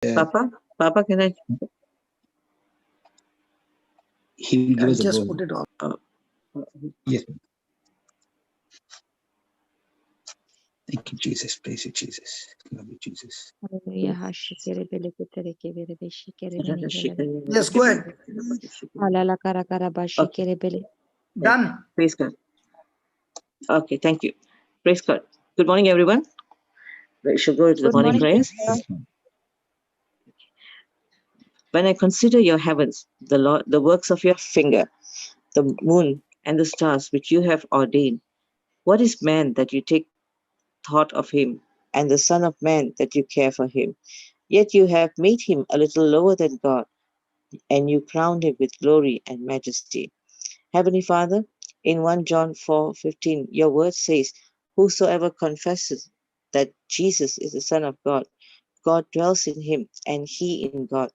Papa, can I? He will give us just a put it on. Yes. Thank you, Jesus. Praise you, Jesus. Love you, Jesus. Yes, go ahead. Done. Praise God. Okay, thank you. Praise God. Good morning, everyone. We should go to the morning prayers. When I consider your heavens, the Lord, the works of your finger, the moon and the stars which you have ordained, what is man that you take thought of him, and the Son of Man that you care for him? Yet you have made him a little lower than God, and you crowned him with glory and majesty. Heavenly Father, in 1 John 4:15, your word says, whosoever confesses that Jesus is the Son of God, God dwells in him, and he in God.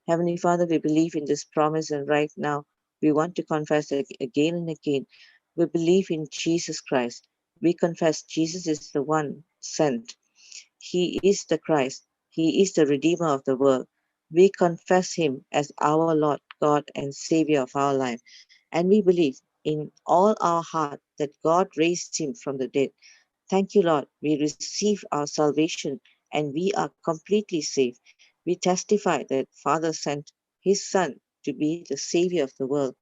Heavenly Father, we believe in this promise, and right now we want to confess again and again. We believe in Jesus Christ. We confess Jesus is the one sent. He is the Christ. He is the Redeemer of the world. We confess him as our Lord, God, and Savior of our life. And we believe in all our heart that God raised him from the dead. Thank you, Lord. We receive our salvation and we are completely saved. We testify that Father sent his Son to be the Savior of the world.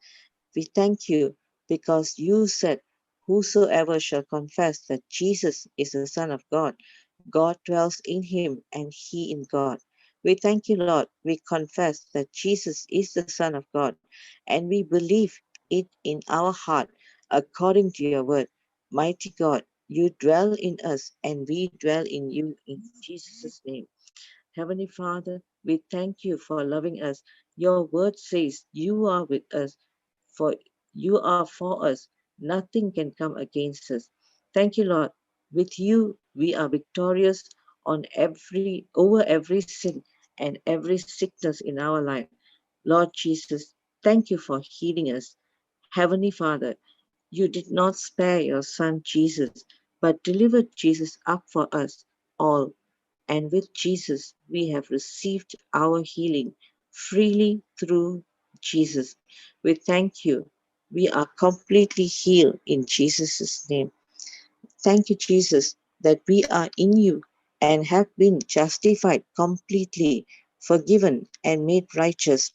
We thank you because you said, whosoever shall confess that Jesus is the Son of God, God dwells in him and he in God. We thank you, Lord. We confess that Jesus is the Son of God, and we believe it in our heart according to your word. Mighty God, you dwell in us and we dwell in you in Jesus' name. Heavenly Father, we thank you for loving us. Your word says you are with us, for you are for us. Nothing can come against us. Thank you, Lord. With you, we are victorious over every sin and every sickness in our life. Lord Jesus, thank you for healing us. Heavenly Father, you did not spare your Son Jesus, but delivered Jesus up for us all. And with Jesus, we have received our healing freely through Jesus. We thank you. We are completely healed in Jesus' name. Thank you, Jesus, that we are in you and have been justified completely, forgiven, and made righteous.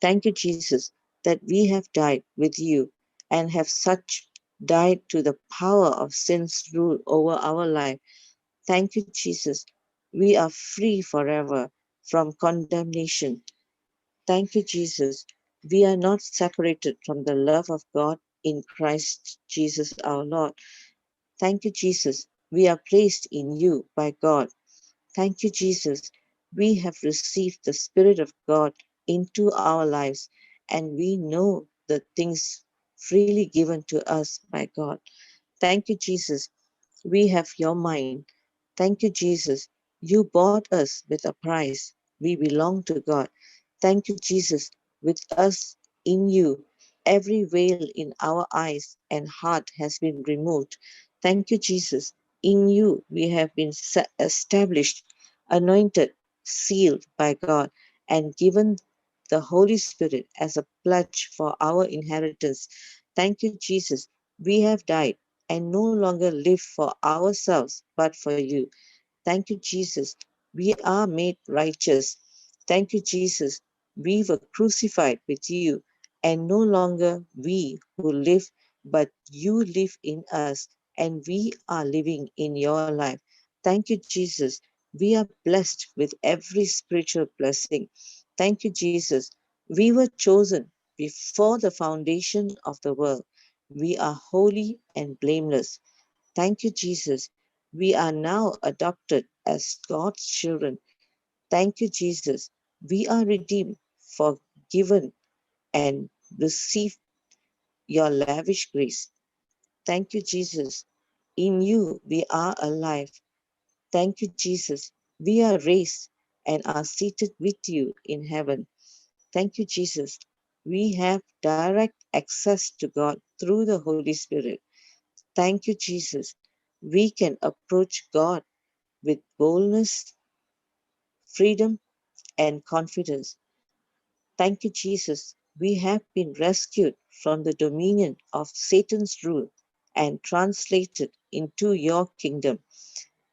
Thank you, Jesus, that we have died with you and have such died to the power of sin's rule over our life. Thank you, Jesus. We are free forever from condemnation. Thank you, Jesus. We are not separated from the love of God in Christ Jesus our Lord. Thank you, Jesus. We are placed in you by God. Thank you, Jesus. We have received the Spirit of God into our lives, and we know the things freely given to us by God. Thank you, Jesus. We have your mind. Thank you, Jesus. You bought us with a price. We belong to God. Thank you, Jesus. With us in you, every veil in our eyes and heart has been removed. Thank you, Jesus. In you, we have been established, anointed, sealed by God, and given the Holy Spirit as a pledge for our inheritance. Thank you, Jesus. We have died and no longer live for ourselves, but for you. Thank you, Jesus. We are made righteous. Thank you, Jesus. We were crucified with you, and no longer we who live, but you live in us, and we are living in your life. Thank you, Jesus. We are blessed with every spiritual blessing. Thank you, Jesus. We were chosen before the foundation of the world. We are holy and blameless. Thank you, Jesus. We are now adopted as God's children. Thank you, Jesus. We are redeemed, forgiven, and receive your lavish grace. Thank you, Jesus. In you, we are alive. Thank you, Jesus. We are raised and are seated with you in heaven. Thank you, Jesus. We have direct access to God through the Holy Spirit. Thank you, Jesus. We can approach God with boldness, freedom, and confidence. Thank you, Jesus. We have been rescued from the dominion of Satan's rule and translated into your kingdom.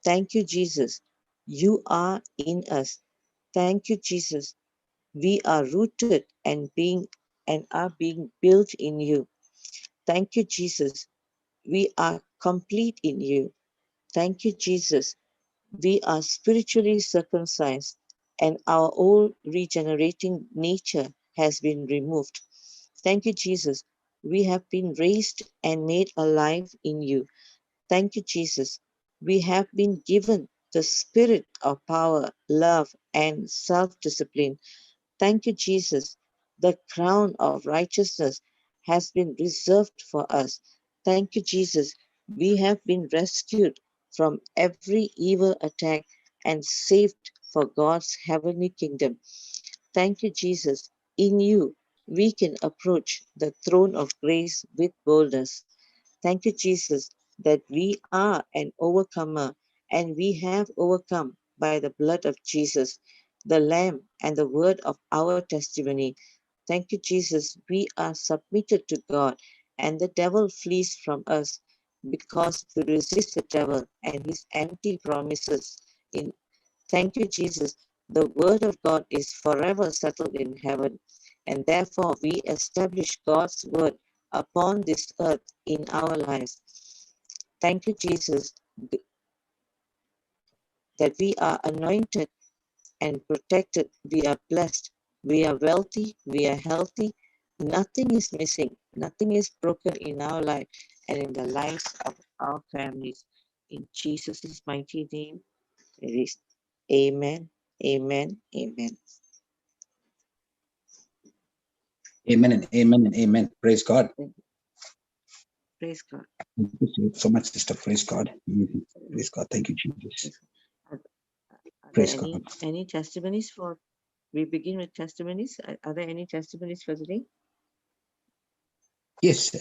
Thank you, Jesus. You are in us. Thank you, Jesus. We are rooted and are being built in you. Thank you, Jesus. We are complete in you. Thank you, Jesus. We are spiritually circumcised, and our old regenerating nature has been removed. Thank you, Jesus. We have been raised and made alive in you. Thank you, Jesus. We have been given the spirit of power, love, and self discipline. Thank you, Jesus. The crown of righteousness has been reserved for us. Thank you, Jesus. We have been rescued from every evil attack and saved for God's heavenly kingdom. Thank you, Jesus. In you, we can approach the throne of grace with boldness. Thank you, Jesus, that we are an overcomer and we have overcome by the blood of Jesus, the Lamb, and the word of our testimony. Thank you, Jesus. We are submitted to God, and the devil flees from us because we resist the devil and his empty promises. In Thank you, Jesus. The word of God is forever settled in heaven, and therefore we establish God's word upon this earth in our lives. Thank you, Jesus, that we are anointed and protected. We are blessed. We are wealthy. We are healthy. Nothing is missing. Nothing is broken in our life and in the lives of our families. In Jesus' mighty name, it is amen, amen, amen. Amen and amen and amen. Praise God. Praise God. Thank you so much, sister. Praise God. Praise God. Thank you, Jesus. Are Praise there God. any testimonies for? We begin with testimonies. Are there any testimonies for today? Yes.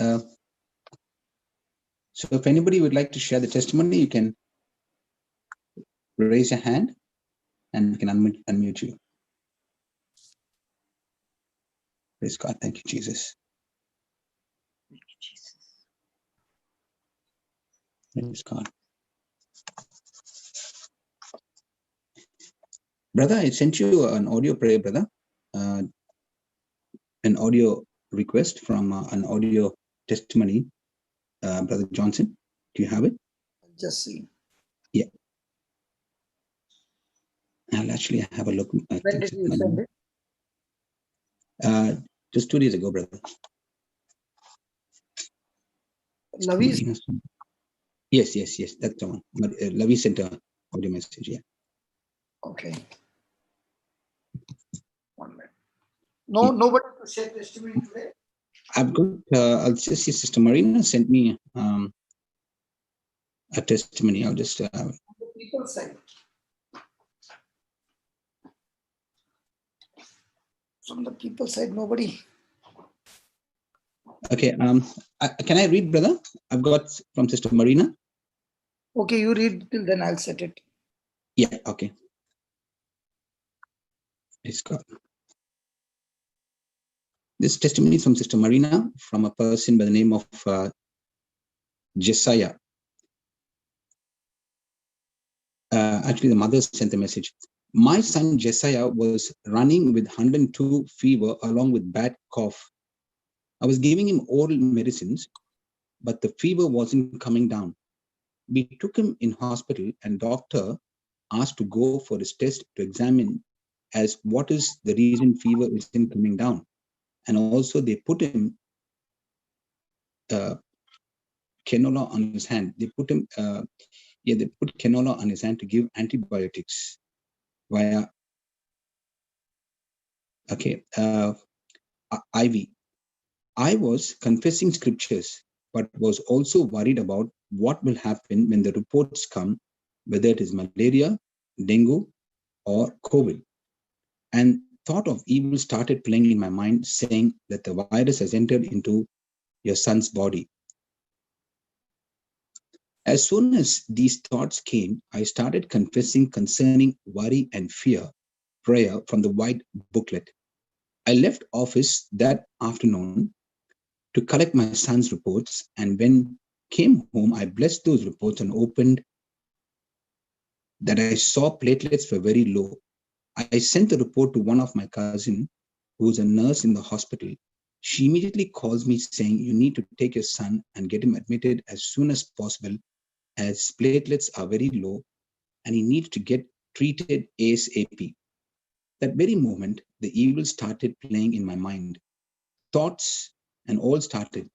So if anybody would like to share the testimony, you can raise your hand and we can unmute you. Praise God. Thank you, Jesus. Thank you, Jesus. Praise God. Brother, I sent you an audio prayer, brother. An audio request from an audio testimony. Brother Johnson, do you have it? Just see. Yeah. I'll actually have a look. When did you send it? Just 2 days ago, brother. Lavi? Yes, that's the one. But Lavi sent an audio message, yeah. Okay. 1 minute. No, nobody to share testimony today? I've got, I'll just see Sister Marina sent me a testimony. I'll just... On the people side. From the people side, nobody. Okay, can I read, brother? I've got from Sister Marina. Okay, you read till then I'll set it. Yeah, okay. It's got... This testimony is from Sister Marina, from a person by the name of JCILM. Actually, the mother sent a message. My son JCILM was running with 102 fever along with bad cough. I was giving him oral medicines, but the fever wasn't coming down. We took him in hospital and doctor asked to go for his test to examine as what is the reason fever isn't coming down. And also they put him canola on his hand. They put him, they put canola on his hand to give antibiotics via, IV. I was confessing scriptures, but was also worried about what will happen when the reports come, whether it is malaria, dengue, or COVID. And thought of evil started playing in my mind, saying that the virus has entered into your son's body. As soon as these thoughts came, I started confessing concerning worry and fear prayer from the white booklet. I left office that afternoon to collect my son's reports, and when came home, I blessed those reports and opened that I saw platelets were very low. I sent the report to one of my cousin, who is a nurse in the hospital. She immediately calls me saying, "You need to take your son and get him admitted as soon as possible, as platelets are very low and he needs to get treated ASAP." That very moment, the evil started playing in my mind. Thoughts and all started.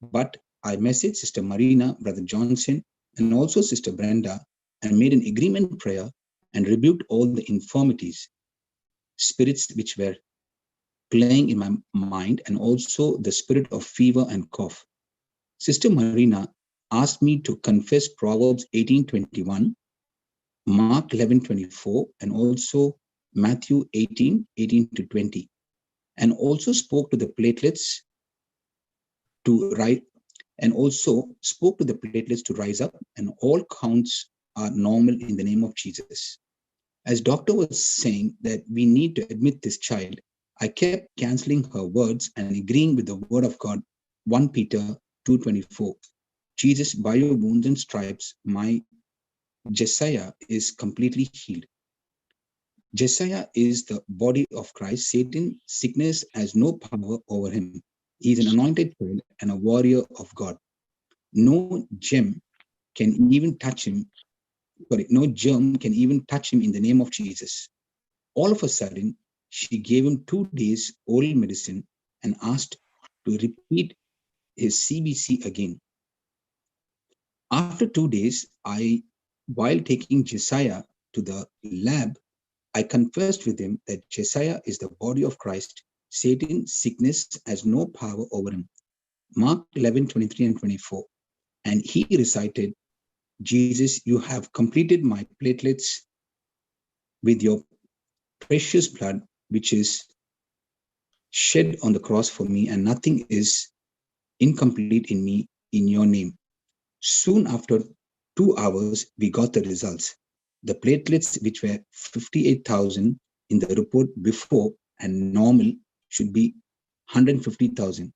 But I messaged Sister Marina, Brother Johnson, and also Sister Brenda, and made an agreement prayer and rebuked all the infirmities, spirits which were playing in my mind, and also the spirit of fever and cough. Sister Marina asked me to confess Proverbs 18:21, Mark 11:24, and also Matthew 18:18-20, and also spoke to the platelets to rise, up, and all counts are normal in the name of Jesus. As doctor was saying that we need to admit this child, I kept canceling her words and agreeing with the word of God, 1 Peter 2:24. Jesus, by your wounds and stripes, my JCILM is completely healed. JCILM is the body of Christ. Satan, sickness has no power over him. He is an anointed child and a warrior of God. No germ can even touch him. No germ can even touch him in the name of Jesus. All of a sudden, she gave him 2 days oral medicine and asked to repeat his CBC again. After 2 days, while taking JCILM to the lab, I confessed with him that JCILM is the body of Christ. Satan, sickness has no power over him. Mark 11:23-24. And he recited, Jesus, you have completed my platelets with your precious blood, which is shed on the cross for me, and nothing is incomplete in me in your name. Soon after 2 hours, we got the results. The platelets, which were 58,000 in the report before and normal, should be 150,000.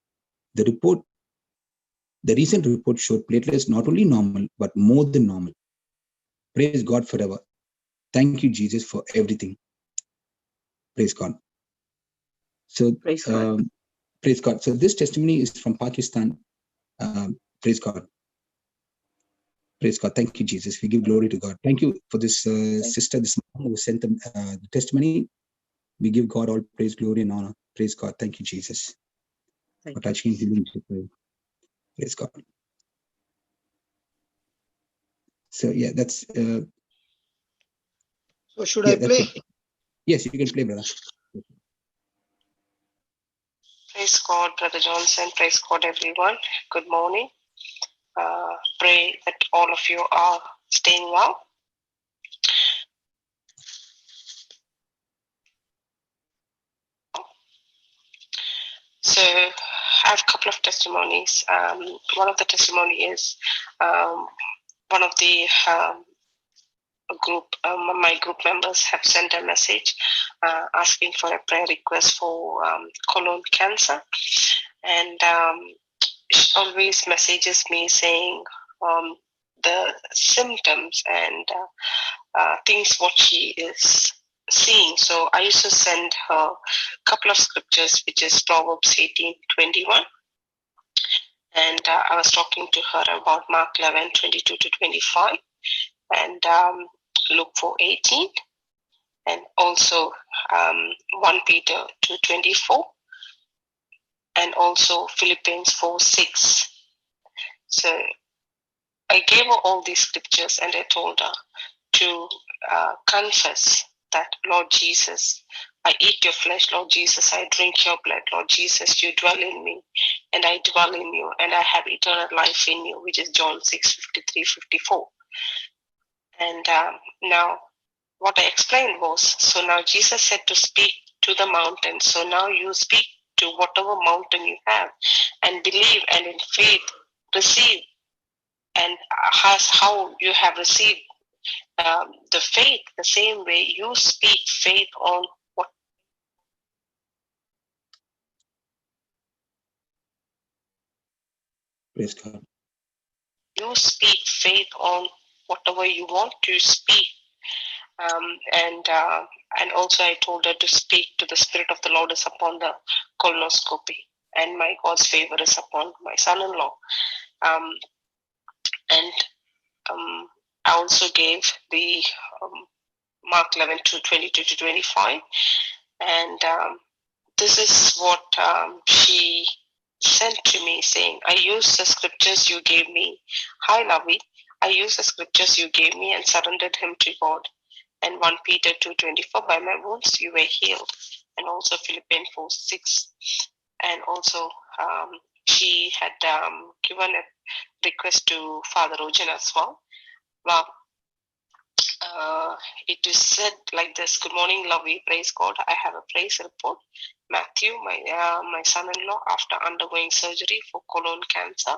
The recent report showed platelets not only normal, but more than normal. Praise God forever. Thank you, Jesus, for everything. Praise God. So, Praise God. Praise God. So this testimony is from Pakistan. Praise God. Praise God. Thank you, Jesus. We give glory to God. Thank you for this sister, this mom who sent the testimony. We give God all praise, glory, and honor. Praise God. Thank you, Jesus. For touching healing. Praise God. So yeah, that's. So should I play? Yes, you can play, brother. Praise God, Brother Johnson. Praise God, everyone. Good morning. Pray that all of you are staying well. So I have a couple of testimonies. One of the testimony is one of the my group members have sent a message asking for a prayer request for colon cancer, and she always messages me saying the symptoms and things what she is seeing. So I used to send her a couple of scriptures, which is Proverbs 18:21. And I was talking to her about Mark 11:22-25 and Luke 4:18, and also 1 Peter 2:24, and also Philippians 4:6. So I gave her all these scriptures and I told her to confess that, Lord Jesus, I eat your flesh, Lord Jesus, I drink your blood, Lord Jesus, you dwell in me and I dwell in you, and I have eternal life in you, which is John 6:53-54. And now what I explained was, so now Jesus said to speak to the mountain. So now you speak to whatever mountain you have and believe, and in faith receive, and how you have received the faith, the same way you speak faith on Praise God. You speak faith on whatever you want to speak. And also I told her to speak to the Spirit of the Lord is upon the colonoscopy, and my God's favor is upon my son-in-law. And I also gave the Mark 11 to 22 to 25, and this is what she sent to me, saying, I used the scriptures you gave me. Hi, Lavi. I used the scriptures you gave me and surrendered him to God. And 1 Peter 2:24, by my wounds you were healed. And also Philippians 4:6. And also she had given a request to Father Rojan as well. Well, it is said like this: Good morning, Lovey. Praise God. I have a praise report. Matthew, my son-in-law, after undergoing surgery for colon cancer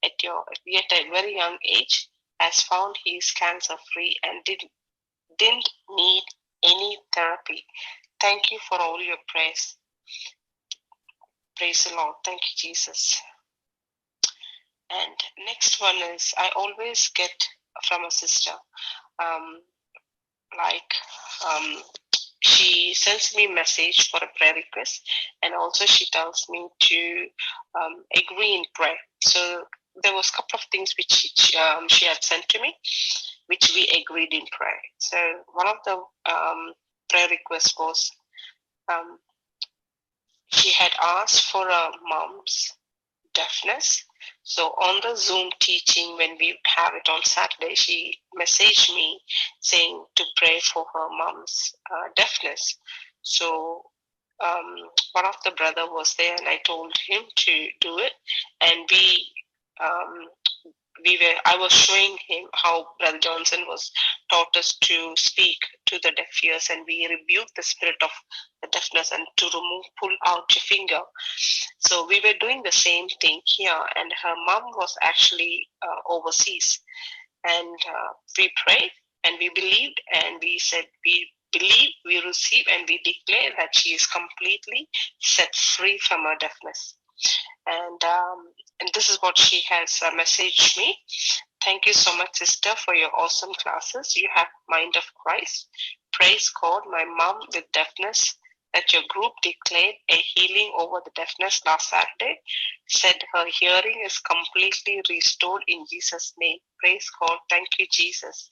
at a very young age, has found he is cancer-free and didn't need any therapy. Thank you for all your prayers. Praise the Lord. Thank you, Jesus. And next one is, I always get from a sister, she sends me a message for a prayer request, and also she tells me to agree in prayer. So there was a couple of things which she had sent to me, which we agreed in prayer. So one of the prayer requests was, she had asked for a mom's deafness. So on the Zoom teaching, when we have it on Saturday, she messaged me saying to pray for her mom's deafness. So one of the brother was there, and I told him to do it, and I was showing him how Brother Johnson was taught us to speak to the deaf ears, and we rebuked the spirit of the deafness and to pull out your finger. So we were doing the same thing here, and her mom was actually overseas, and we prayed and we believed, and we said we believe, we receive, and we declare that she is completely set free from her deafness. And this is what she has messaged me. Thank you so much, sister, for your awesome classes. You have mind of Christ. Praise God. My mom with deafness, that your group declared a healing over the deafness last Saturday, said her hearing is completely restored in Jesus' name. Praise God. Thank you, Jesus.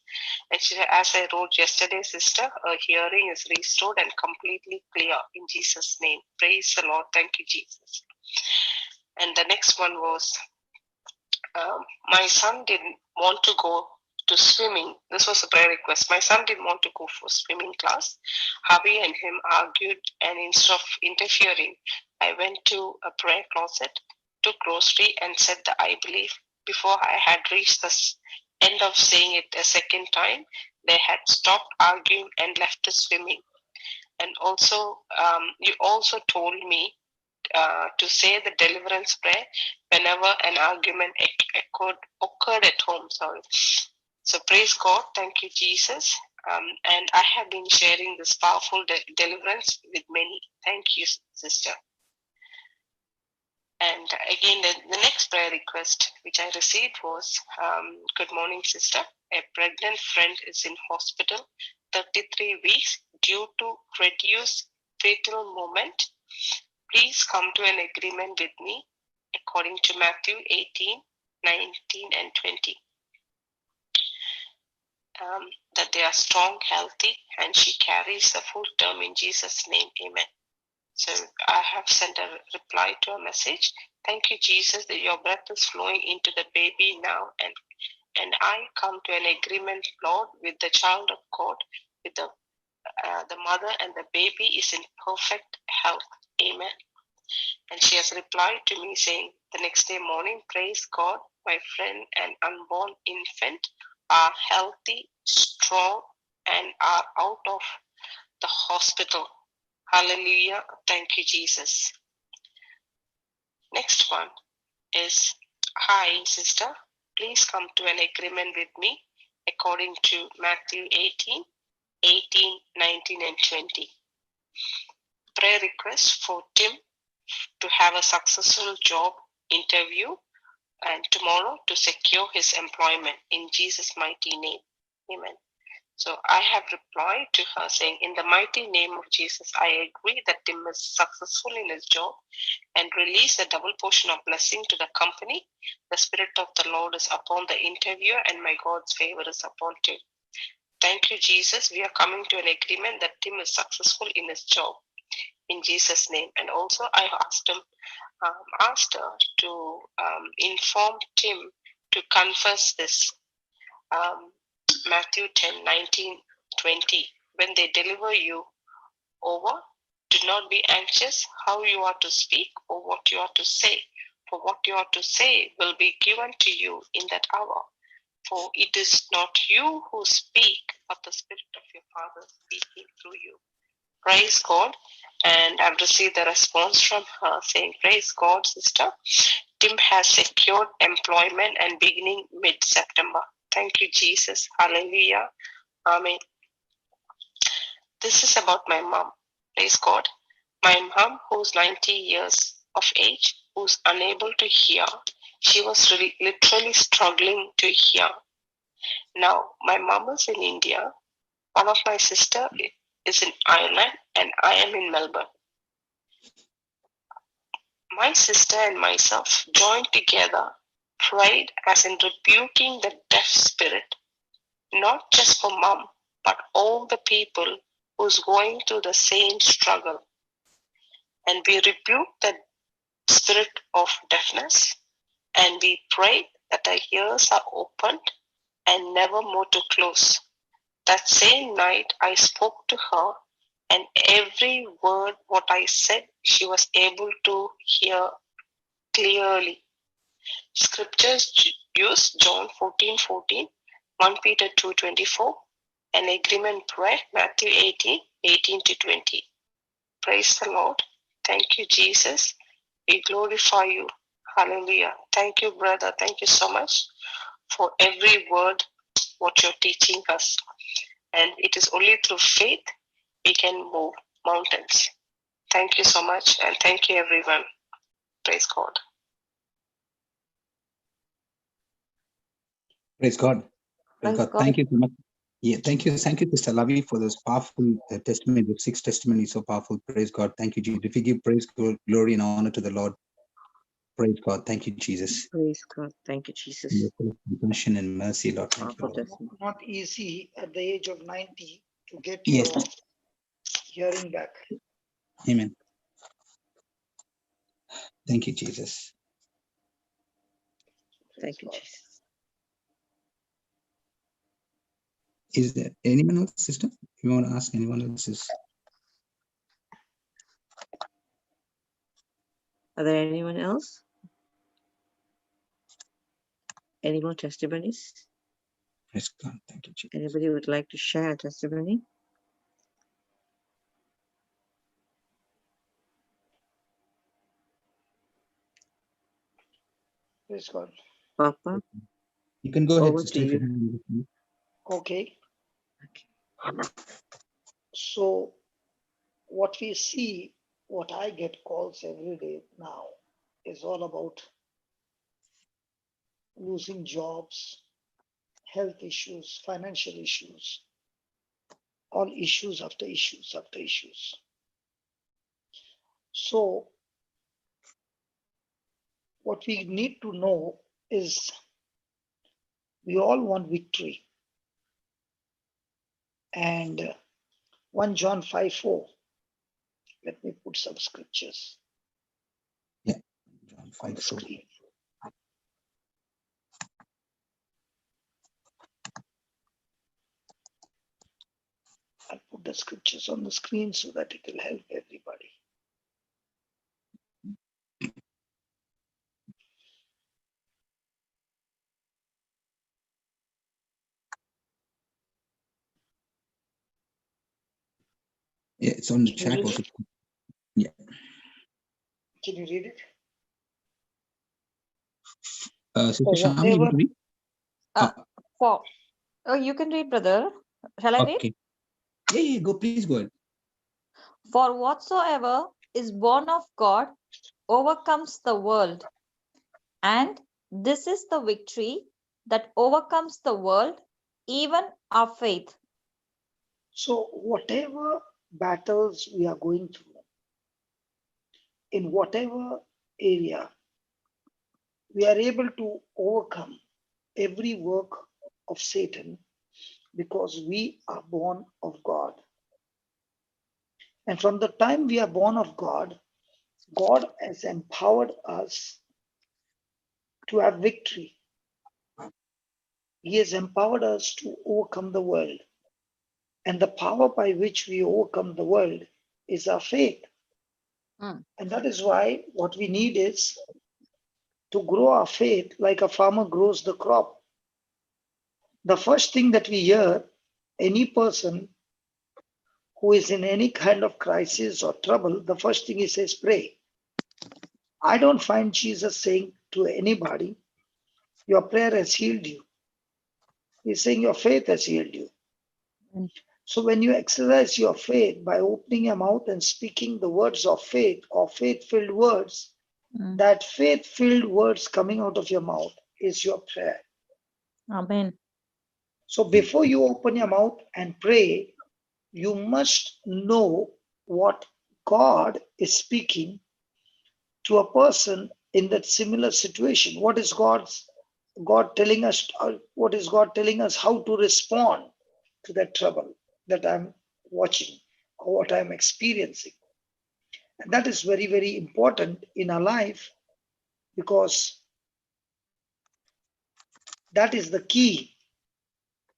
And she said, as I wrote yesterday, sister, her hearing is restored and completely clear in Jesus' name. Praise the Lord. Thank you, Jesus. And the next one was, my son didn't want to go to swimming. This was a prayer request. My son didn't want to go for swimming class. Hubby and him argued, and instead of interfering, I went to a prayer closet, took grocery, and said the I believe. Before I had reached the end of saying it a second time, they had stopped arguing and left the swimming. And also, you also told me to say the deliverance prayer whenever an argument occurred at home. So praise God. Thank you, Jesus. And I have been sharing this powerful deliverance with many. Thank you, sister. And again, the next prayer request which I received was, good morning, sister. A pregnant friend is in hospital 33 weeks due to reduced fetal movement. Please come to an agreement with me according to Matthew 18, 19, and 20. That they are strong, healthy, and she carries the full term in Jesus' name. Amen. So I have sent a reply to a message. Thank you, Jesus, that your breath is flowing into the baby now, and I come to an agreement, Lord, with the child of God, with the mother, and the baby is in perfect health. Amen. And she has replied to me saying, the next day morning, praise God, my friend and unborn infant are healthy, strong, and are out of the hospital. Hallelujah. Thank you, Jesus. Next one is, hi, sister. Please come to an agreement with me according to Matthew 18, 19, and 20. Prayer request for Tim to have a successful job interview and tomorrow to secure his employment in Jesus' mighty name. Amen. So I have replied to her saying, in the mighty name of Jesus, I agree that Tim is successful in his job and release a double portion of blessing to the company. The Spirit of the Lord is upon the interviewer and my God's favor is upon Tim. Thank you, Jesus. We are coming to an agreement that Tim is successful in his job in Jesus' name. And also I asked her to inform Tim to confess this. Matthew 10, 19, 20. When they deliver you over, do not be anxious how you are to speak or what you are to say. For what you are to say will be given to you in that hour. For it is not you who speak, but the Spirit of your Father speaking through you. Praise God. And I've received the response from her saying, praise God, sister. Tim has secured employment and beginning mid-September. Thank you, Jesus. Hallelujah. Amen. This is about my mom. Praise God. My mom, who's 90 years of age, who's unable to hear. She was literally struggling to hear. Now, my mom is in India. One of my sister is in Ireland, and I am in Melbourne. My sister and myself joined together, prayed as in rebuking the deaf spirit, not just for mom, but all the people who's going through the same struggle. And we rebuke the spirit of deafness, and we pray that our ears are opened and never more to close. That same night, I spoke to her, and every word what I said, she was able to hear clearly. Scriptures use John 14:14, 1 Peter 2:24, and agreement prayer, Matthew 18:18 to 20. Praise the Lord. Thank you, Jesus. We glorify you. Hallelujah. Thank you, brother. Thank you so much for every word what you're teaching us. And it is only through faith we can move mountains. Thank you so much, and thank you, everyone. Praise God. Praise God. Praise Praise God. God. Thank you so much. Yeah, thank you, Sister Lavi, for those powerful testimonies. The 6 testimonies, so powerful. Praise God. Thank you, Jesus. If we give praise, glory, and honor to the Lord, praise God. Thank you, Jesus. Praise God. Thank you, Jesus. Compassion and mercy, Lord. Thank you, Powerful Lord. testimony. Not easy at the age of 90 to get Yes. your hearing back. Amen. Thank you, Jesus. Thank you, Jesus. Is there anyone else, sister? You want to ask anyone else? Are there anyone else? Any more testimonies? Praise God. Thank you, Jesus. Anybody would like to share a testimony? Praise God. Papa, You can go ahead, over sister. to If you you. have anything. Okay. Okay. So what we see, what I get calls every day now is all about losing jobs, health issues, financial issues, all issues after issues after issues. So what we need to know is we all want victory. And 1 John 5:4. Let me put some scriptures Yeah. John on the 5:4. screen. I'll put the scriptures on the screen so that it will help everybody. Yeah, it's on the Can you chat read also. it? Yeah. Can you read it? Sister For Shami, you want to read? For you can read, brother. Shall I read? Okay. Yeah, go. Please go ahead. For whatsoever is born of God overcomes the world. And This is the victory that overcomes the world, even our faith. So whatever battles we are going through, in whatever area, we are able to overcome every work of Satan because we are born of God. And from the time we are born of God, God has empowered us to have victory. He has empowered us to overcome the world. And the power by which we overcome the world is our faith. Mm. And that is why what we need is to grow our faith like a farmer grows the crop. The first thing that we hear, any person who is in any kind of crisis or trouble, the first thing he says, pray. I don't find Jesus saying to anybody, your prayer has healed you. He's saying your faith has healed you. Mm. So when you exercise your faith by opening your mouth and speaking the words of faith or faith-filled words, that faith-filled words coming out of your mouth is your prayer. Amen. So before you open your mouth and pray, you must know what God is speaking to a person in that similar situation. What is God telling us? What is God telling us how to respond to that trouble that I'm watching or what I'm experiencing? And that is very, very important in our life because that is the key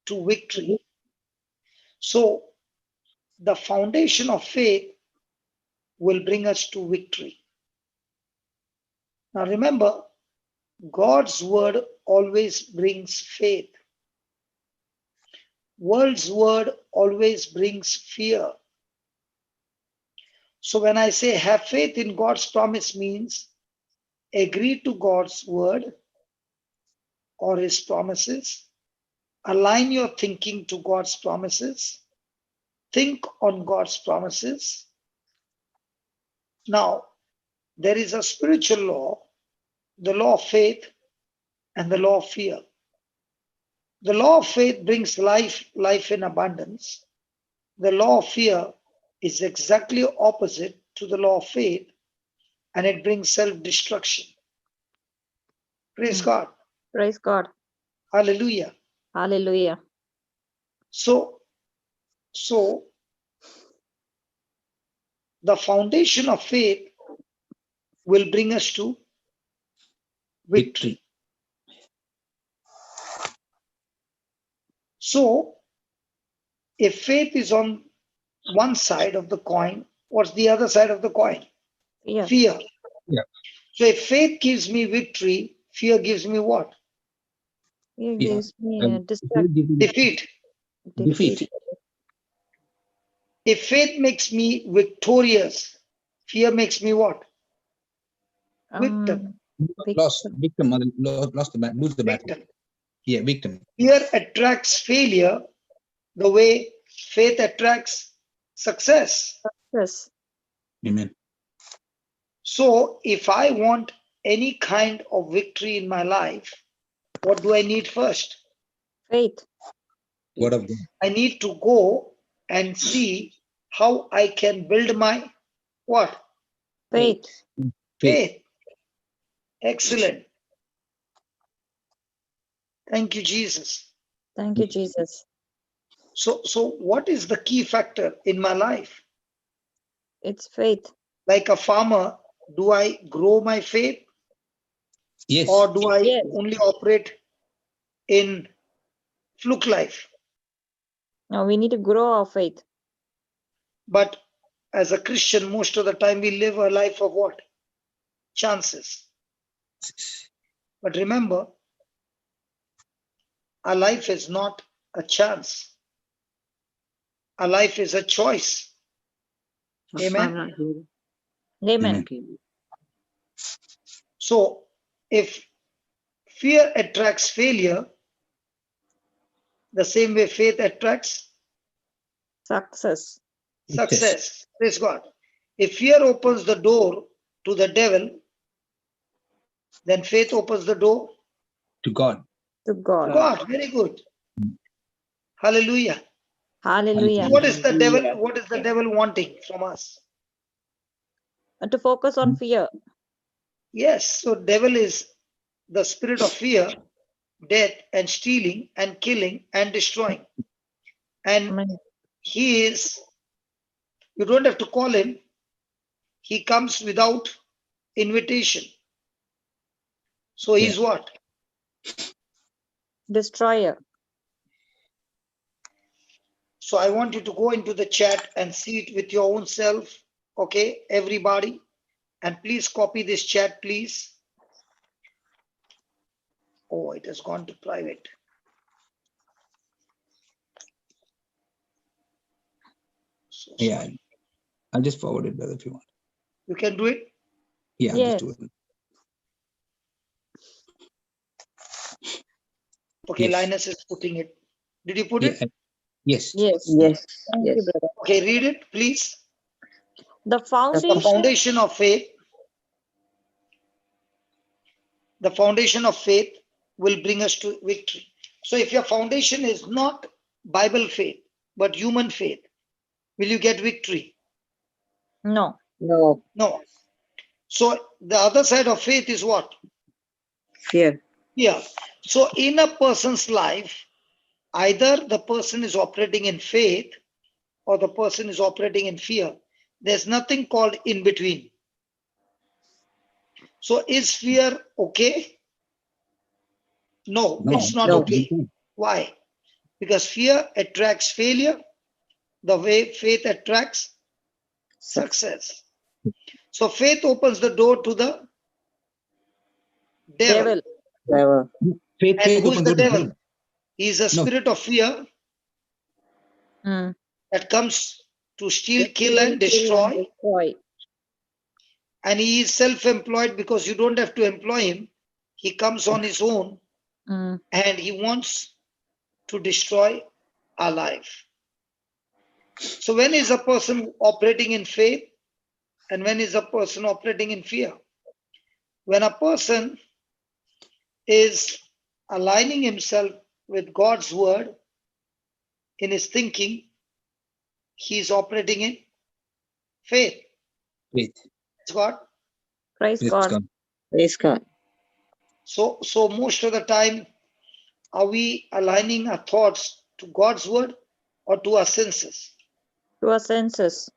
to victory. So the foundation of faith will bring us to victory. Now remember, God's word always brings faith. World's word always brings fear. So when I say have faith in God's promise means agree to God's word or his promises, align your thinking to God's promises, think on God's promises. Now, there is a spiritual law, the law of faith and the law of fear. The law of faith brings life in abundance. The law of fear is exactly opposite to the law of faith, and it brings self-destruction. Praise God. Praise God. Hallelujah. Hallelujah. So the foundation of faith will bring us to victory. So if faith is on one side of the coin, what's the other side of the coin? Fear. Fear. Yeah. So if faith gives me victory, fear gives me what? Fear Yeah. gives me Defeat. Defeat. If faith makes me victorious, fear makes me what? Victim. Lost. Victim. Lost the battle. Lose the battle. Victim. Yeah, victim. Fear attracts failure the way faith attracts success. Yes. Amen. So if I want any kind of victory in my life, what do I need first? Faith. Word of God. I need to go and see how I can build my what? Faith. Faith. Excellent. Thank you, Jesus. Thank you, Jesus. So what is the key factor in my life? It's faith. Like a farmer, do I grow my faith? Yes. Or do I Yes. only operate in fluke life? Now we need to grow our faith. But as a Christian, most of the time we live a life of what? Chances. But remember, our life is not a chance. Our life is a choice. Amen. Amen. So if fear attracts failure, the same way faith attracts Success. success. Praise God. If fear opens the door to the devil, then faith opens the door To God. To God. God. Very good. Hallelujah. Hallelujah. What is the devil? What is the devil wanting from us? To focus on fear. Yes. So devil is the spirit of fear, death, and stealing, and killing, and destroying. And Amen. he is, you don't have to call him. He comes without invitation. So he's what? Destroyer. So I want you to go into the chat and see it with your own self. Okay, everybody. And please copy this chat, please. Oh, it has gone to private. So Yeah. sorry. I'll just forward it, brother, if you want. You can do it? Yeah, Yes. just do it. Okay, Yes. Linus is putting it. Did you put Yeah. it? Yes. Yes. Yes. Thank Yes. you, brother. Okay, read it, please. The The foundation. foundation of faith. The foundation of faith will bring us to victory. So if your foundation is not Bible faith, but human faith, will you get victory? No. No. No. So the other side of faith is what? Fear. Yeah. So in a person's life, either the person is operating in faith or the person is operating in fear. There's nothing called in between. So is fear okay? No, No. it's not No. okay. Why? Because fear attracts failure the way faith attracts success. So faith opens the door to the devil. Devil. Never. Faith, And faith who's opens the door to devil? God. He is a No. spirit of fear Mm. that comes to steal, kill, and destroy. Destroy. And he is self-employed because you don't have to employ him. He comes on his own Mm. and he wants to destroy our life. So when is a person operating in faith and when is a person operating in fear? When a person is aligning himself with God's word in his thinking, he is operating in faith. Faith. Praise God. Praise Praise God. God. Praise God. So most of the time, are we aligning our thoughts to God's word or to our senses? To our senses.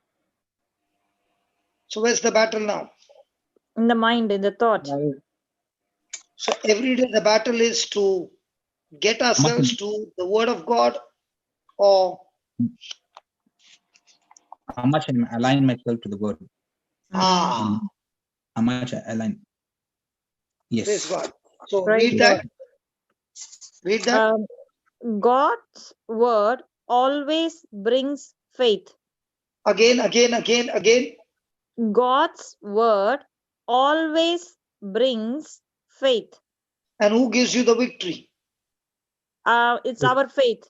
So where's the battle now? In the mind, in the thought. So every day the battle is to get ourselves to the word of God, or How much I align myself to the word. ah, How much I align. Yes. praise God. So Praise read God. that. Read that. God's word always brings faith. Again. God's word always brings faith. And who gives you the victory? It's our faith.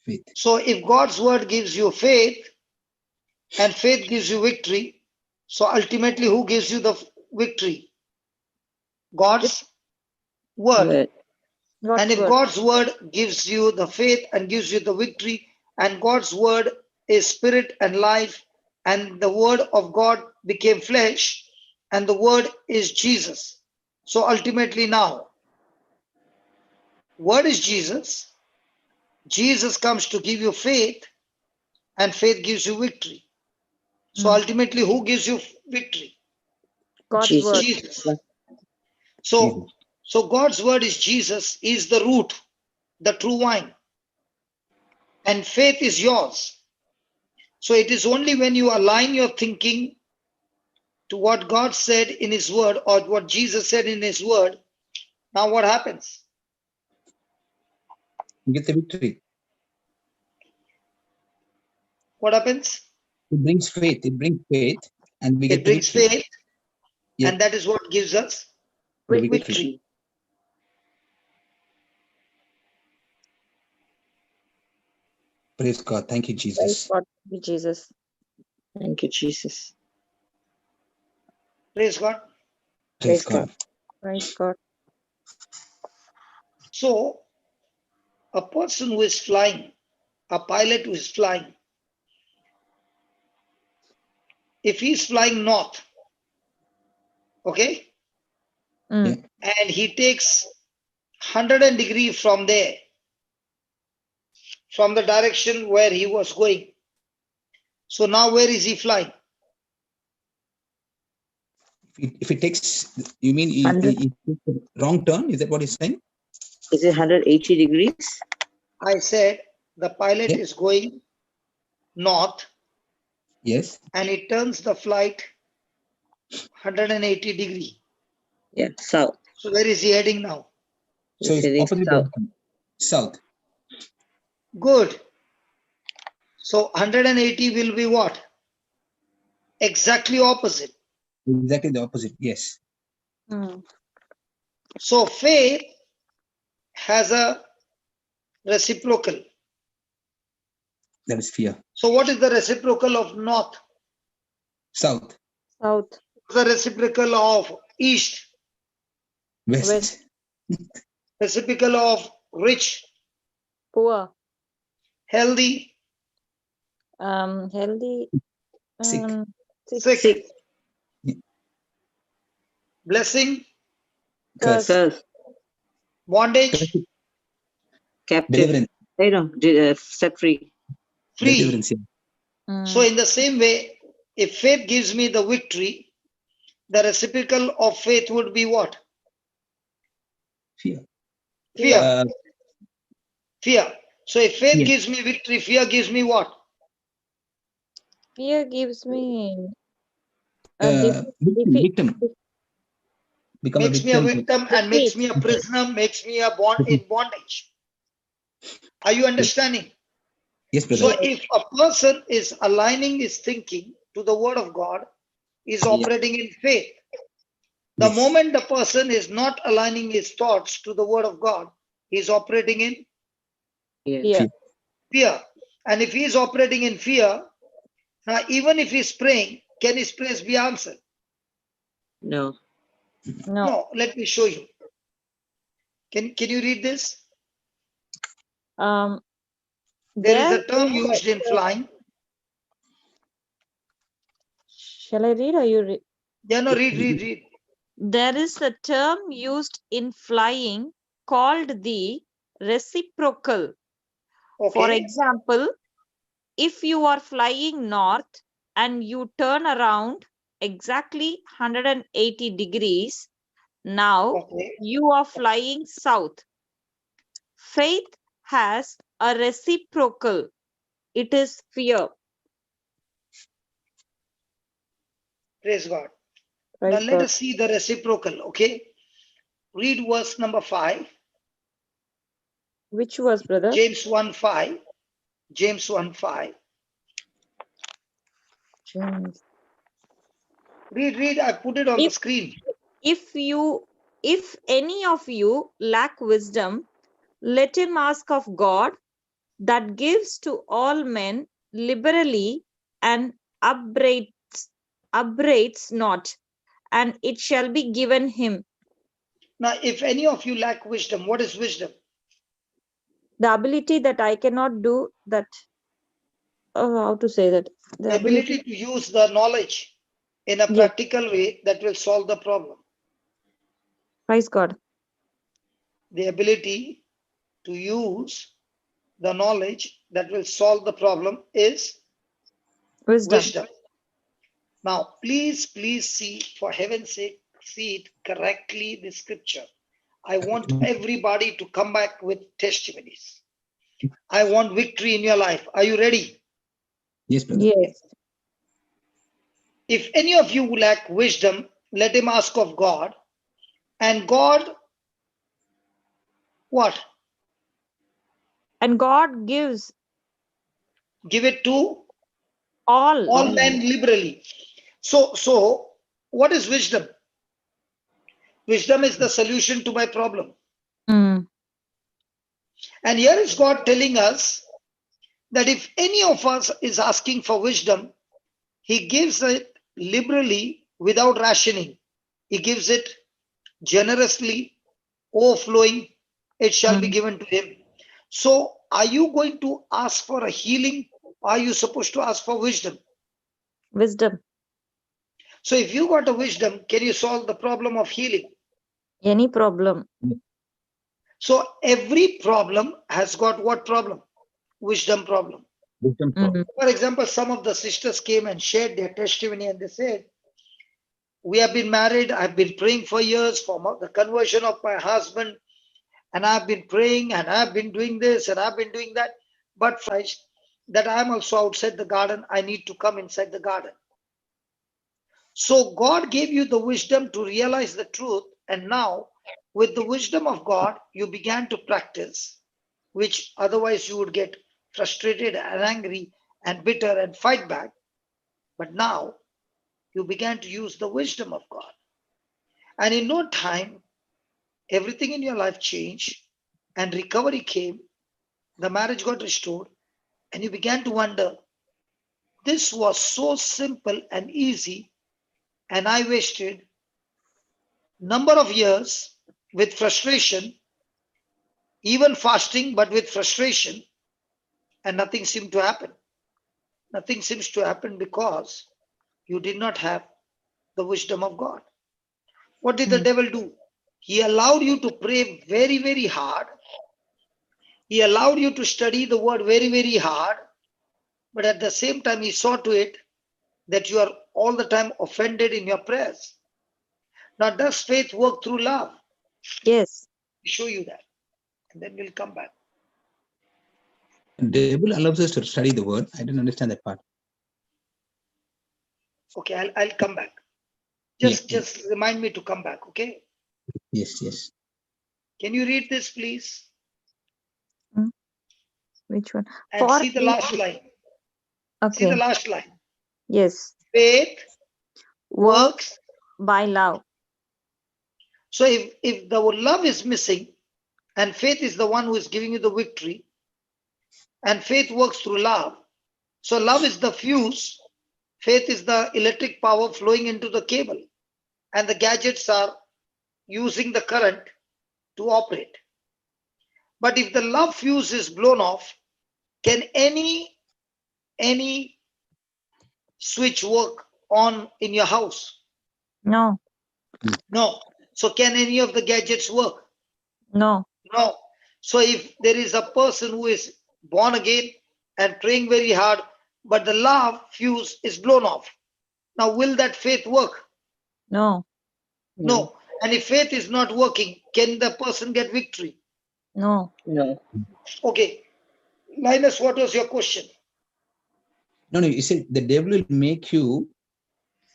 Faith. So if God's word gives you faith and faith gives you victory, so ultimately who gives you the victory? God's word. Word. God's And if word. God's word gives you the faith and gives you the victory, and God's word is spirit and life, and the word of God became flesh, and the word is Jesus. So ultimately now, word is Jesus. Jesus comes to give you faith, and faith gives you victory. So ultimately, who gives you victory? God's Jesus. word. Jesus. So God's word is Jesus, is the root, the true wine. And faith is yours. So it is only when you align your thinking to what God said in his word or what Jesus said in his word. Now what happens? You get the victory. What happens? It brings faith. It brings faith. And we It get the brings victory. faith. Yeah. And that is what gives us The victory. Praise God. Thank you, Praise Jesus. God. Thank you, Jesus. Thank you, Jesus. Praise God. Praise Praise God. God. Praise God. So a person who is flying, a pilot who is flying, if he's flying north, okay, Mm. and he takes 100 degrees from there, from the direction where he was going. So now where is he flying? If it takes, you mean he 100. takes the wrong turn? Is that what he's saying? Is it 180 degrees? I said the pilot Yeah. is going north Yes. and it turns the flight 180 degree. Yeah, south. So where is he heading now? So It's it's heading opposite south. direction. South. Good. So 180 will be what? Exactly opposite. Exactly the opposite. Yes. Mm. So faith has a reciprocal. That is fear. So what is the reciprocal of north? South. South. The reciprocal of east? West. West. Reciprocal of rich, Poor. healthy, Healthy. Sick. sick, Sick, blessing, Curse. curse, bondage, captive. Deliverance. Set free. free. Deliverance. Yeah. Mm. So in the same way, if faith gives me the victory, the reciprocal of faith would be what? Fear. Fear. Uh, Fear. So if faith Yes. gives me victory, fear gives me what? Fear gives me a victim. Become Makes me a victim and makes defeat. me a prisoner, makes me a in bondage. Are you understanding? Yes, brother. So if a person is aligning his thinking to the word of God, is operating in faith. The Yes. moment the person is not aligning his thoughts to the word of God, he is operating in Yeah. Fear. fear. And if he is operating in fear, now even if he's praying, can his prayers be answered? No. No. No, let me show you. Can you read this? Um. There is There. a term used in flying. Shall I read or you read? Yeah, no, read. There is a term used in flying called the reciprocal. For Okay. example, if you are flying north and you turn around exactly 180 degrees, now Okay. you are flying south. Faith has a reciprocal. It is fear. Praise God. Praise Now let God. us see the reciprocal. Okay. Read verse number 5. Which was, brother? James 1:5. James 1:5. James. Read. I put it on the screen. If any of you lack wisdom, let him ask of God, that gives to all men liberally and upbraids not, and it shall be given him. Now, if any of you lack wisdom, what is wisdom? The ability that I cannot do that. How to say that? The ability to use the knowledge in a Yes. practical way that will solve the problem. Praise God. The ability to use the knowledge that will solve the problem is Wisdom. Now, please see, for heaven's sake, see it correctly, the scripture. I want everybody to come back with testimonies. I want victory in your life. Are you ready? Yes, brother. Yes. If any of you lack wisdom, let him ask of God. And God, what? And God gives Give it to all. men liberally. So what is wisdom? Wisdom is the solution to my problem. Mm. And here is God telling us that if any of us is asking for wisdom, he gives it liberally without rationing. He gives it generously, overflowing, it shall be given to him. So are you going to ask for a healing? Or are you supposed to ask for wisdom? Wisdom. So if you got a wisdom, can you solve the problem of healing? Any problem. So every problem has got what problem? Wisdom problem. Wisdom problem. For example, some of the sisters came and shared their testimony and they said, we have been married. I've been praying for years for the conversion of my husband. And I've been praying and I've been doing this and I've been doing that. But that I'm also outside the garden. I need to come inside the garden. So God gave you the wisdom to realize the truth. And now with the wisdom of God, you began to practice, which otherwise you would get frustrated and angry and bitter and fight back. But now you began to use the wisdom of God. And in no time, everything in your life changed and recovery came. The marriage got restored. And you began to wonder, this was so simple and easy. And I wasted number of years with frustration, even fasting, but with frustration, and nothing seemed to happen. Nothing seems to happen because you did not have the wisdom of God. What did the devil do? He allowed you to pray very, very hard. He allowed you to study the word very, very hard. But at the same time, he saw to it that you are all the time offended in your prayers. Now, does faith work through love? Yes. I'll show you that. And then we'll come back. The devil allows us to study the word. I didn't understand that part. Okay, I'll come back. Yeah. Just remind me to come back, okay? Yes, yes. Can you read this, please? Which one? And see the last line. See the Okay. last line. Yes. Faith Works by love. So if the love is missing, and faith is the one who is giving you the victory, and faith works through love. So love is the fuse, faith is the electric power flowing into the cable, and the gadgets are using the current to operate. But if the love fuse is blown off, can any switch work on in your house? No. No. So can any of the gadgets work? No. No. So if there is a person who is born again and praying very hard, but the love fuse is blown off, now will that faith work? No. No. And if faith is not working, can the person get victory? No. No. Okay. Linus, what was your question? No, you said the devil will make you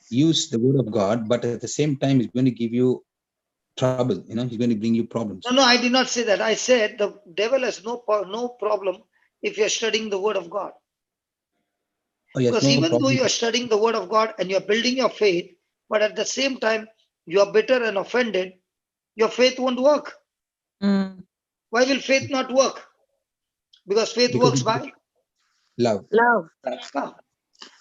use the word of God, but at the same time, he's going to give you trouble. He's going to bring you problems. No, I did not say that. I said the devil has no problem if you're studying the word of God. Oh, yes, Because no even problem. though you're studying the word of God and you're building your faith, but at the same time, you're bitter and offended, your faith won't work. Why will faith not work? Because faith works by love. Love.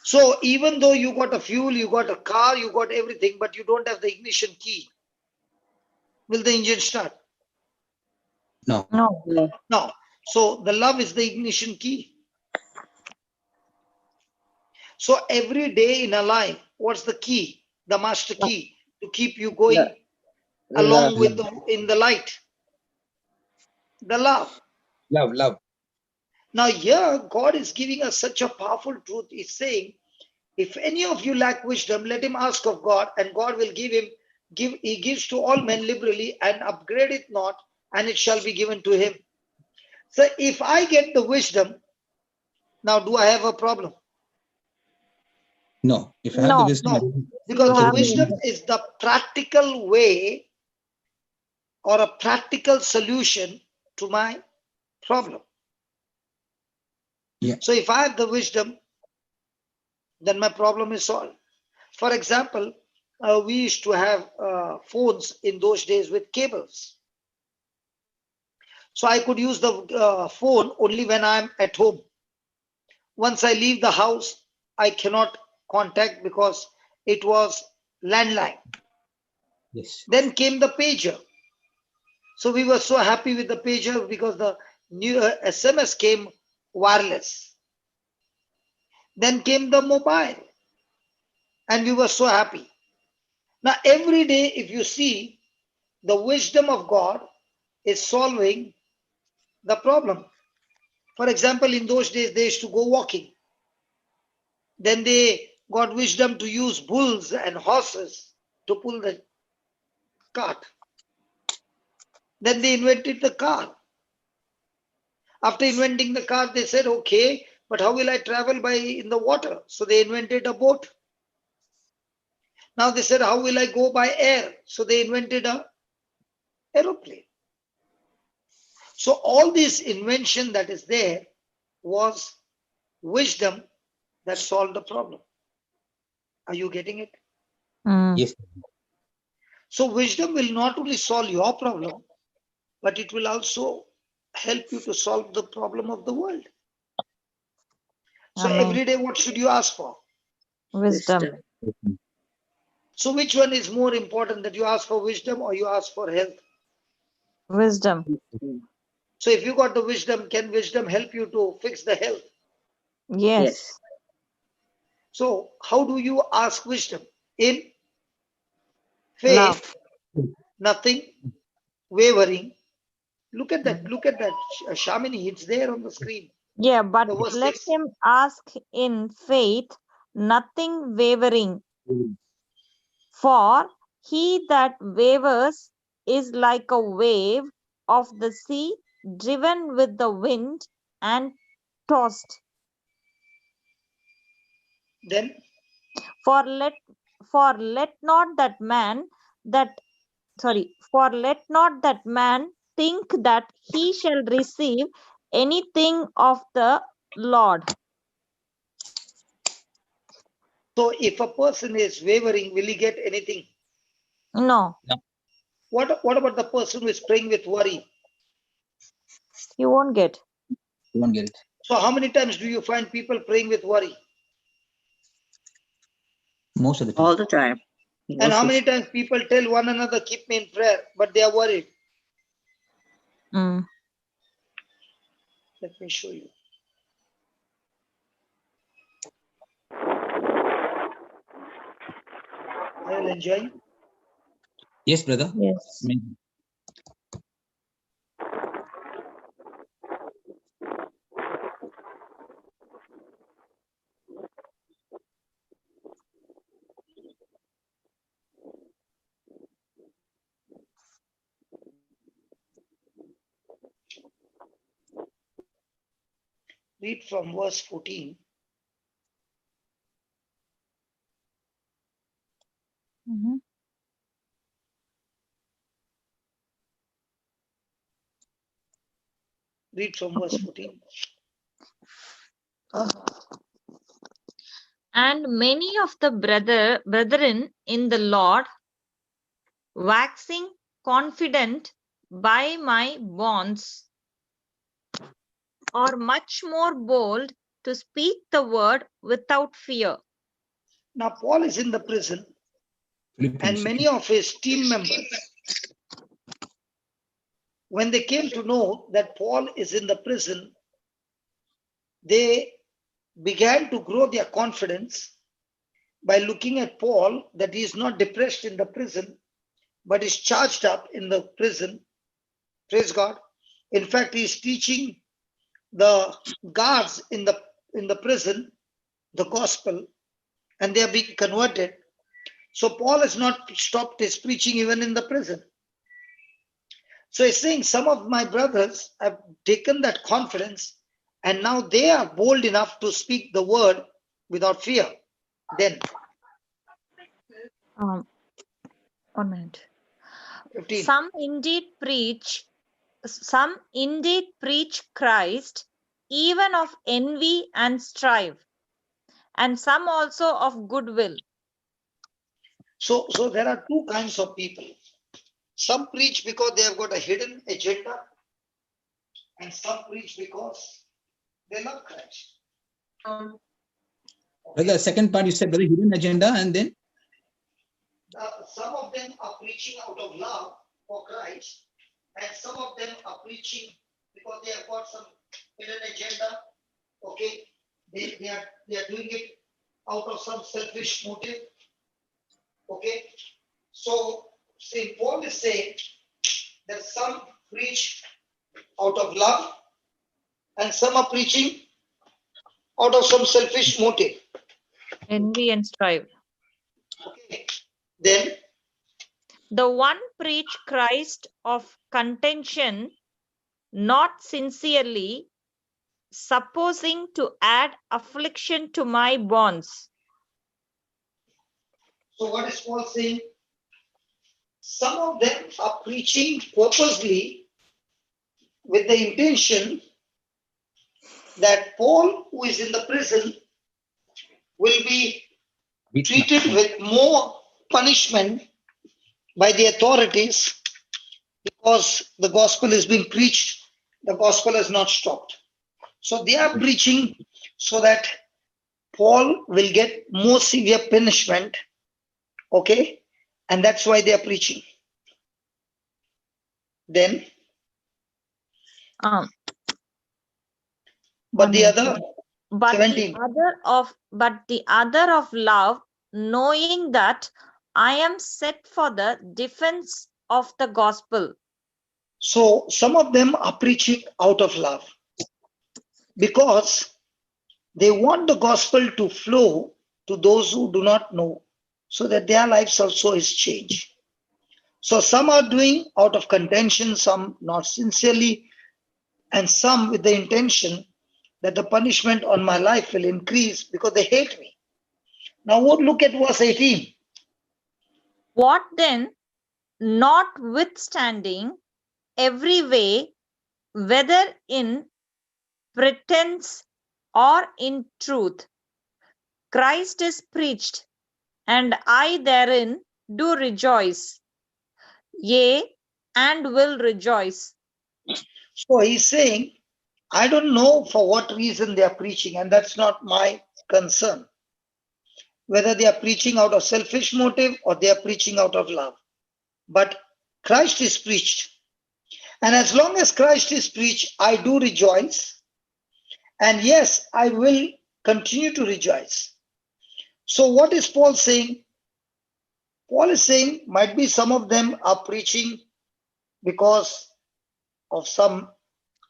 So even though you got a fuel, you got a car, you got everything, but you don't have the ignition key, will the engine start? No. No. No. So the love is the ignition key. So every day in a life, what's the key? The master key to keep you going along with in the light. The love. Love. Now here, God is giving us such a powerful truth. He's saying, if any of you lack wisdom, let him ask of God, and God will he gives to all men liberally and upgrade it not, and it shall be given to him. So if I get the wisdom, now do I have a problem? No. If I have the wisdom, No, because the wisdom is the practical way or a practical solution to my problem. Yeah. So if I have the wisdom, then my problem is solved. For example, we used to have phones in those days with cables. So I could use the phone only when I'm at home. Once I leave the house, I cannot contact because it was landline. Yes. Then came the pager. So we were so happy with the pager because the new SMS came wireless. Then came the mobile, and we were so happy. Now every day, if you see, the wisdom of God is solving the problem. For example, in those days, they used to go walking. Then they got wisdom to use bulls and horses to pull the cart. Then they invented the car. After inventing the car, they said, okay, but how will I travel by in the water? So they invented a boat. Now they said, how will I go by air? So they invented a aeroplane. So all this invention that is there was wisdom that solved the problem. Are you getting it? Yes. So wisdom will not only solve your problem, but it will also help you to solve the problem of the world. So Amen. every day, what should you ask for? Wisdom. So which one is more important, that you ask for wisdom or you ask for health? Wisdom. So if you got the wisdom, can wisdom help you to fix the health? Yes. So how do you ask wisdom? In faith, Love. nothing wavering. Look at that. Look at that, Shamini. It's there on the screen. Yeah, but The verse let 6. him ask in faith, nothing wavering. For he that wavers is like a wave of the sea, driven with the wind and tossed. Then For let not that man think that he shall receive anything of the Lord. so if a person is wavering, will he get anything? No, What about the person who is praying with worry? he won't get. You won't get it. So how many times do you find people praying with worry? Most of the time. All the time. And how Most many of- times people tell one another, keep me in prayer, but they are worried? Mm. Let me show you. Are you enjoying? Yes, brother. Yes. Amazing. Read from verse 14. Mhm. Read from verse 14. And many of the brethren in the Lord, waxing confident by my bonds, are much more bold to speak the word without fear. Now Paul is in the prison, Philippians. and many of his team members, when they came to know that Paul is in the prison, they began to grow their confidence by looking at Paul, that he is not depressed in the prison, but is charged up in the prison. Praise God. In fact, he is teaching the guards in the prison the gospel, and they are being converted. So Paul has not stopped his preaching even in the prison. So he's saying some of my brothers have taken that confidence, and now they are bold enough to speak the word without fear. Then 1 minute. 15. Some indeed preach Christ, even of envy and strife, and some also of goodwill. So there are two kinds of people. Some preach because they have got a hidden agenda, and some preach because they love Christ. Brother, second part you said, brother, hidden agenda, and then Some of them are preaching out of love for Christ, and some of them are preaching because they have got some hidden agenda. Okay, they are doing it out of some selfish motive. Okay, so St. Paul is saying that some preach out of love and some are preaching out of some selfish motive. Envy and strive. Okay, then The one preach Christ of contention, not sincerely, supposing to add affliction to my bonds. so what is Paul saying? Some of them are preaching purposely with the intention that Paul, who is in the prison, will be treated with more punishment by the authorities because the gospel is being preached. The gospel has not stopped. So they are preaching so that Paul will get more severe punishment. Okay? And that's why they are preaching. Then, but the other, But 17. the other of love, knowing that I am set for the defense of the gospel. So some of them are preaching out of love because they want the gospel to flow to those who do not know so that their lives also is changed. So some are doing out of contention, some not sincerely, and some with the intention that the punishment on my life will increase because they hate me. Now look at verse 18. What then, notwithstanding every way, whether in pretense or in truth, Christ is preached, and I therein do rejoice, yea, and will rejoice. So he's saying, I don't know for what reason they are preaching, and that's not my concern. Whether they are preaching out of selfish motive or they are preaching out of love. But Christ is preached. And as long as Christ is preached, I do rejoice. And yes, I will continue to rejoice. So what is Paul saying? Paul is saying, might be some of them are preaching because of some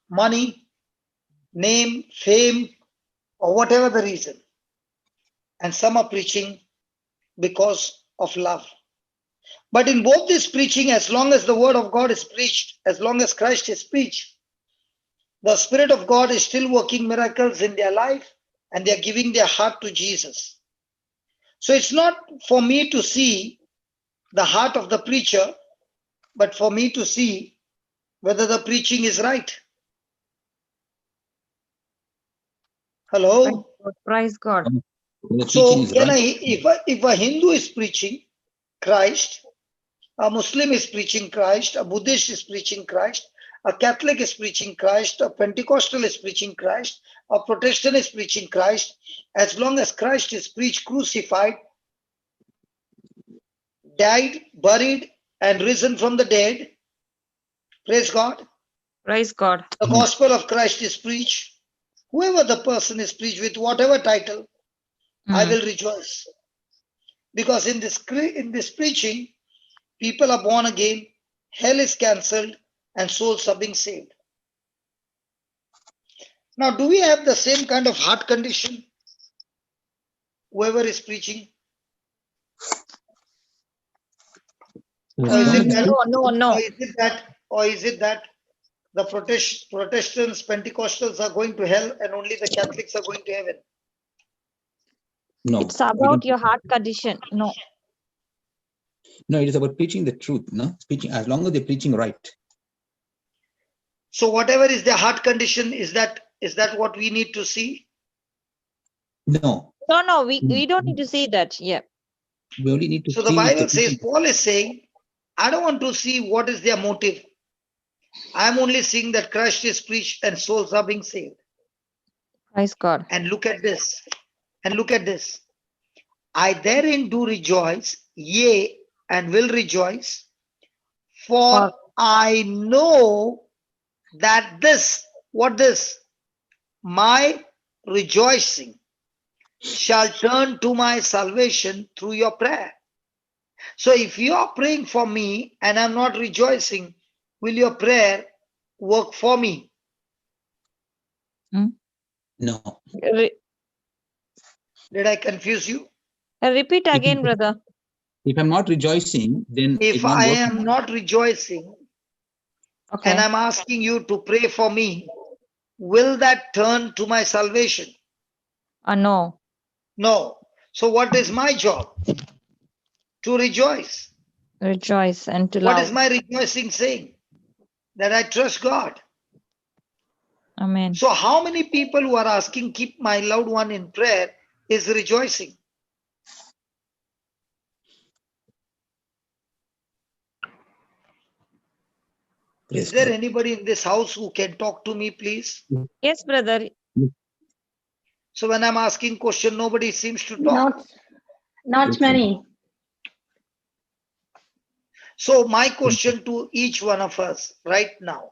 money, name, fame, or whatever the reason. And some are preaching because of love. But in both this preaching, as long as the word of God is preached, as long as Christ is preached, the Spirit of God is still working miracles in their life and they are giving their heart to Jesus. So it's not for me to see the heart of the preacher, but for me to see whether the preaching is right. Hello? Praise God. So if a Hindu is preaching Christ, a Muslim is preaching Christ, a Buddhist is preaching Christ, a Catholic is preaching Christ, a Pentecostal is preaching Christ, a Protestant is preaching Christ, as long as Christ is preached, crucified, died, buried, and risen from the dead, praise God. Praise God. The gospel of Christ is preached. Whoever the person is preached with, whatever title, I will rejoice. Because in this preaching, people are born again, hell is cancelled, and souls are being saved. Now, do we have the same kind of heart condition? Whoever is preaching? Or is it that, No. Or is it that the Protestants, Pentecostals are going to hell and only the Catholics are going to heaven? No. It's about your heart condition. No. No, it is about preaching the truth. No, preaching as long as they're preaching right. So whatever is their heart condition, is that what we need to see? No. No. We don't need to see that. Yeah. We only need to So see. the Bible says, Paul is saying, I don't want to see what is their motive. I'm only seeing that Christ is preached and souls are being saved. Praise God. And look at this. I therein do rejoice, yea, and will rejoice, for I know that this, what this? My rejoicing shall turn to my salvation through your prayer. So if you are praying for me and I'm not rejoicing, will your prayer work for me? No. Did I confuse you? Repeat again, brother. If I'm not rejoicing, then If it won't I work. am not rejoicing Okay. and I'm asking you to pray for me, will that turn to my salvation? No. No. So what is my job? To rejoice. Rejoice and to What love. is my rejoicing saying? That I trust God. Amen. So how many people who are asking, keep my loved one in prayer, is rejoicing? Is Praise there God. anybody in this house who can talk to me, please? Yes, brother. So when I'm asking question, nobody seems to talk. Not many. So my question to each one of us right now,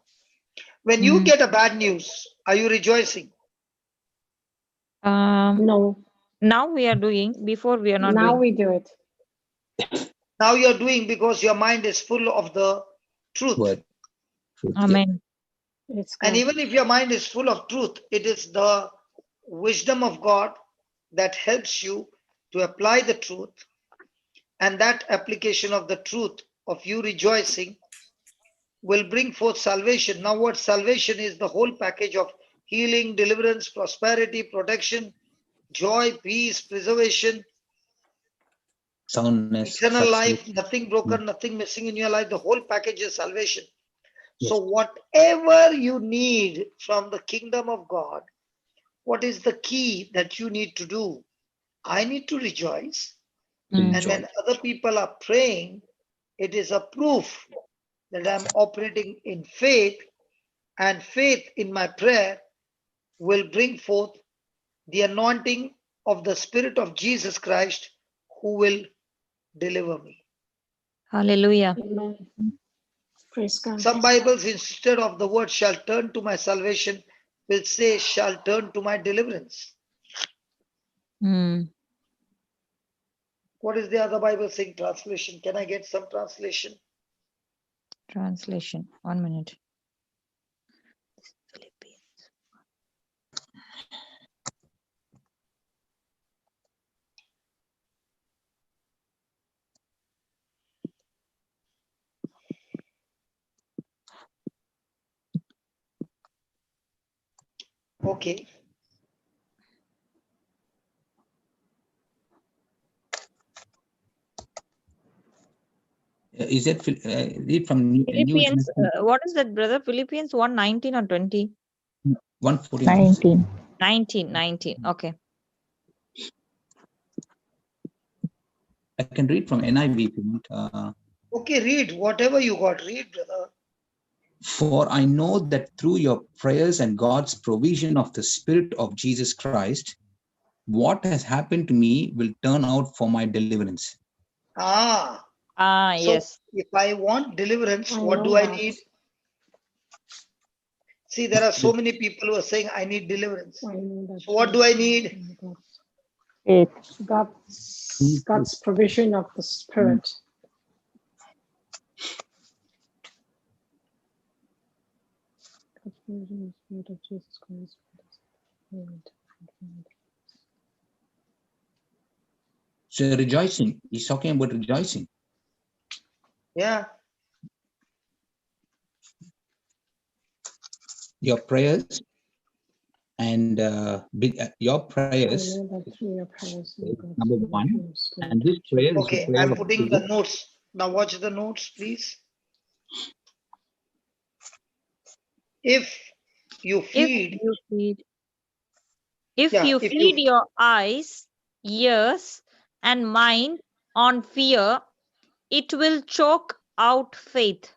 when you get a bad news, are you rejoicing? No. Now we are doing, before we are not Now doing. we do it. Now you're doing because your mind is full of the truth. Word. Truth, yeah. Amen. It's And God. even if your mind is full of truth, it is the wisdom of God that helps you to apply the truth. And that application of the truth of you rejoicing will bring forth salvation. Now, what salvation is? The whole package of healing, deliverance, prosperity, protection, joy, peace, preservation, Soundness, eternal success. life, nothing broken, nothing missing in your life. The whole package is salvation. So whatever you need from the kingdom of God, what is the key that you need to do? I need to rejoice. And Rejoice. when other people are praying, it is a proof that I'm operating in faith, and faith in my prayer will bring forth the anointing of the Spirit of Jesus Christ, who will deliver me. Hallelujah. Amen. Praise God. Some Bibles, instead of the word shall turn to my salvation, will say shall turn to my deliverance. What is the other Bible saying? Translation. Can I get some translation? Translation. 1 minute. Philippians. Okay. Is it read from New Philippians. What is that, brother? Philippians 1:19 or 20? 149? 19. Okay. I can read from NIV if you want. Okay, read whatever you got. Read, brother. For I know that through your prayers and God's provision of the Spirit of Jesus Christ, what has happened to me will turn out for my deliverance. So Yes. if I want deliverance, I what know do I that. need? See, there are so many people who are saying, I need deliverance. I know that. So what do I need? God's provision of the Spirit. God's provision of the Spirit of Jesus Christ. So rejoicing, he's talking about rejoicing. Yeah. Your prayers and your prayers, I know that through your prayers, number one, and this prayer is Okay, a prayer I'm of putting faith. the notes. Now watch the notes, please. If you feed, If you feed your eyes, ears, and mind on fear, it will choke out faith.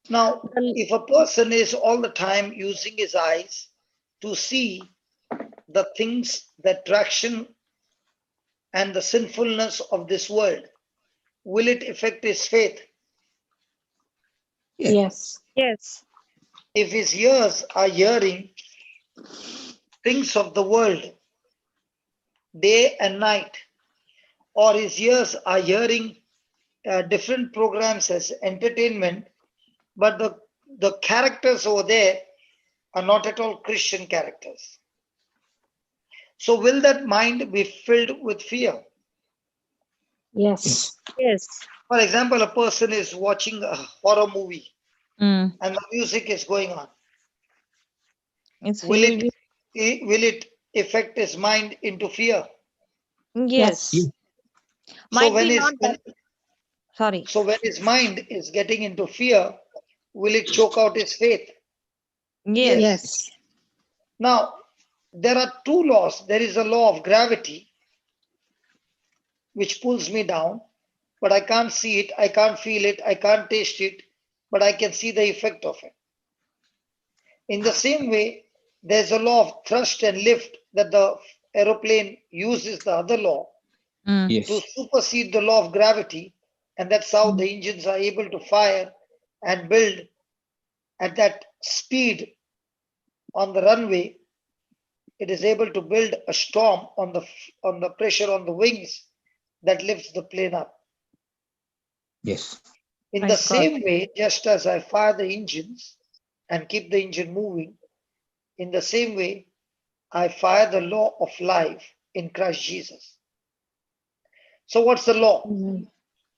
now, if a person is all the time using his eyes to see the things, the attraction and the sinfulness of this world, will it affect his faith? Yeah. Yes. Yes. If his ears are hearing things of the world day and night, or his ears are hearing different programs as entertainment, but the characters over there are not at all Christian characters. So will that mind be filled with fear? Yes. Yes. For example, a person is watching a horror movie Mm. and the music is going on. It's Will will will it affect his mind into fear? be yes. Yeah. Might be not that. Sorry. So when his mind is getting into fear, will it choke out his faith? Yes. Yes. Now, there are two laws. There is a law of gravity, which pulls me down, but I can't see it, I can't feel it, I can't taste it, but I can see the effect of it. In the same way, there's a law of thrust and lift that the aeroplane uses the other law Mm. to Yes. supersede the law of gravity, and that's how the engines are able to fire and build at that speed on the runway. It is able to build a storm on the pressure on the wings that lifts the plane up. Yes. In the Praise God. same way, just as I fire the engines and keep the engine moving, in the same way, I fire the law of life in Christ Jesus. So, what's the law? Amen.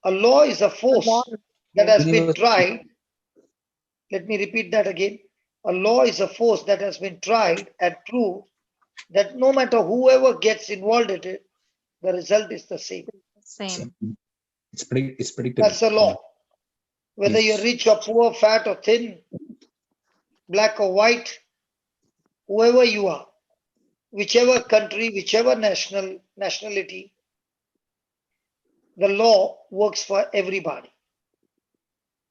A law is a force Lord. that has been Universe. tried. Let me repeat that again. A law is a force that has been tried and proved that no matter whoever gets involved in it, the result is the same. Same. It's predictable. That's the law. Whether you're Yes. rich or poor, fat or thin, black or white, whoever you are, whichever country, whichever nationality, the law works for everybody.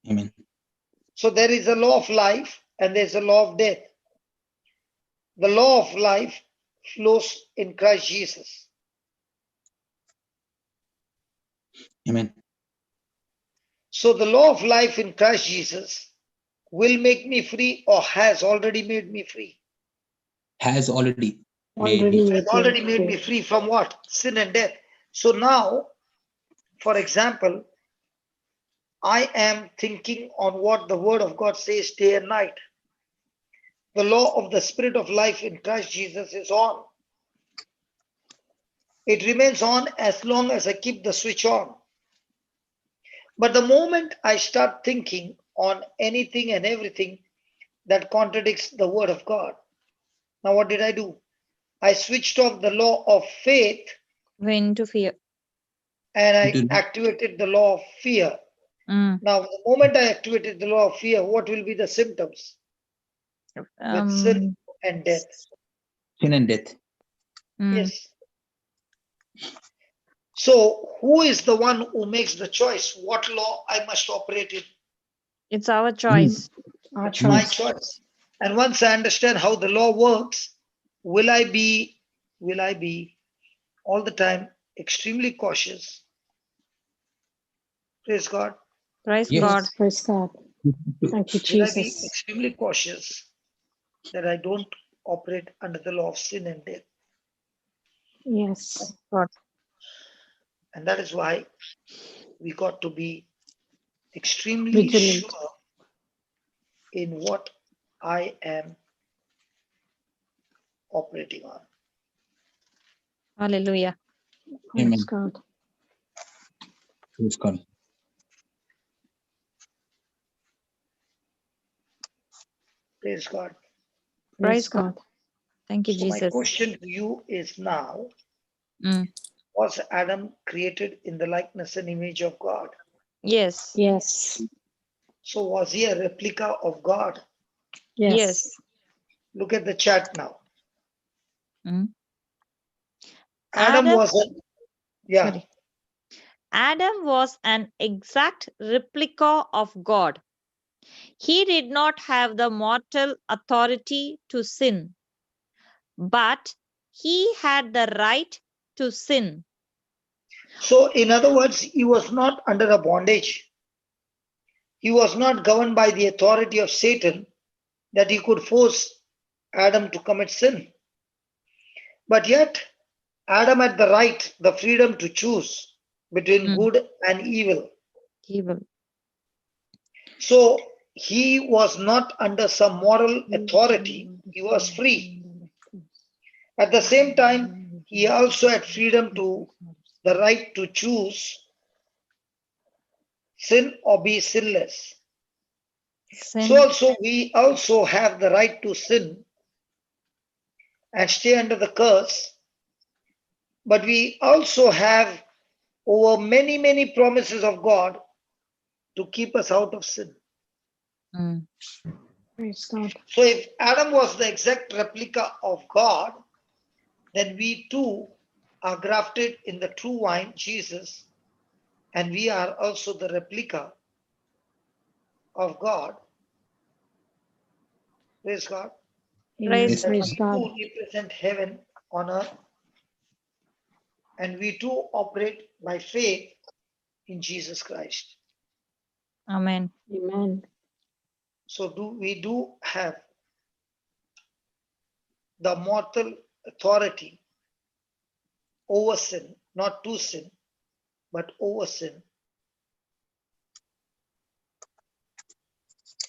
Amen. So there is a law of life and there's a law of death. The law of life flows in Christ Jesus. Amen. So the law of life in Christ Jesus will make me free or has already made me free. Has already made Already me. Has made already you made me free. free from what? Sin and death. So now, for example, I am thinking on what the word of God says day and night. The law of the spirit of life in Christ Jesus is on. It remains on as long as I keep the switch on. But the moment I start thinking on anything and everything that contradicts the word of God, now what did I do? I switched off the law of faith When to fear. and I Into- activated the law of fear. Mm. Now, the moment I activated the law of fear, what will be the symptoms? With sin and death. Sin and death. mm. Yes. So, who is the one who makes the choice? What law I must operate in? It's our choice. Our It's my choice. choice. And once I understand how the law works, will I be all the time extremely cautious? Praise God. Praise Yes. God. Praise God. Thank you, Will I be Jesus. extremely cautious that I don't operate under the law of sin and death? Yes. God. And that is why we got to be extremely Vigilant. sure in what I am operating on. Hallelujah. Praise Amen. God. Praise God. Praise God. Praise Praise God. God. Thank you, So my Jesus. question to you is now, Mm. was Adam created in the likeness and image of God? Yes. Yes. So was he a replica of God? Yes. Look at the chat now. Mm. Adam Adam, was a, yeah. sorry. Adam was an exact replica of God. He did not have the mortal authority to sin, but he had the right to sin. So in other words, he was not under a bondage. he was not governed by the authority of Satan that he could force Adam to commit sin. But yet, Adam had the right, the freedom to choose between good and evil. Evil. So he was not under some moral authority, he was free. At the same time, he also had freedom to the right to choose sin or be sinless. Sin. So also we also have the right to sin and stay under the curse, but we also have over many promises of God to keep us out of sin. Mm. Praise God. So if Adam was the exact replica of God, then we too are grafted in the true vine, Jesus, and we are also the replica of God. Praise God. Amen. Praise That Praise we God. too represent heaven on earth, and we too operate by faith in Jesus Christ. Amen. Amen. So we do have the mortal authority over sin, not to sin, but over sin.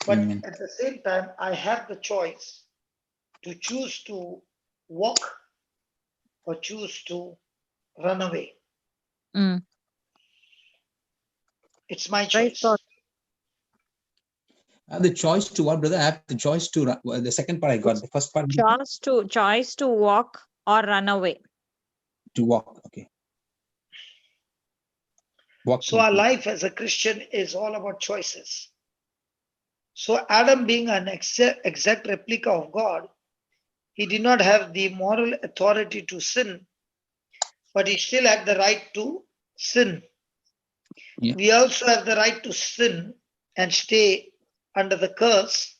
But Amen. at the same time, I have the choice to choose to walk or choose to run away. Mm. It's my Praise choice. God. I have the choice to what, brother? I have the choice to the second part I got. The first part Choice to walk or run away. to walk. Okay. Walk. So our life as a Christian is all about choices. So Adam, being an exact replica of God, he did not have the moral authority to sin, but he still had the right to sin. Yeah. We also have the right to sin and stay under the curse,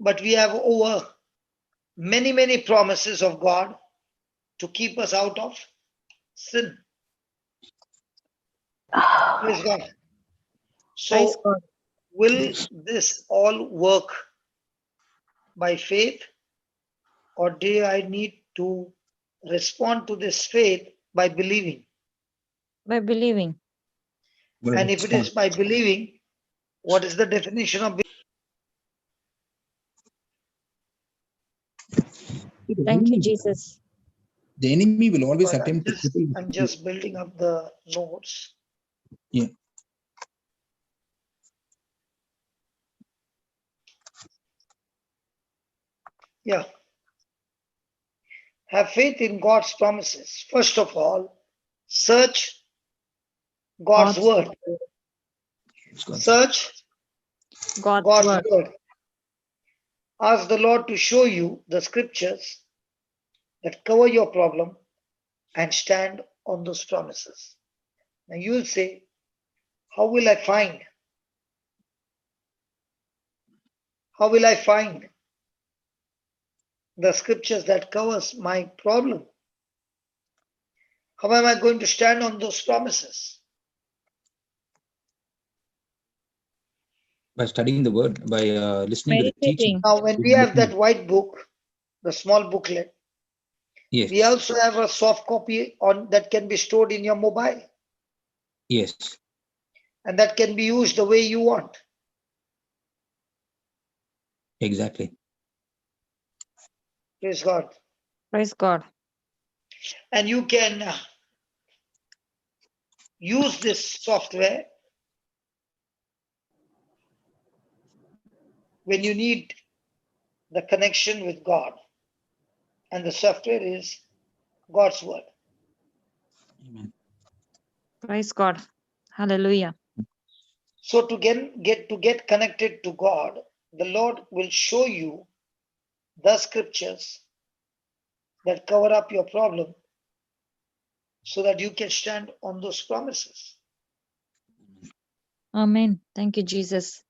but we have over many promises of God to keep us out of sin. Praise God. Praise So God. will this all work by faith, or do I need to respond to this faith by believing? By believing. And if it is by believing, what is the definition of believing? Thank you, Jesus. The enemy will always But attempt to cripple. I'm just building up the notes. Yeah. Yeah. Have faith in God's promises. First of all, search God's word. Search God's word. Ask the Lord to show you the scriptures that cover your problem and stand on those promises. Now you'll say, how will I find? How will I find the scriptures that covers my problem? How am I going to stand on those promises? By studying the word, by listening to the teaching. Meditating. Now, when we have that white book, the small booklet, Yes. we also have a soft copy on that can be stored in your mobile. Yes. And that can be used the way you want. Exactly. Praise God. Praise God. And you can use this software when you need the connection with God. And the software is God's word. Amen. Praise God. Hallelujah. So to get connected to God, the Lord will show you the scriptures that cover up your problem so that you can stand on those promises. Amen. Thank you, Jesus.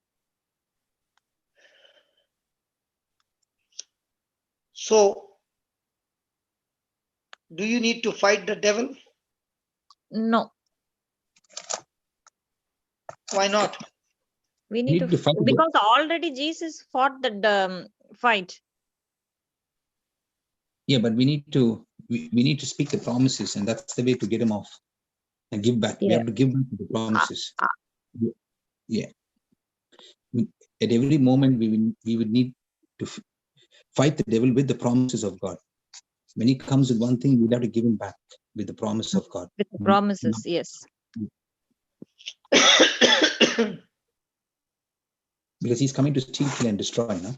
So, do you need to fight the devil? No. Why not? We We need to, fight it. because already Jesus fought the fight. Yeah, but we need to speak the promises, and that's the way to get them off and give back. We Yeah. have to give back to the promises. Yeah. At every moment, we would need to fight the devil with the promises of God. When he comes with one thing, we'd have to give him back with the promise of God. With the promises, yes. Because he's coming to steal, kill, and destroy. No?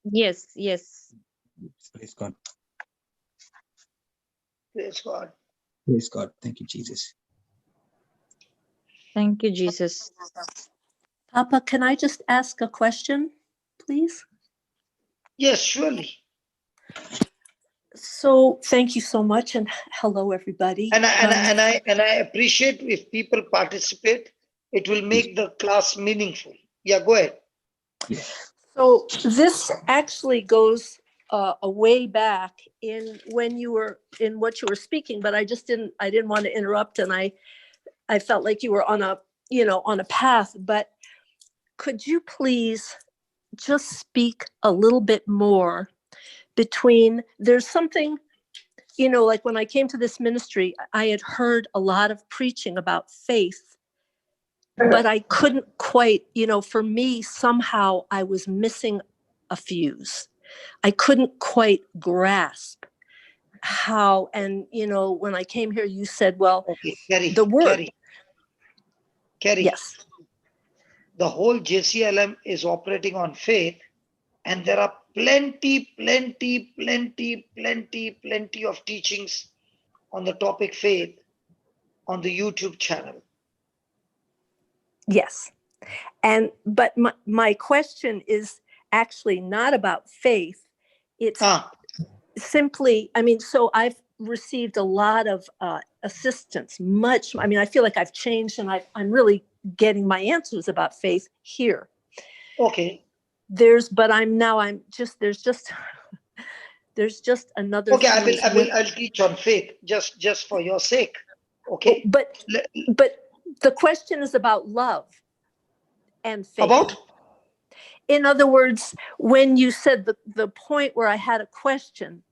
Yes, yes. Praise God. Praise God. Praise God. Thank you, Jesus. Thank you, Jesus. Papa, can I just ask a question, please? Yes, surely. So thank you so much, and hello, everybody. And I appreciate if people participate. It will make the class meaningful. Yeah, go ahead. So this actually goes a way back in when you were in what you were speaking, but I didn't want to interrupt, and I felt like you were on a path. But could you please just speak a little bit more between, there's something, like when I came to this ministry, I had heard a lot of preaching about faith, but I couldn't quite, for me, somehow I was missing a fuse. I couldn't quite grasp how, and, when I came here, you said, well, Okay, Carrie, the word. Carrie. Yes. The whole JCILM is operating on faith, and there are plenty of teachings on the topic faith on the YouTube channel. Yes. But my question is actually not about faith. It's simply, so I've received a lot of assistance, I feel like I've changed, and I'm really getting my answers about faith here. Okay. There's just another. Okay, I'll teach on faith just for your sake. Okay. But the question is about love and faith. About? In other words, when you said the point where I had a question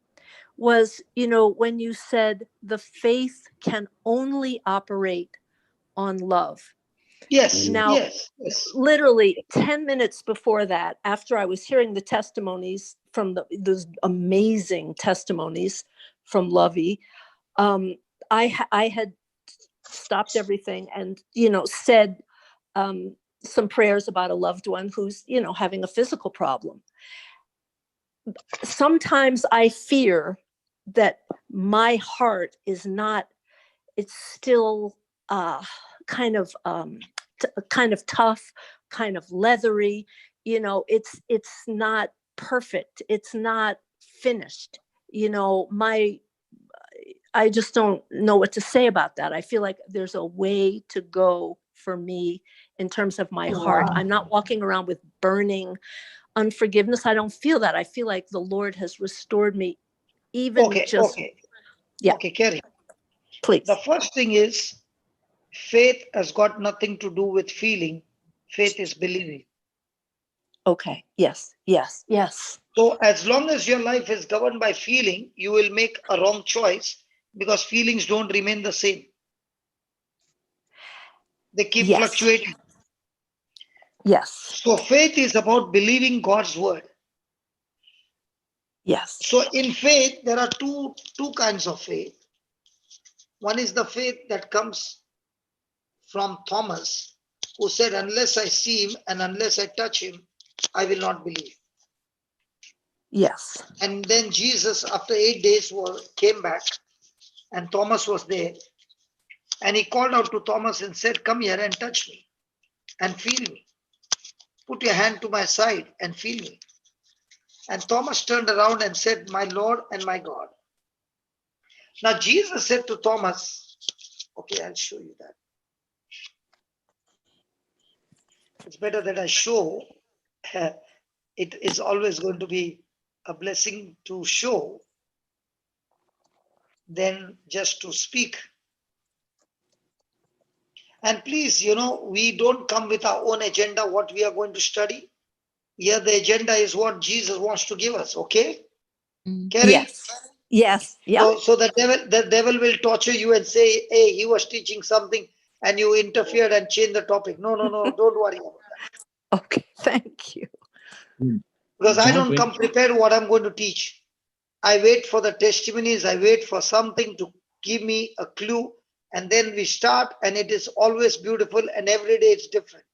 was, when you said the faith can only operate on love. Yes. Now, yes. Literally 10 minutes before that, after I was hearing the testimonies from those amazing testimonies from Lovey, I had stopped everything and, said some prayers about a loved one who's, having a physical problem. Sometimes I fear that my heart is not, it's still kind of tough, kind of leathery, it's not perfect. It's not finished. I just don't know what to say about that. I feel like there's a way to go for me in terms of my heart. I'm not walking around with burning unforgiveness. I don't feel that. I feel like the Lord has restored me. Okay, Carrie. Please. The first thing is, faith has got nothing to do with feeling. Faith is believing. Okay. Yes. So as long as your life is governed by feeling, you will make a wrong choice, because feelings don't remain the same. They keep fluctuating. Yes. So faith is about believing God's word. Yes. So in faith, there are two kinds of faith. One is the faith that comes from Thomas, who said, unless I see him and unless I touch him, I will not believe. Yes. And then Jesus, after 8 days, came back, and Thomas was there. And he called out to Thomas and said, come here and touch me and feel me. Put your hand to my side and feel me. And Thomas turned around and said, my Lord and my God. Now Jesus said to Thomas, okay, I'll show you that. It's better that I show. It is always going to be a blessing to show than just to speak. And please, we don't come with our own agenda, what we are going to study. Here, the agenda is what Jesus wants to give us, okay? Carrie? Yes. Yes. Yeah. So the devil will torture you and say, hey, he was teaching something and you interfered and changed the topic. No, don't worry about that. Okay. Thank you. Because I John don't 20. come prepared what I'm going to teach. I wait for the testimonies. I wait for something to give me a clue. And then we start, and it is always beautiful, and every day it's different.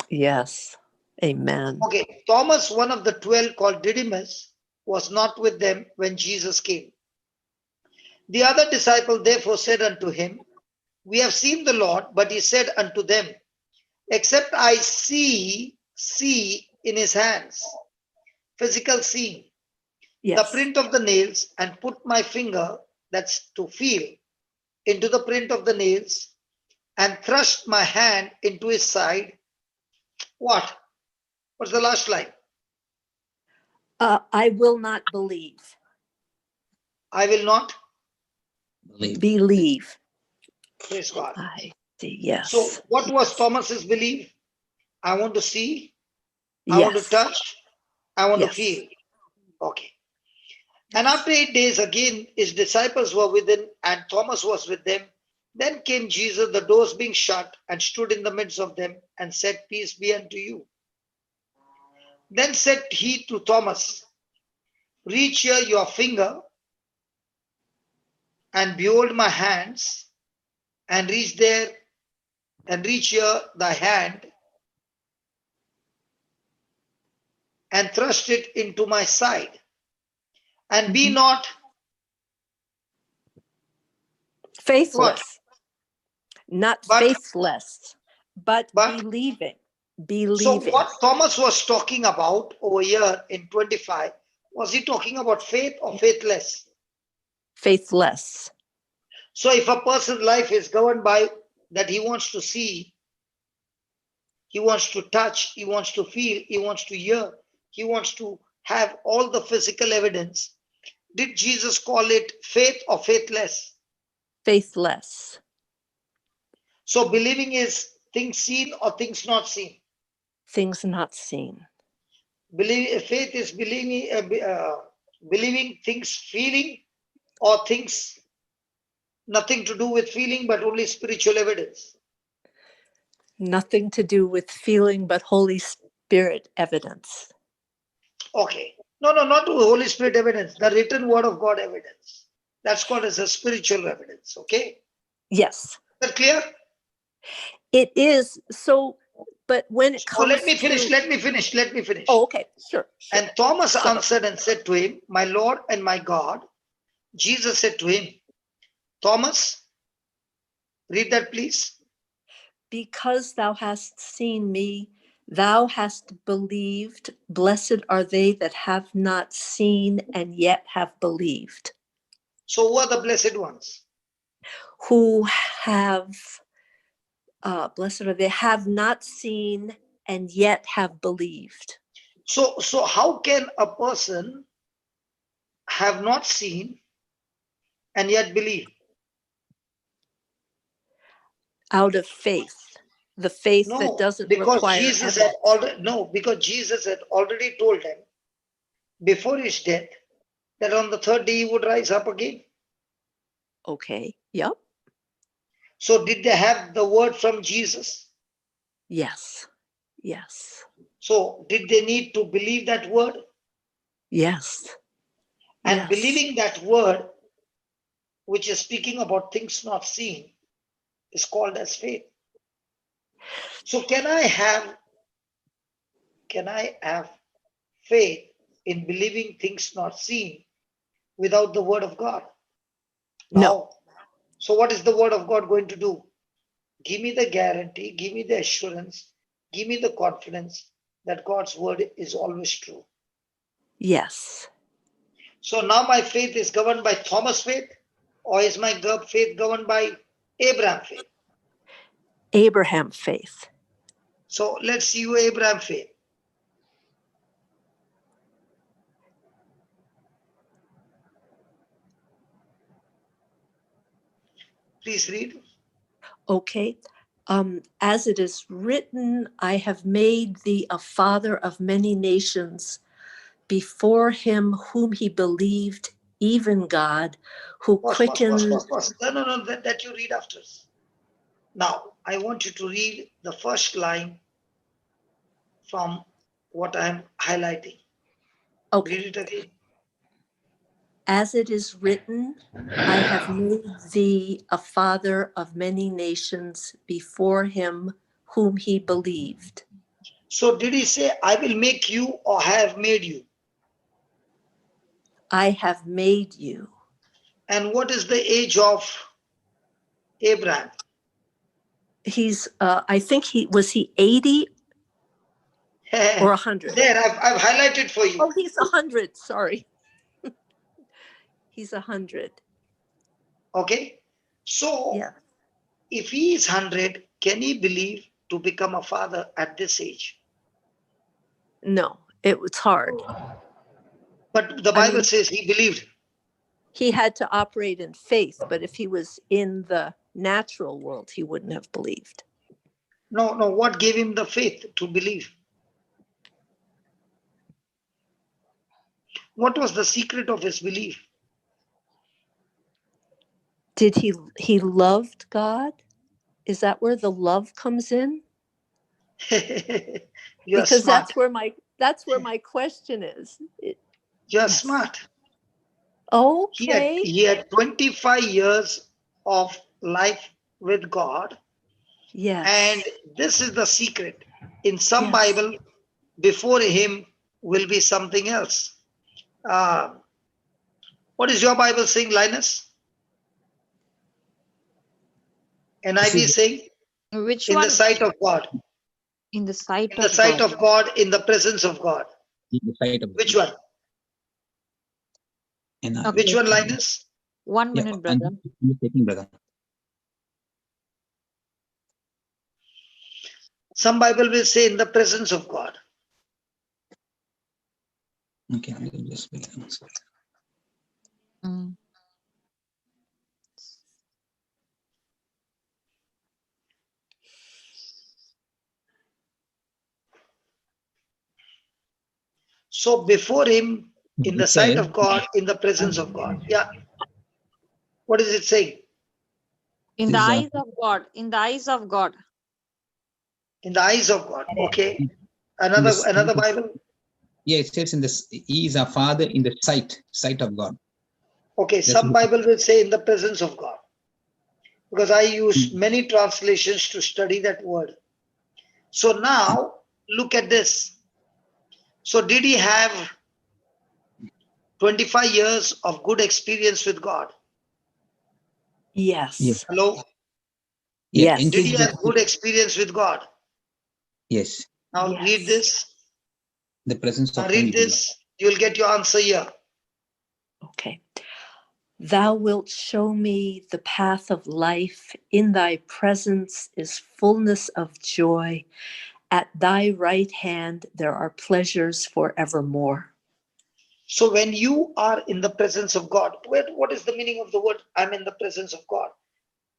Yes. Amen. Okay, Thomas, one of the 12 called Didymus, was not with them when Jesus came. The other disciple therefore said unto him, we have seen the Lord. But he said unto them, except I see in his hands, physical seeing, the Yes. print of the nails, and put my finger, that's to feel, into the print of the nails, and thrust my hand into his side. What? What's the last line? I will not believe. I will not Believe. praise God. I see. Yes. So what was Thomas's belief? I want to see, I want to Yes. touch, I want to Yes. feel. Okay. And after 8 days again, his disciples were with him, and Thomas was with them. Then came Jesus, the doors being shut, and stood in the midst of them, and said, peace be unto you. Then said he to Thomas, reach here your finger, and behold my hands, and reach there, and reach here thy hand, and thrust it into my side. And be not Faithless. Not But- faithless, but but- believing. So Believing. what Thomas was talking about over here in 25, was he talking about faith or faithless? Faithless. So if a person's life is governed by that he wants to see, he wants to touch, he wants to feel, he wants to hear, he wants to have all the physical evidence, did Jesus call it faith or faithless? Faithless. So believing is things seen or things not seen. Things not seen. Faith is believing things feeling, or things nothing to do with feeling but only spiritual evidence. Nothing to do with feeling, but Holy Spirit evidence. Okay. No, not the Holy Spirit evidence, the written word of God evidence. That's called as a spiritual evidence. Okay. Yes. Is that clear? It is. So, but when it So comes let me finish. to... Let me finish. Oh, okay. Sure. And Thomas Sorry. answered and said to him, my Lord and my God. Jesus said to him, Thomas, read that please. Because thou hast seen me, thou hast believed. Blessed are they that have not seen and yet have believed. So who are the blessed ones? Who have, blessed are they, have not seen and yet have believed. So how can a person have not seen and yet believe? Out of faith. The faith that No, doesn't because require Jesus evidence. had already told them before his death that on the third day he would rise up again. Okay. Yep. So did they have the word from Jesus? Yes. Yes. So did they need to believe that word? Yes. And Yes. believing that word, which is speaking about things not seen, is called as faith. So can I have faith in believing things not seen without the word of God? No. So what is the word of God going to do? Give me the guarantee, give me the assurance, give me the confidence that God's word is always true. Yes. So now my faith is governed by Thomas' faith, or is my faith governed by Abraham faith? Abraham faith. So let's see your Abraham faith. Please read. Okay. As it is written, I have made thee a father of many nations before him whom he believed, even God, who quickened. No, that you read after. Now, I want you to read the first line from what I'm highlighting. Okay. Read it again. As it is written, I have made thee a father of many nations before him whom he believed. So did he say, I will make you, or have made you? I have made you. And what is the age of Abraham? He's, I think was he 80 or 100? There, I've highlighted for you. Oh, he's 100, sorry. He's 100. Okay. So Yeah. if he is 100, can he believe to become a father at this age? No, it was hard. But the Bible says he believed. He had to operate in faith, but if he was in the natural world, he wouldn't have believed. No, what gave him the faith to believe? What was the secret of his belief? Did he loved God? Is that where the love comes in? You're Because smart. that's where my question is. You're Yes. smart. Okay. He had 25 years of life with God. Yes. And this is the secret. In some Yes. Bible, before him will be something else. What is your Bible saying, Linus? NIV saying? Which In one? the sight of God. In the sight In the of sight God. of God, in the presence of God. In the sight of Which one? And Which one, Linus? 1 minute, brother. I'm taking, brother. Some Bible will say in the presence of God. Okay, I'll just wait. Mm. So before him, in the It sight says, of God, in the presence of God. Yeah. What is it saying? In the Is, eyes of God. In the eyes of God. In the eyes of God. Okay. in Another Bible. Yeah, it says he is a father in the sight of God. Okay, That's some what- Bible will say in the presence of God. Because I use many translations to study that word. So now, look at this. So did he have 25 years of good experience with God? Yes. Yes. Hello? Yeah, Yes. Did he have good experience with God? Yes, Now Yes. read this. the presence Now of read whom he this. You'll get your answer here. Okay. Thou wilt show me the path of life. In thy presence is fullness of joy. At thy right hand there are pleasures forevermore. So when you are in the presence of God, what is the meaning of the word I'm in the presence of God?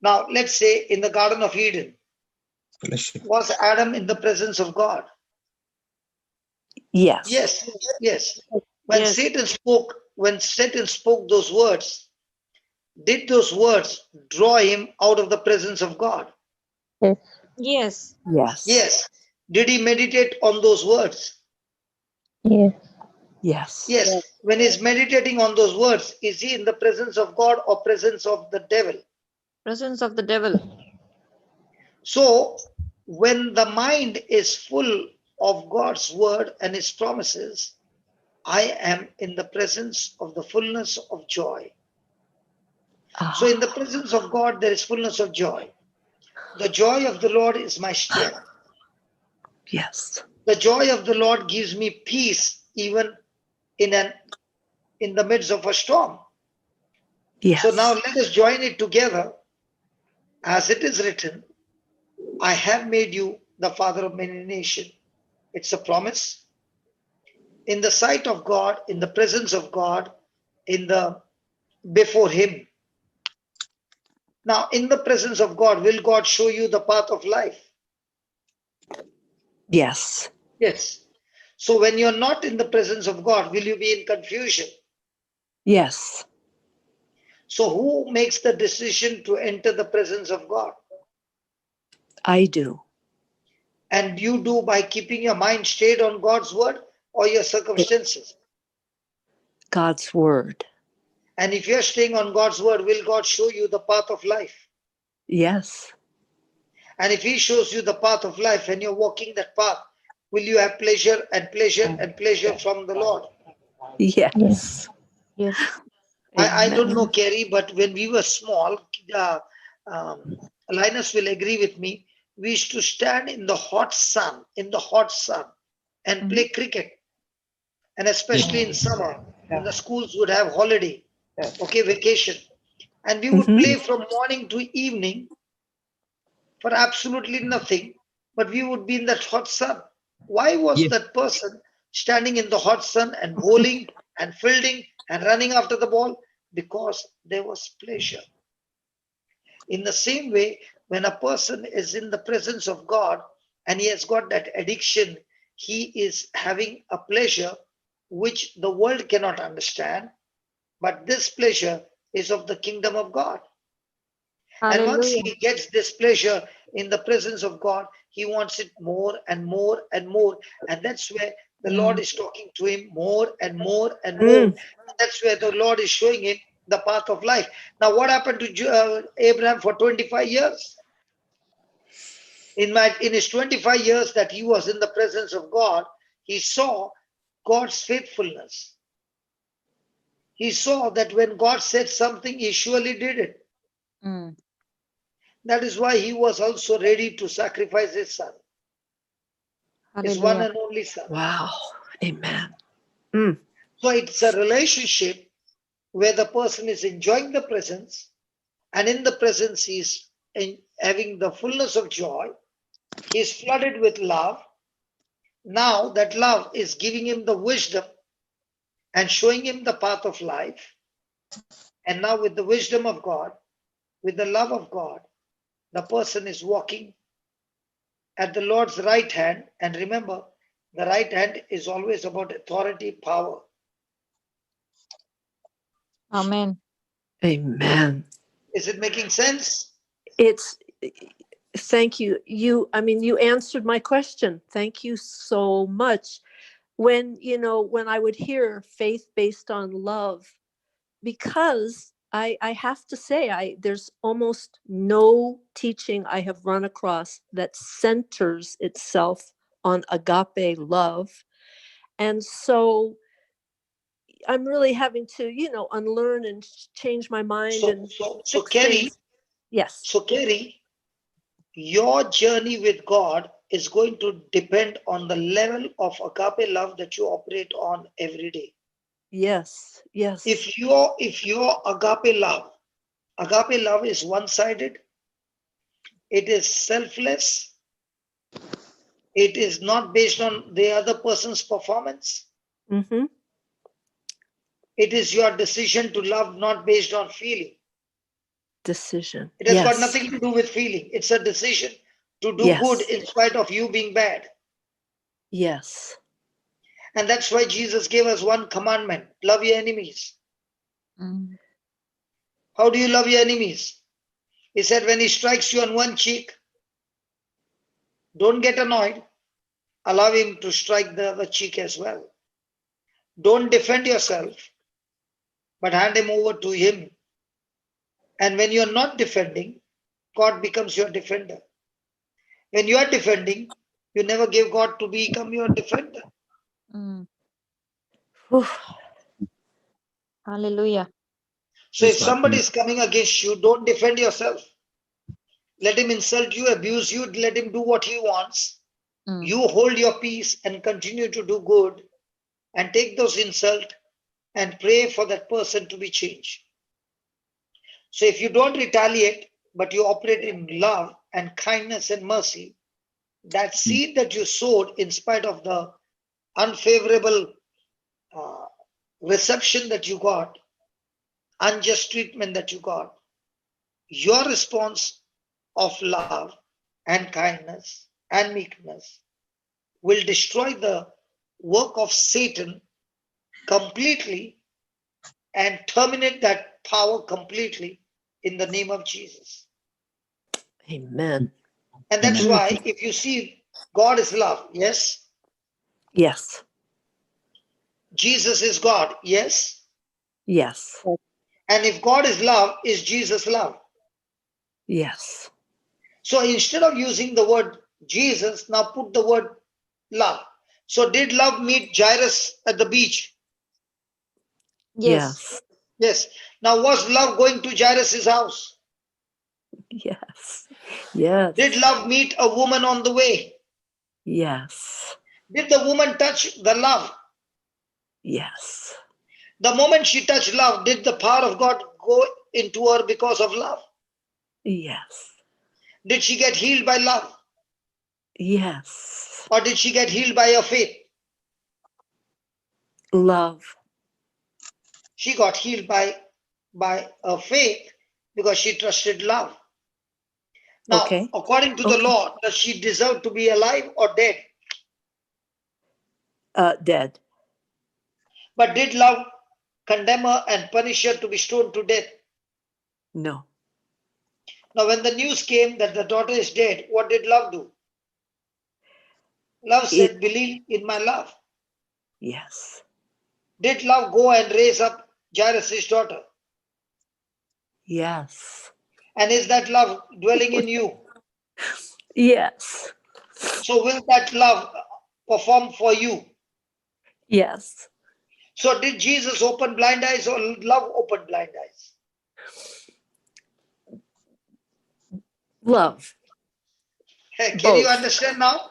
Now let's say in the Garden of Eden, fellowship. was Adam in the presence of God? Yes. Yes. When Yes. Satan spoke those words, did those words draw him out of the presence of God? Yes. Yes. Yes. Yes. Did he meditate on those words? Yes. Yes. Yes. When he's meditating on those words, is he in the presence of God or presence of the devil? Presence of the devil. So when the mind is full of God's word and his promises, I am in the presence of the fullness of joy. So in the presence of God, there is fullness of joy. The joy of the Lord is my strength. Yes. The joy of the Lord gives me peace even in the midst of a storm. Yes. So now let us join it together. As it is written, I have made you the father of many nations. It's a promise. In the sight of God, in the presence of God, before him. Now, in the presence of God, will God show you the path of life? Yes. Yes. So when you're not in the presence of God, will you be in confusion? Yes. So who makes the decision to enter the presence of God? I do. And you do by keeping your mind stayed on God's word or your circumstances. God's word. And if you're staying on God's word, will God show you the path of life? Yes. And if he shows you the path of life and you're walking that path, will you have pleasure and pleasure and pleasure from the Lord? Yes. Yes. I don't Amen. know, Kerry, but when we were small, um, Linus will agree with me, we used to stand in the hot sun, and play cricket. And especially in summer, when the schools would have holiday, okay, vacation. And we would play from morning to evening for absolutely nothing, but we would be in that hot sun. Why was Yes. that person standing in the hot sun and bowling and fielding and running after the ball? Because there was pleasure. In the same way, when a person is in the presence of God and he has got that addiction, he is having a pleasure which the world cannot understand, but this pleasure is of the kingdom of God. And once Hallelujah. he gets this pleasure in the presence of God, he wants it more and more and more. And that's where the Lord is talking to him more and more and more. That's where the Lord is showing him the path of life. Now, what happened to Abraham for 25 years? In his 25 years that he was in the presence of God, he saw God's faithfulness. He saw that when God said something, he surely did it. Mm. That is why he was also ready to sacrifice his son, his one Hallelujah. and only son. Wow. Amen. So it's a relationship where the person is enjoying the presence, and in the presence he's having the fullness of joy. He's flooded with love. Now that love is giving him the wisdom and showing him the path of life. And now with the wisdom of God, with the love of God, the person is walking at the Lord's right hand. And remember, the right hand is always about authority, power. Amen. Amen. Is it making sense? It's thank you. You answered my question. Thank you so much. When I would hear faith based on love, because I have to say, there's almost no teaching I have run across that centers itself on agape love. And so I'm really having to, unlearn and change my mind and So fix Kerry, things. Yes. so Kerry, your journey with God is going to depend on the level of agape love that you operate on every day. Yes. Yes. If your agape love is one-sided, it is selfless, it is not based on the other person's performance. Mm-hmm. It is your decision to love, not based on feeling. Decision. It has got Yes. nothing to do with feeling. It's a decision to do Yes. good in spite of you being bad. Yes. And that's why Jesus gave us one commandment: love your enemies. Mm. How do you love your enemies? He said, when he strikes you on one cheek, don't get annoyed. Allow him to strike the other cheek as well. Don't defend yourself, but hand him over to him. And when you're not defending, God becomes your defender. When you are defending, you never give God to become your defender. Mm. Whew. Hallelujah. So if Praise God. somebody is coming against you, don't defend yourself. Let him insult you, abuse you, let him do what he wants. Mm. You hold your peace and continue to do good and take those insults and pray for that person to be changed. So if you don't retaliate, but you operate in love and kindness and mercy, that seed that you sowed in spite of the unfavorable reception that you got, unjust treatment that you got, your response of love and kindness and meekness will destroy the work of Satan completely and terminate that power completely in the name of Jesus. Amen. And that's Amen. why if you see God is love, yes. Yes. Jesus is God, yes. Yes. And if God is love, is Jesus love? Yes. So instead of using the word Jesus, now put the word love. So did love meet Jairus at the beach? Yes. Yes. Now was love going to Jairus' house? Yes. Yes. Did love meet a woman on the way? Yes. Did the woman touch the love? Yes. The moment she touched love, did the power of God go into her because of love? Yes. Did she get healed by love? Yes. Or did she get healed by her faith? Love. She got healed by her faith because she trusted love. Now, Okay. according to the Okay. law, does she deserve to be alive or dead? Dead. But did love condemn her and punish her to be stoned to death? No. Now, when the news came that the daughter is dead, what did love do? Love said, It. believe in my love. Yes. Did love go and raise up Jairus' daughter? Yes. And is that love dwelling in you? Yes. So will that love perform for you? Yes. So did Jesus open blind eyes or love open blind eyes? Love. Can you Both. understand now?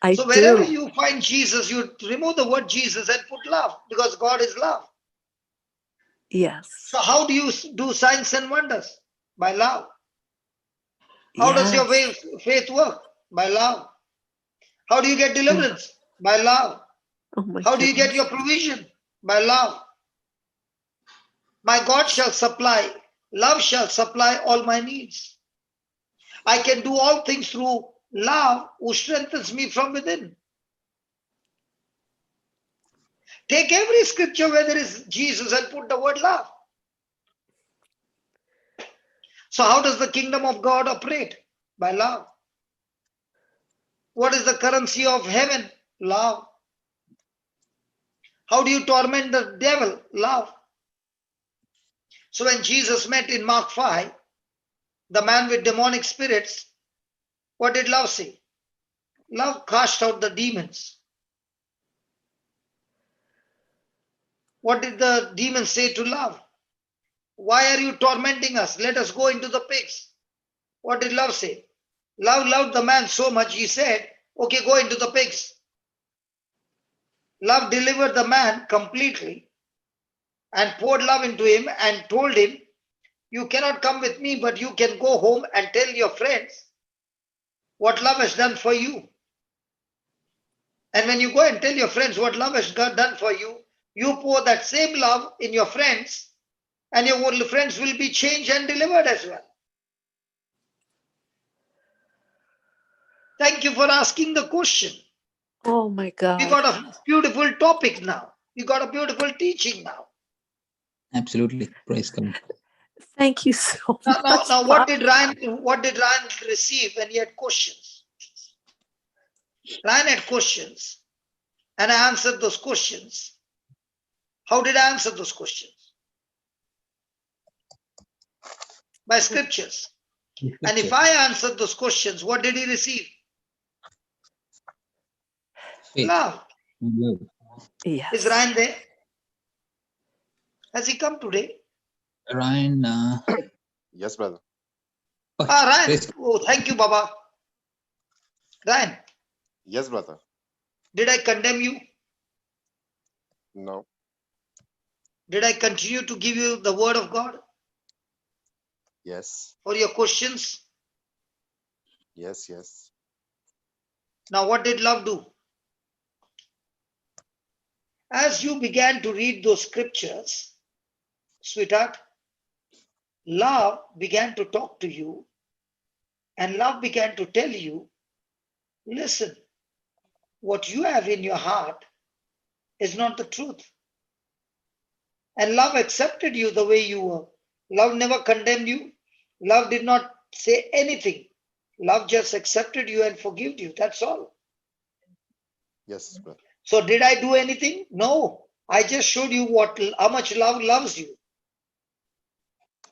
I So wherever do. you find Jesus, you remove the word Jesus and put love because God is love. Yes. So how do you do signs and wonders? By love. How does your Yes. faith work? By love. How do you get Oh, deliverance? By love. oh my How do you get goodness. your provision? By love. My God shall supply, love shall supply all my needs. I can do all things through love who strengthens me from within. Take every scripture where there is Jesus and put the word love. So how does the kingdom of God operate? By love. What is the currency of heaven? Love. How do you torment the devil? Love. So when Jesus met in Mark 5, the man with demonic spirits, what did love say? Love cast out the demons. What did the demons say to love? Why are you tormenting us? Let us go into the pigs. What did love say? Love loved the man so much, he said, okay, go into the pigs. Love delivered the man completely and poured love into him and told him, you cannot come with me, but you can go home and tell your friends what love has done for you. And when you go and tell your friends what love has done for you, you pour that same love in your friends, and your friends will be changed and delivered as well. Thank you for asking the question. Oh my We God. got a beautiful topic now. We got a beautiful teaching now. Absolutely. Praise God. Thank you so Now, much. what did Ryan receive when he had questions? Ryan had questions, and I answered those questions. How did I answer those questions? By scriptures. And if I answered those questions, what did he receive? Faith. Love. Love. Yes. Is Ryan there? Has he come today? Ryan. Yes, brother. Ryan. Praise Oh, thank you, Baba. Ryan, Yes, brother. did I condemn you? No. Did I continue to give you the word of God Yes. for your questions? Yes, yes. Now, what did love do? As you began to read those scriptures, sweetheart, love began to talk to you, and love began to tell you, listen, what you have in your heart is not the truth. And love accepted you the way you were. Love never condemned you. Love did not say anything. Love just accepted you and forgave you. That's all. Yes, brother. So did I do anything? No. I just showed you how much love loves you.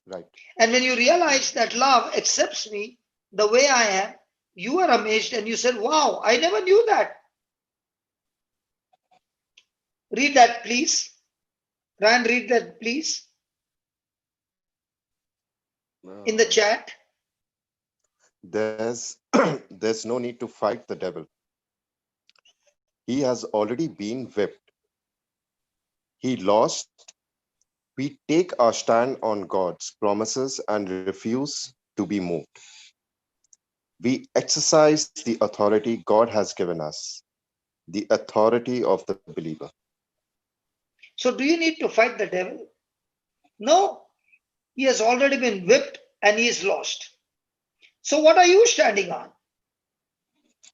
Right. And when you realize that love accepts me the way I am, you are amazed and you said, wow, I never knew that. Read that, please. Ryan, read that, please, in the chat. There's there's no need to fight the devil. He has already been whipped. He lost. We take our stand on God's promises and refuse to be moved. We exercise the authority God has given us, the authority of the believer. So do you need to fight the devil? No. He has already been whipped and he is lost. So what are you standing on?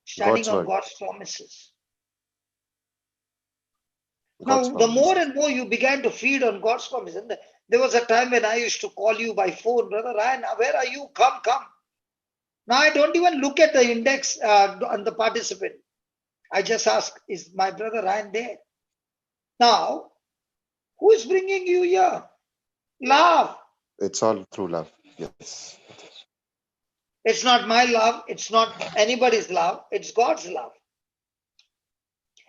Standing God's on word. God's promises. God's Now, the more promises. and more you began to feed on God's promise, and there was a time when I used to call you by phone, Brother Ryan, where are you? Come, come. Now I don't even look at the index on the participant. I just ask, is my brother Ryan there? Now, who is bringing you here? Love. It's all through love. Yes. It's not my love. It's not anybody's love. It's God's love.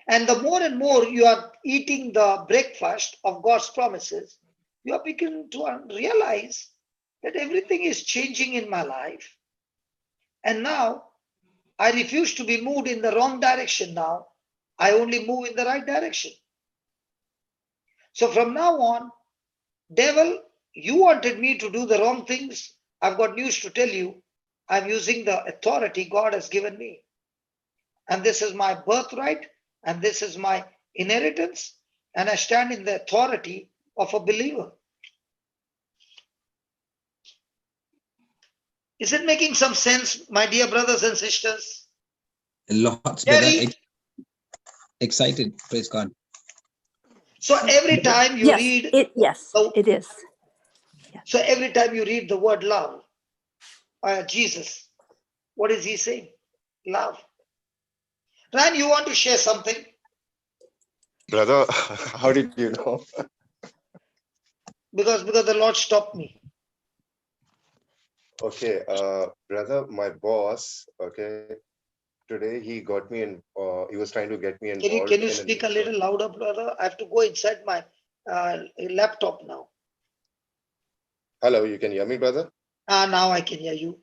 And the more and more you are eating the breakfast of God's promises, you are beginning to realize that everything is changing in my life. And now I refuse to be moved in the wrong direction now. I only move in the right direction. So from now on, devil, you wanted me to do the wrong things. I've got news to tell you. I'm using the authority God has given me. And this is my birthright, and this is my inheritance, and I stand in the authority of a believer. Is it making some sense, my dear brothers and sisters? Lots, Yeah, brother. read. Excited. Praise God. So every time you Yes, read, yes, it is. so every time you read the word love, Jesus, what is he saying? Love. Ryan, you want to share something? Brother, how did you know? Because the Lord stopped me. Okay, brother, my boss, okay, today he got me in, he was trying to get me involved Can you in speak a little louder, brother? I have to go inside my laptop now. Hello, you can hear me, brother? Now I can hear you.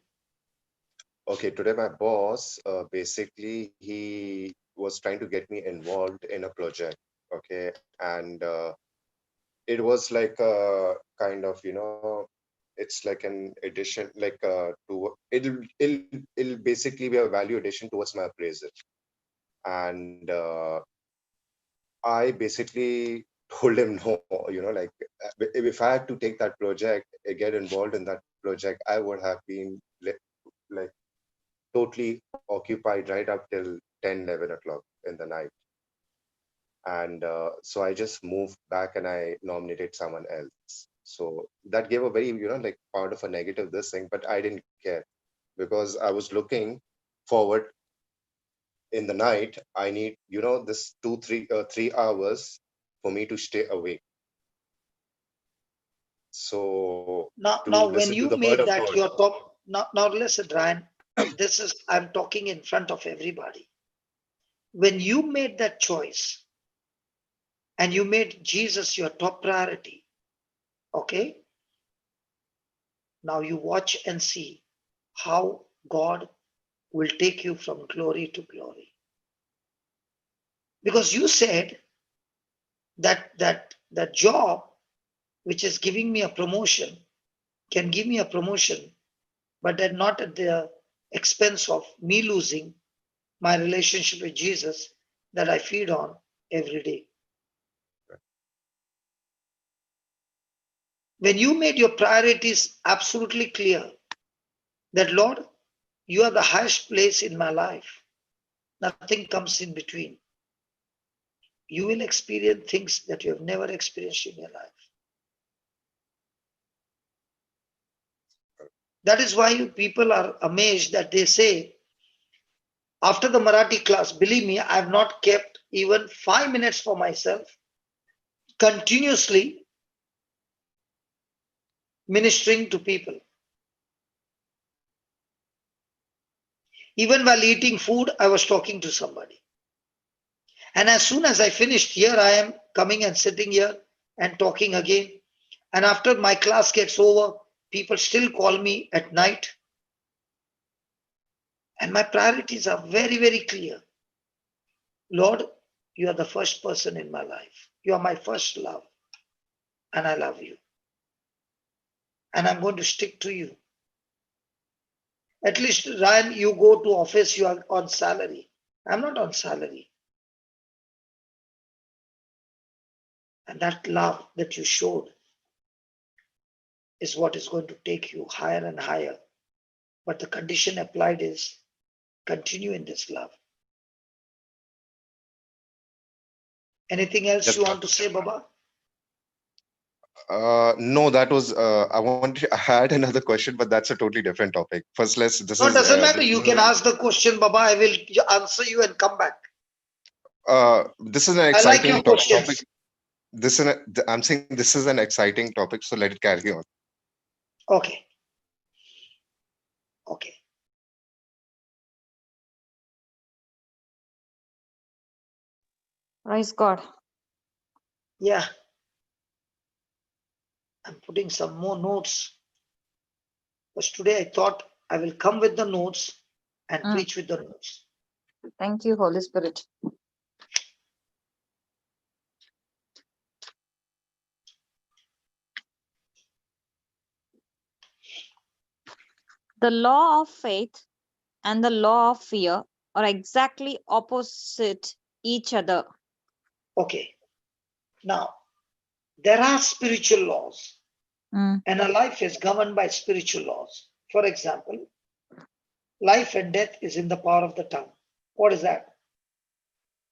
Okay, today my boss, basically, he was trying to get me involved in a project, okay, and it was like a kind of, it's like an addition, like it'll basically be a value addition towards my appraisal. And I basically told him no, like if I had to take that project, get involved in that project, I would have been like totally occupied right up till 10, 11 o'clock in the night. And so I just moved back and I nominated someone else. So that gave a very, like part of a negative this thing, but I didn't care because I was looking forward in the night. I need, this 3 hours for me to stay awake. So Now, to when listen to you the word made of that God. your top, now listen, Ryan, I'm talking in front of everybody. When you made that choice and you made Jesus your top priority, okay? Now you watch and see how God will take you from glory to glory. Because you said that job which is giving me a promotion can give me a promotion, but then not at the expense of me losing my relationship with Jesus that I feed on every day. Right. When you made your priorities absolutely clear, that Lord, you are the highest place in my life, nothing comes in between, you will experience things that you have never experienced in your life. That is why people are amazed that they say, after the Marathi class, believe me, I have not kept even 5 minutes for myself, continuously ministering to people. Even while eating food, I was talking to somebody. And as soon as I finished, here I am coming and sitting here and talking again. And after my class gets over, people still call me at night. And my priorities are very, very clear. Lord, you are the first person in my life. You are my first love. And I love you. And I'm going to stick to you. At least, Ryan, you go to office, you are on salary. I'm not on salary. And that love that you showed is what is going to take you higher and higher. But the condition applied is continue in this love. Anything else Yes, you want to say, Baba? No, that was I wanted to add another question, but that's a totally different topic. First, No, it doesn't matter. You can ask the question, Baba. I will answer you and come back. This is an I like exciting your topic. questions. I'm saying this is an exciting topic, so let it carry on. Okay. Okay. Praise God. Yeah. I'm putting some more notes. Because today I thought I will come with the notes and preach with the notes. Thank you, Holy Spirit. The law of faith and the law of fear are exactly opposite each other. Okay. Now, there are spiritual laws, and a life is governed by spiritual laws. For example, life and death is in the power of the tongue. What is that?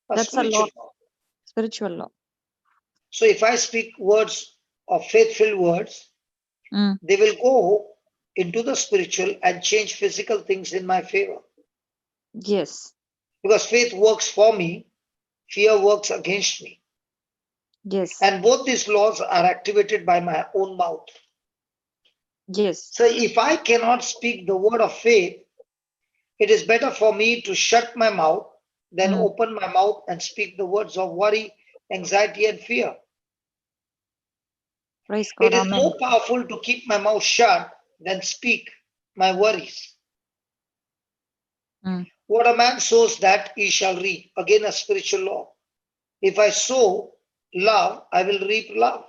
That's a spiritual law. Spiritual law. So if I speak words of faith-filled words, they will go into the spiritual and change physical things in my favor. Yes. Because faith works for me, fear works against me. Yes. And both these laws are activated by my own mouth. Yes. So if I cannot speak the word of faith, it is better for me to shut my mouth than open my mouth and speak the words of worry, anxiety, and fear. Praise God. It is Amen. more powerful to keep my mouth shut than speak my worries. What a man sows, that he shall reap. Again, a spiritual law. If I sow love, I will reap love.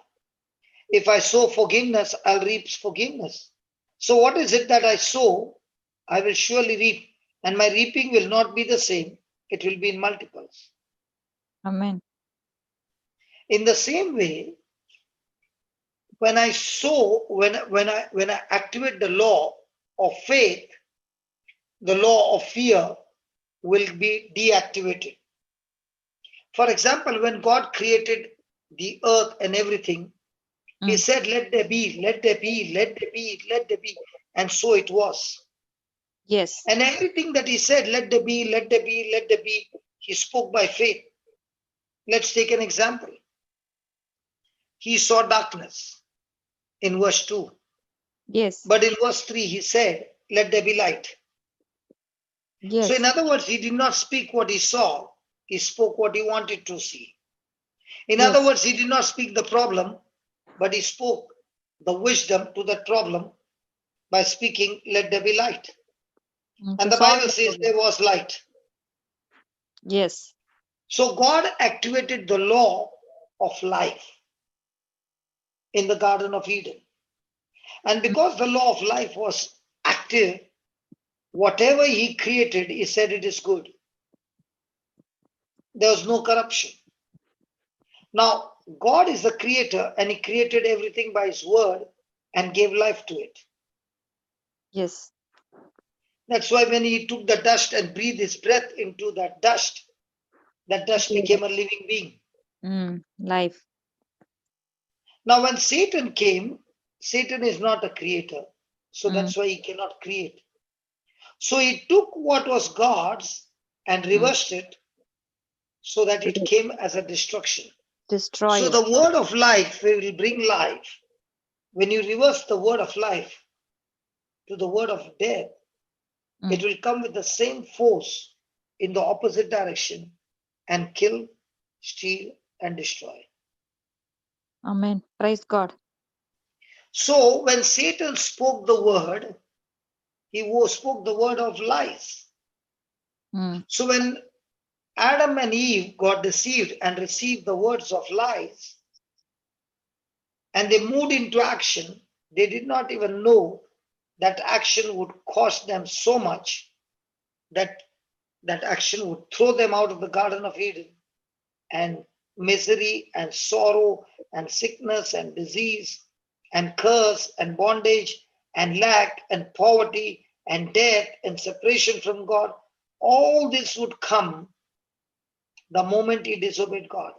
If I sow forgiveness, I'll reap forgiveness. So what is it that I sow? I will surely reap. And my reaping will not be the same. It will be in multiples. Amen. In the same way, when I sow, when I activate the law of faith, the law of fear will be deactivated. For example, when God created the earth and everything, he said, let there be, let there be, let there be, let there be. And so it was. Yes. And everything that he said, let there be, let there be, let there be, he spoke by faith. Let's take an example. He saw darkness in verse 2. Yes. But in verse 3, he said, let there be light. Yes. So in other words, he did not speak what he saw. He spoke what he wanted to see. In other words, he did not speak the problem, but he spoke the wisdom to that problem by speaking, let there be light. And the Bible says there was light. Yes. So God activated the law of life in the Garden of Eden. And because the law of life was active, whatever he created, he said it is good. There was no corruption. Now, God is the creator and he created everything by his word and gave life to it. Yes. That's why when he took the dust and breathed his breath into that dust became a living being. Life. Now, when Satan came, Satan is not a creator. So that's why he cannot create. So he took what was God's and reversed it so that it came as a destruction. Destroy So it. the word of life will bring life. When you reverse the word of life to the word of death, it will come with the same force in the opposite direction and kill, steal, and destroy. Amen. Praise God. So when Satan spoke the word, he spoke the word of lies. So when Adam and Eve got deceived and received the words of lies, and they moved into action, they did not even know that action would cost them so much that that action would throw them out of the Garden of Eden, and misery and sorrow and sickness and disease and curse and bondage and lack and poverty and death and separation from God, all this would come the moment he disobeyed God.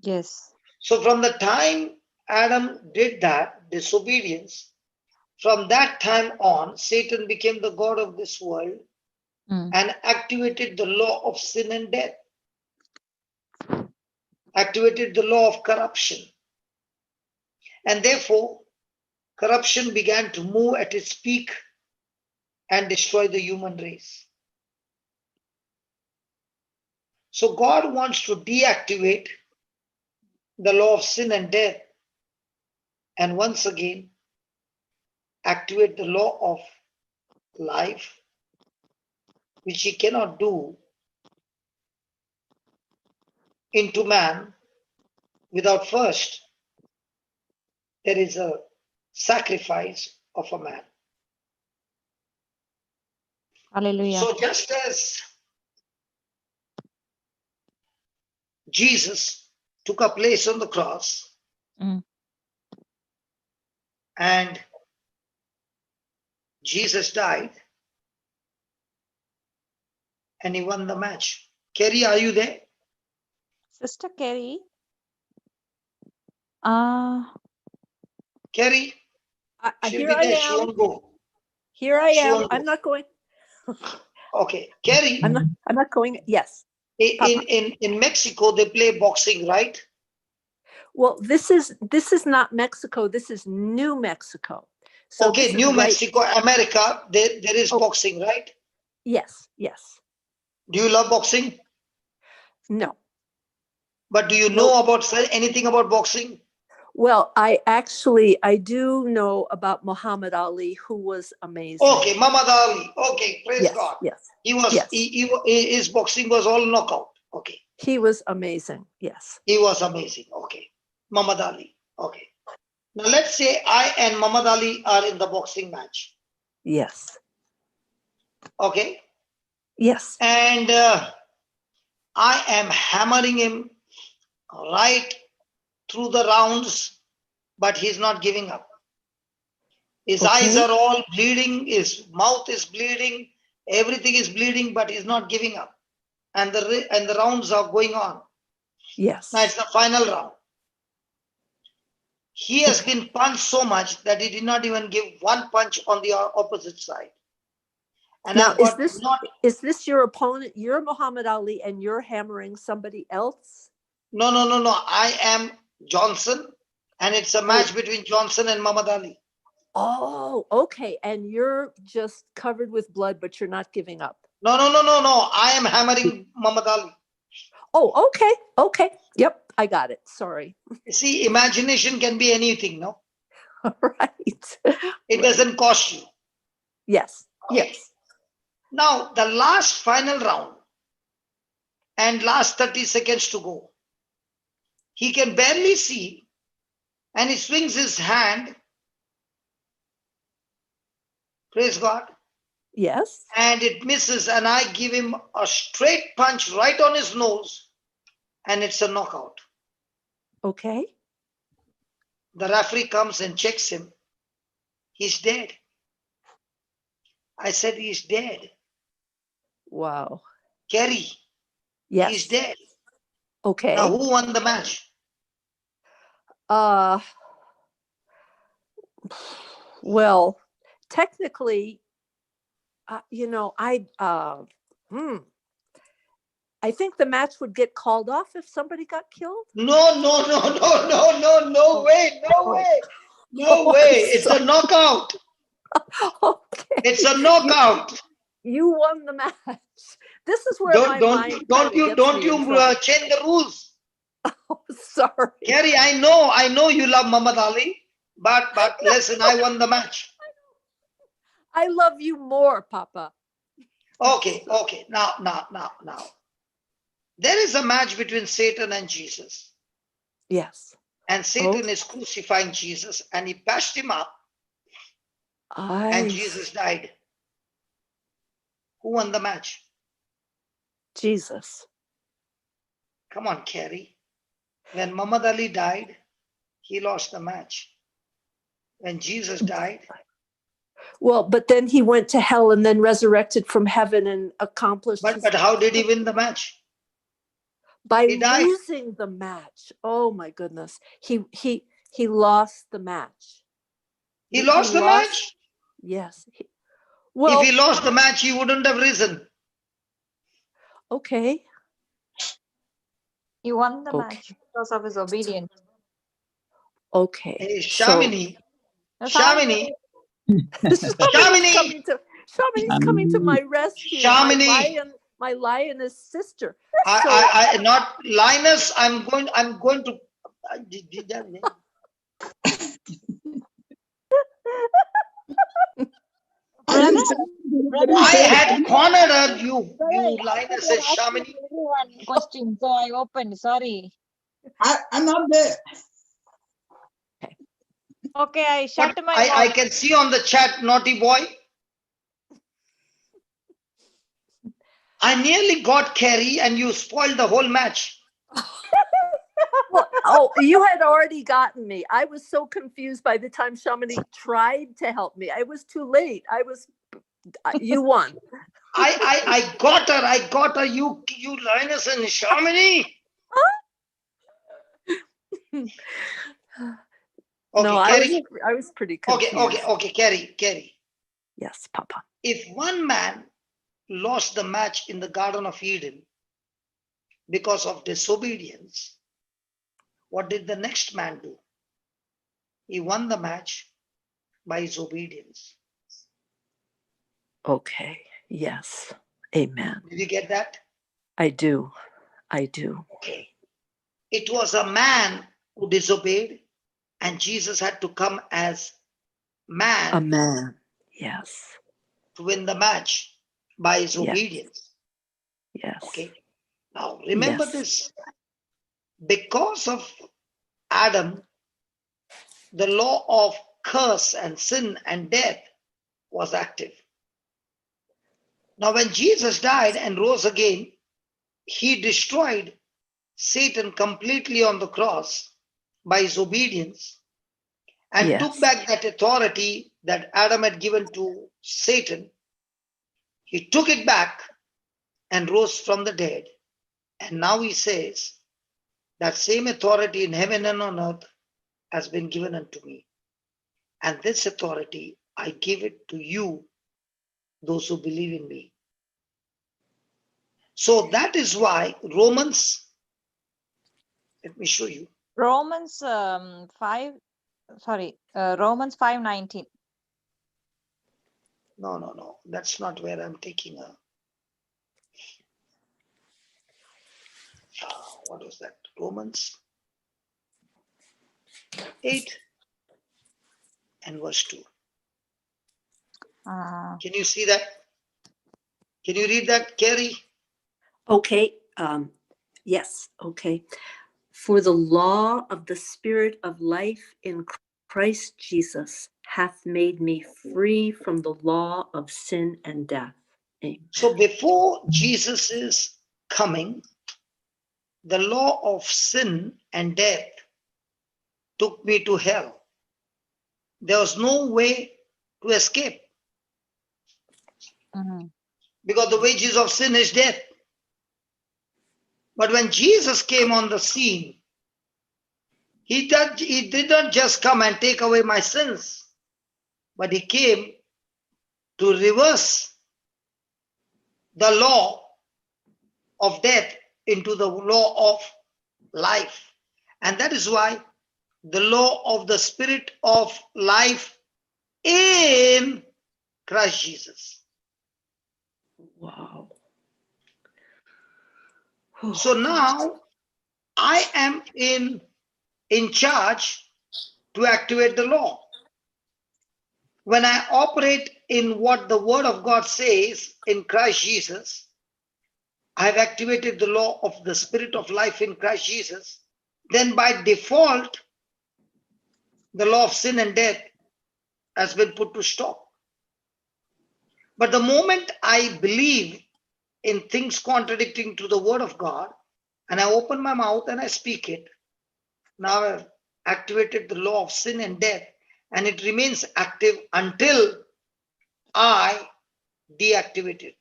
Yes. So from the time Adam did that disobedience, from that time on, Satan became the God of this world and activated the law of sin and death, activated the law of corruption. And therefore, corruption began to move at its peak and destroy the human race. So God wants to deactivate the law of sin and death and once again activate the law of life, which he cannot do into man without first there is a sacrifice of a man. Hallelujah. So just as Jesus took a place on the cross and Jesus died and he won the match. Kerry, are you there? Sister Carrie. Kerry, she'll Here be I there. She am. won't go. Here I She am. won't I'm go. not going. Okay, Kerry, I'm not going. Yes. Papa. in Mexico, they play boxing, right? Well, this is not Mexico. This is New Mexico. So Okay, this New is right. Mexico, America, there is boxing, right? Yes. Yes. Do you love boxing? No. But do you know about anything about boxing? Well, I do know about Muhammad Ali, who was amazing. Okay, Muhammad Ali. Okay, praise God. Yes. He was. Yes. His boxing was all knockout. Okay. He was amazing. Yes. He was amazing. Okay, Muhammad Ali. Okay. Now let's say I and Muhammad Ali are in the boxing match. Yes. Okay. Yes. And I am hammering him right through the rounds, but he's not giving up. His eyes are all bleeding, his mouth is bleeding, everything is bleeding, but he's not giving up. And the rounds are going on. Yes. Now it's the final round. He has been punched so much that he did not even give one punch on the opposite side. And now, I've got is this your opponent? You're Muhammad Ali and you're hammering somebody else? No. I am Johnson, and it's a match between Johnson and Muhammad Ali. Oh, okay. And you're just covered with blood, but you're not giving up. No. I am hammering Muhammad Ali. Oh, okay. Okay. Yep. I got it. Sorry. See, imagination can be anything, no? Right. It doesn't cost you. Yes. Okay. Yes. Now, the last final round and last 30 seconds to go. He can barely see and he swings his hand. Praise God. Yes. And it misses, and I give him a straight punch right on his nose, and it's a knockout. Okay. The referee comes and checks him. He's dead. I said, he's dead. Wow. Kerry, Yes. he's dead. Okay. Now, who won the match? Well, technically, I think the match would get called off if somebody got killed. No way. No way. It's a knockout. Okay. It's a knockout. You won the match. This is where my mind don't you change the rules. Oh, sorry. Kerry, I know you love Muhammad Ali, but listen, I won the match. I love you more, Papa. Okay. Now. There is a match between Satan and Jesus. Yes. And Satan is crucifying Jesus, and he patched him up, and Jesus died. Who won the match? Jesus. Come on, Kerry. When Muhammad Ali died, he lost the match. When Jesus died. Well, but then he went to hell and then resurrected from heaven and accomplished. But how did he win the match? By losing the match. Oh my goodness. He lost the match. He lost the match? Yes. If he lost the match, he wouldn't have risen. Okay. He won the match because of his obedience. Okay. Hey, Shamini. Shamini's coming to my rescue. Shamini. My lioness sister. I not lioness. I'm going to. I had cornered her. You lioness, said Shamini. One question, so I opened. Sorry. I'm not there. Okay, I shut my mouth. I can see on the chat, naughty boy. I nearly got Kerry, and you spoiled the whole match. Well, you had already gotten me. I was so confused by the time Shamini tried to help me. I was too late. You won. I got her. You lioness and Shamini. Okay, no, Kerry. I was pretty confused. Okay, Kerry. Yes, Papa. If one man lost the match in the Garden of Eden because of disobedience, what did the next man do? He won the match by his obedience. Okay. Yes. Amen. Did you get that? I do. Okay. It was a man who disobeyed, and Jesus had to come as man. A man. Yes. To win the match by his obedience. Yes. Okay. Now remember this. Because of Adam, the law of curse and sin and death was active. Now when Jesus died and rose again, he destroyed Satan completely on the cross by his obedience and took back that authority that Adam had given to Satan. He took it back and rose from the dead. And now he says, that same authority in heaven and on earth has been given unto me. And this authority, I give it to you, those who believe in me. So that is why Romans, let me show you. Romans 5:19. No. That's not where I'm taking her. What was that? Romans 8 and verse 2. Can you see that? Can you read that, Kerry? Okay. Yes. Okay. For the law of the Spirit of life in Christ Jesus hath made me free from the law of sin and death. Amen. So before Jesus is coming, the law of sin and death took me to hell. There was no way to escape because the wages of sin is death. But when Jesus came on the scene, he did not just come and take away my sins, but he came to reverse the law of death into the law of life. And that is why the law of the Spirit of life in Christ Jesus. Wow. So now I am in charge to activate the law. When I operate in what the Word of God says in Christ Jesus, I have activated the law of the Spirit of life in Christ Jesus. Then by default, the law of sin and death has been put to stop. But the moment I believe in things contradicting to the Word of God, and I open my mouth and I speak it, now I've activated the law of sin and death, and it remains active until I deactivate it.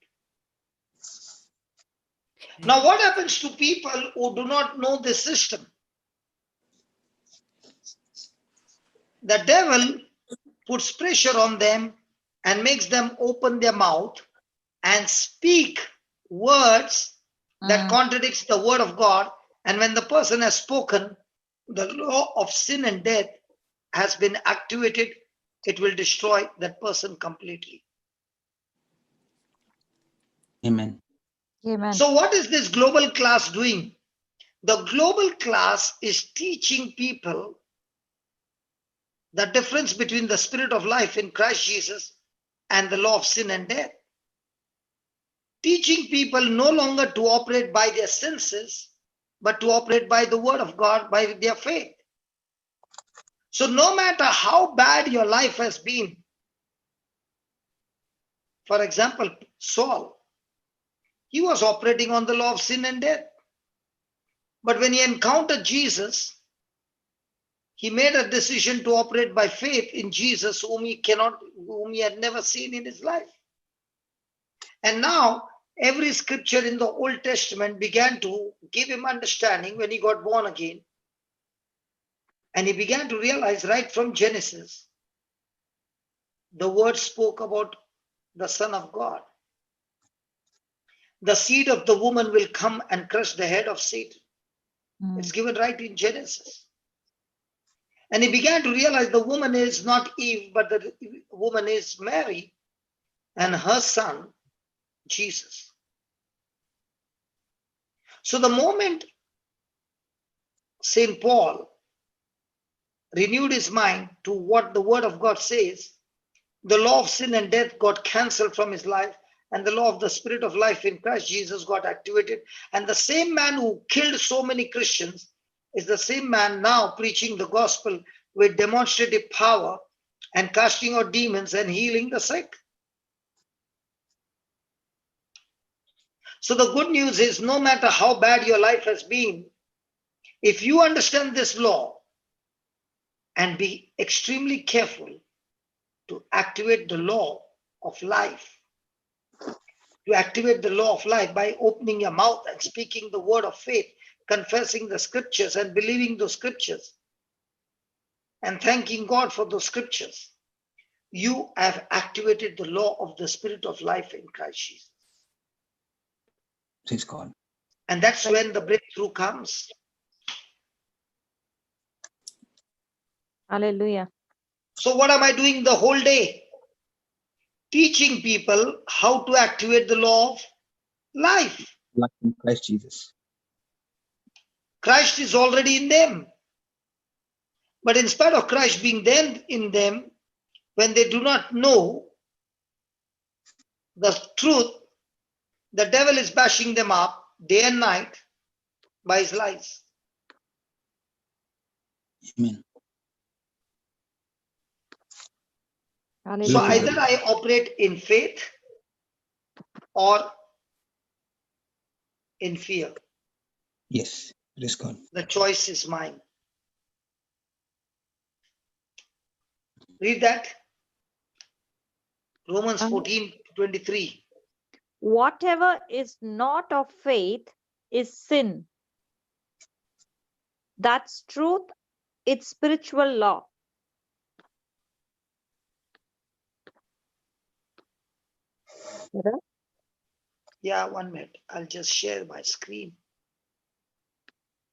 Now, what happens to people who do not know this system? The devil puts pressure on them and makes them open their mouth and speak words that contradicts the word of God. And when the person has spoken, the law of sin and death has been activated. It will destroy that person completely. Amen. Amen. So what is this global class doing? The global class is teaching people the difference between the Spirit of life in Christ Jesus and the law of sin and death. Teaching people no longer to operate by their senses, but to operate by the word of God, by their faith. So no matter how bad your life has been, for example, Saul, he was operating on the law of sin and death. But when he encountered Jesus, he made a decision to operate by faith in Jesus, whom he had never seen in his life. And now every scripture in the Old Testament began to give him understanding when he got born again. And he began to realize right from Genesis, the word spoke about the Son of God. The seed of the woman will come and crush the head of Satan. It's given right in Genesis. And he began to realize the woman is not Eve, but the woman is Mary and her son, Jesus. So the moment St. Paul renewed his mind to what the word of God says, the law of sin and death got cancelled from his life, and the law of the Spirit of life in Christ Jesus got activated. And the same man who killed so many Christians is the same man now preaching the gospel with demonstrative power and casting out demons and healing the sick. So the good news is, no matter how bad your life has been, if you understand this law and be extremely careful to activate the law of life, to activate the law of life by opening your mouth and speaking the word of faith, confessing the scriptures and believing those scriptures, and thanking God for those scriptures, you have activated the law of the Spirit of life in Christ Jesus. Praise God. And that's when the breakthrough comes. Hallelujah. So what am I doing the whole day? Teaching people how to activate the law of life. Like in Christ Jesus. Christ is already in them. But in spite of Christ being then in them, when they do not know the truth, the devil is bashing them up day and night by his lies. Amen. So Hallelujah. either I operate in faith or in fear. Yes. Praise God. The choice is mine. Read that. Romans Um, 14:23. Whatever is not of faith is sin. That's truth. It's spiritual law. Brother? Yeah, 1 minute. I'll just share my screen.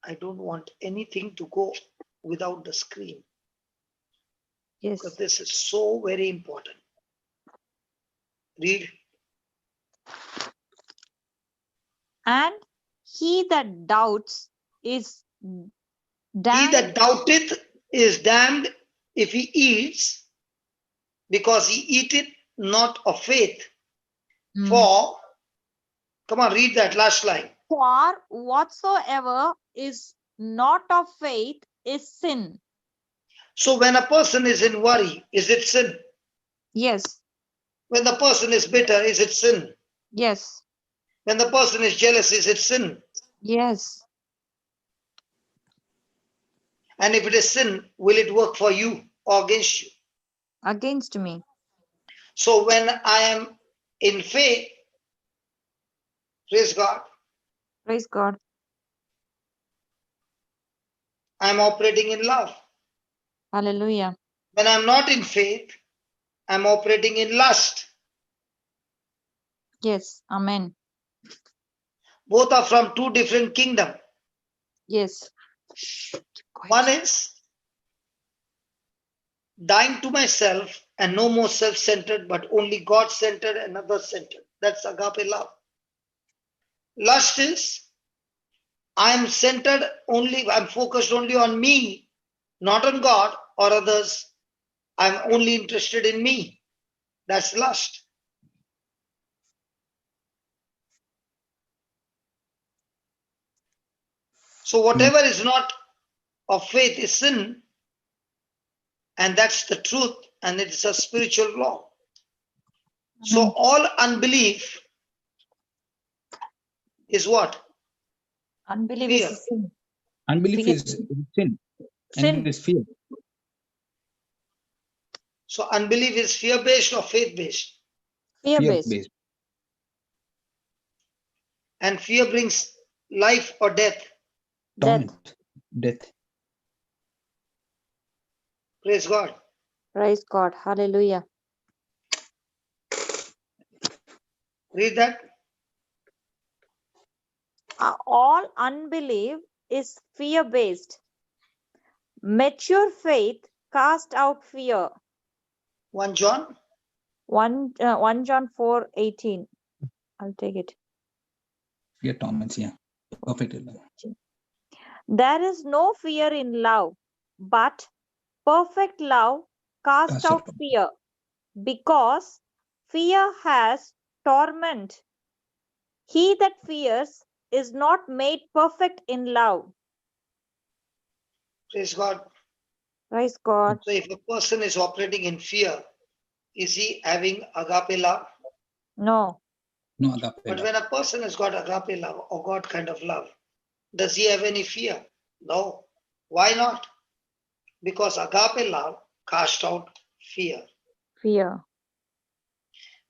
I don't want anything to go without the screen because Yes. this is so very important. Read. And he that doubts is He damned. that doubteth is damned if he eats, because he eateth not of faith. Mm. For, come on, read that last line. For whatsoever is not of faith is sin. So when a person is in worry, is it sin? Yes. When the person is bitter, is it sin? Yes. When the person is jealous, is it sin? Yes. And if it is sin, will it work for you or against you? Against me. So when I am in faith, praise God, Praise God. I am operating in love. Hallelujah. When I'm not in faith, I'm operating in lust. Yes. Amen. Both are from two different kingdoms. Yes. One is dying to myself and no more self-centered, but only God-centered and other-centered. That's agape love. Lust is I'm centered only, I'm focused only on me, not on God or others. I'm only interested in me. That's lust. So whatever is not of faith is sin, and that's the truth, and it's a spiritual law. So all unbelief is what? Unbelief Fear. is sin. Unbelief Fear. is sin, Sin. and it is fear. So unbelief is fear-based or faith-based? Fear Fear based. based. And fear brings life or death. Death. Torment, death. Praise God. Praise God. Hallelujah. Read that. All unbelief is fear based. Mature faith cast out fear. 1 John 1 John 4:18. I'll take it. Fear torments, yeah. Perfect. There is no fear in love, but perfect love casts Cast out out. fear, because fear has torment. He that fears is not made perfect in love. Praise God. Praise God. So if a person is operating in fear, is he having agape love? No. No agape But love. when a person has got agape love or God kind of love, does he have any fear? No. Why not? Because agape love casts out fear. Fear.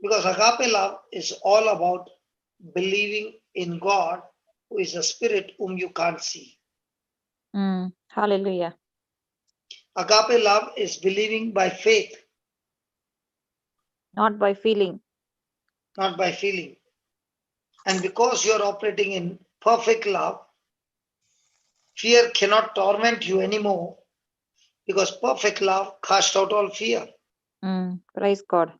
Because agape love is all about believing in God, who is a spirit whom you can't see. Hallelujah. Agape love is believing by faith, Not by feeling. not by feeling. And because you're operating in perfect love, fear cannot torment you anymore, because perfect love casts out all fear. Praise God.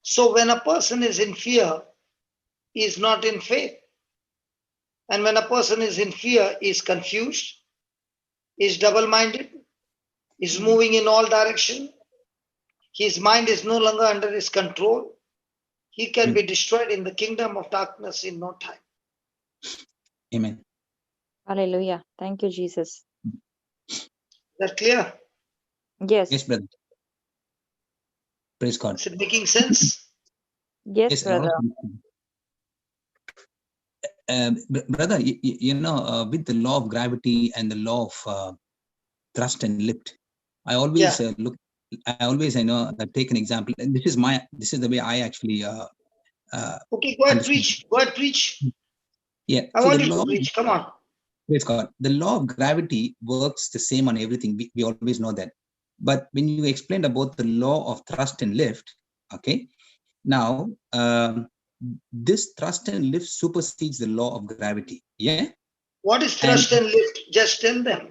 So when a person is in fear, he is not in faith. And when a person is in fear, he is confused, is double-minded, is moving in all directions. His mind is no longer under his control. He can be destroyed in the kingdom of darkness in no time. Amen. Hallelujah. Thank you, Jesus. Is that clear? Yes. Yes, brother. Praise God. Is it making sense? Yes, Yes, a lot brother. of brother, with the law of gravity and the law of thrust and lift. I always take an example. And this is the way I actually Okay, go ahead, understand. preach. Go ahead, preach. Yeah. I So want the you law, to preach. Come on. praise God. The law of gravity works the same on everything. We always know that. But when you explained about the law of thrust and lift, okay, now this thrust and lift supersedes the law of gravity. Yeah. What is thrust and lift? Just tell them.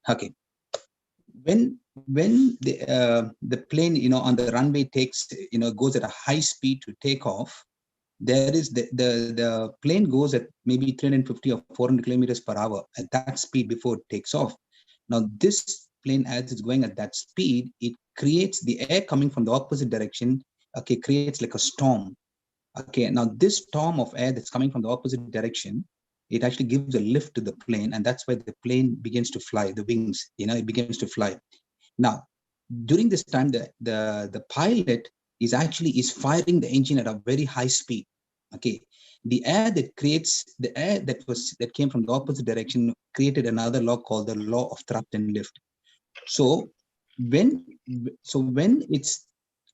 Okay. When the plane on the runway takes goes at a high speed to take off, there is the plane goes at maybe 350 or 400 kilometers per hour at that speed before it takes off. Now this plane, as it's going at that speed, it creates the air coming from the opposite direction, okay, creates like a storm. Okay, now this storm of air that's coming from the opposite direction, it actually gives a lift to the plane, and that's why the plane begins to fly, the wings, it begins to fly. Now, during this time, the pilot is firing the engine at a very high speed. Okay, the air that came from the opposite direction created another law called the law of thrust and lift. So when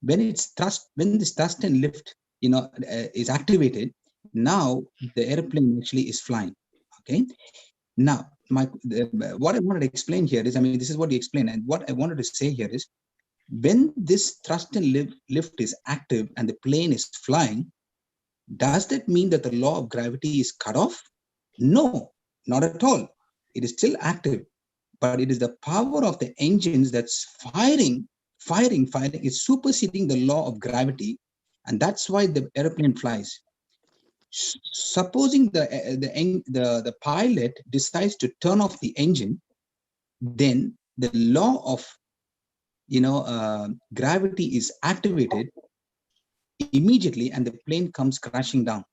this thrust and lift is activated, now the airplane actually is flying. Okay, now what I wanted to explain here is, this is what you explained, and what I wanted to say here is, when this thrust and lift is active and the plane is flying, does that mean that the law of gravity is cut off? No, not at all. It is still active, but it is the power of the engines that's firing, is superseding the law of gravity, and that's why the airplane flies. Supposing the pilot decides to turn off the engine, then the law of gravity is activated immediately, and the plane comes crashing down.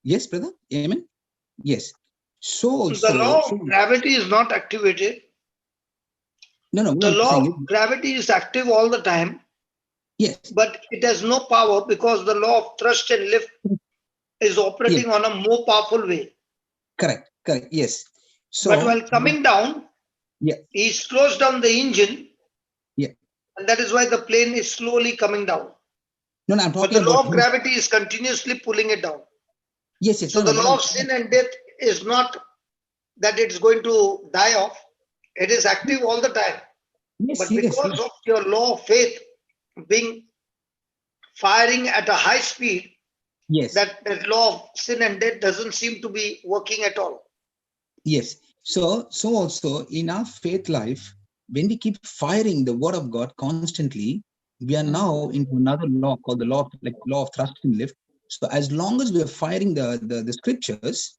Yes, brother? Amen? Yes. So the law of gravity is not activated. No. The law of gravity is active all the time. Yes. But it has no power because the law of thrust and lift is operating on a more powerful way. Correct. Yes. So, but while coming down, he slows down the engine. Yeah. And that is why the plane is slowly coming down. No, I'm talking but the law about of gravity is continuously pulling it down. Yes. So the law of sin and death is not that it's going to die off. It is active all the time. Yes, but because of your law of faith being firing at a high speed, that law of sin and death doesn't seem to be working at all. Yes. So also in our faith life, when we keep firing the word of God constantly, we are now into another law called the law of thrust and lift. So as long as we are firing the scriptures,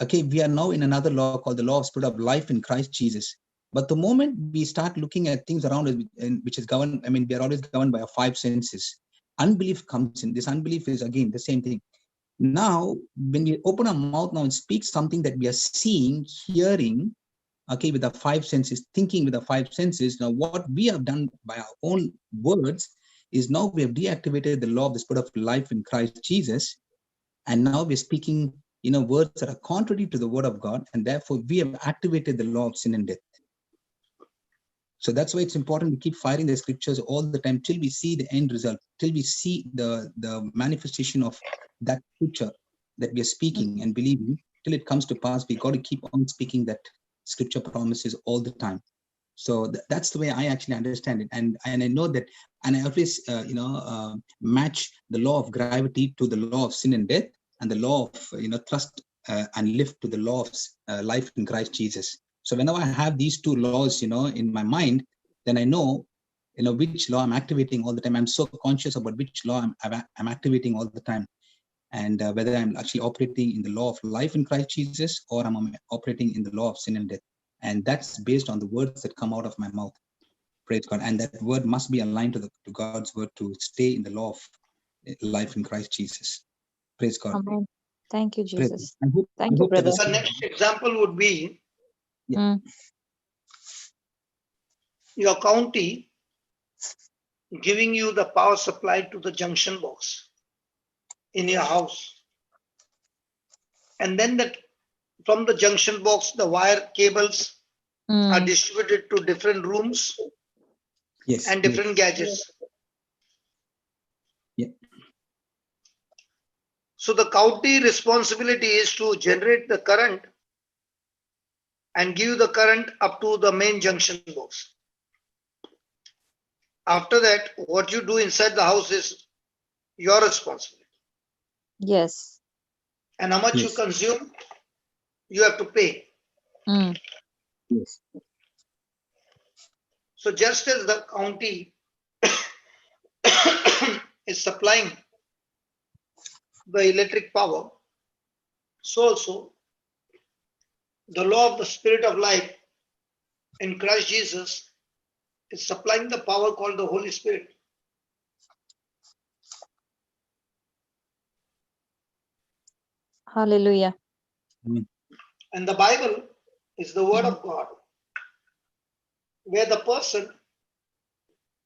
okay, we are now in another law called the law of spirit of life in Christ Jesus. But the moment we start looking at things around us, which is governed, we are always governed by our five senses. Unbelief comes in. This unbelief is again the same thing. Now, when we open our mouth now and speak something that we are seeing, hearing, okay, with our five senses, thinking with our five senses, now what we have done by our own words is now we have deactivated the law of the spirit of life in Christ Jesus, and now we're speaking, words that are contrary to the word of God, and therefore we have activated the law of sin and death. So that's why it's important to keep firing the scriptures all the time till we see the end result, till we see the manifestation of that scripture that we are speaking and believing, till it comes to pass. We got to keep on speaking that scripture promises all the time. So that's the way I actually understand it, and I know that, and I always match the law of gravity to the law of sin and death, and the law of thrust and lift to the law of life in Christ Jesus. So whenever I have these two laws, in my mind, then I know, which law I'm activating all the time. I'm so conscious about which law I'm activating all the time, and whether I'm actually operating in the law of life in Christ Jesus or I'm operating in the law of sin and death. And that's based on the words that come out of my mouth. Praise God. And that word must be aligned to God's word to stay in the law of life in Christ Jesus. Praise God. Amen. Thank you, Jesus. Thank you, brother. The next example would be your county giving you the power supply to the junction box in your house. And then from the junction box, the wire cables are Mm. distributed to different rooms Yes. and different gadgets. Yeah. So the county responsibility is to generate the current and give the current up to the main junction box. After that, what you do inside the house is your responsibility. Yes. And how much you Yes. consume, you have to pay. Mm. Yes. So just as the county is supplying the electric power, so also the law of the Spirit of life in Christ Jesus is supplying the power called the Holy Spirit. Hallelujah. Amen. And the Bible is the Word of God, where the person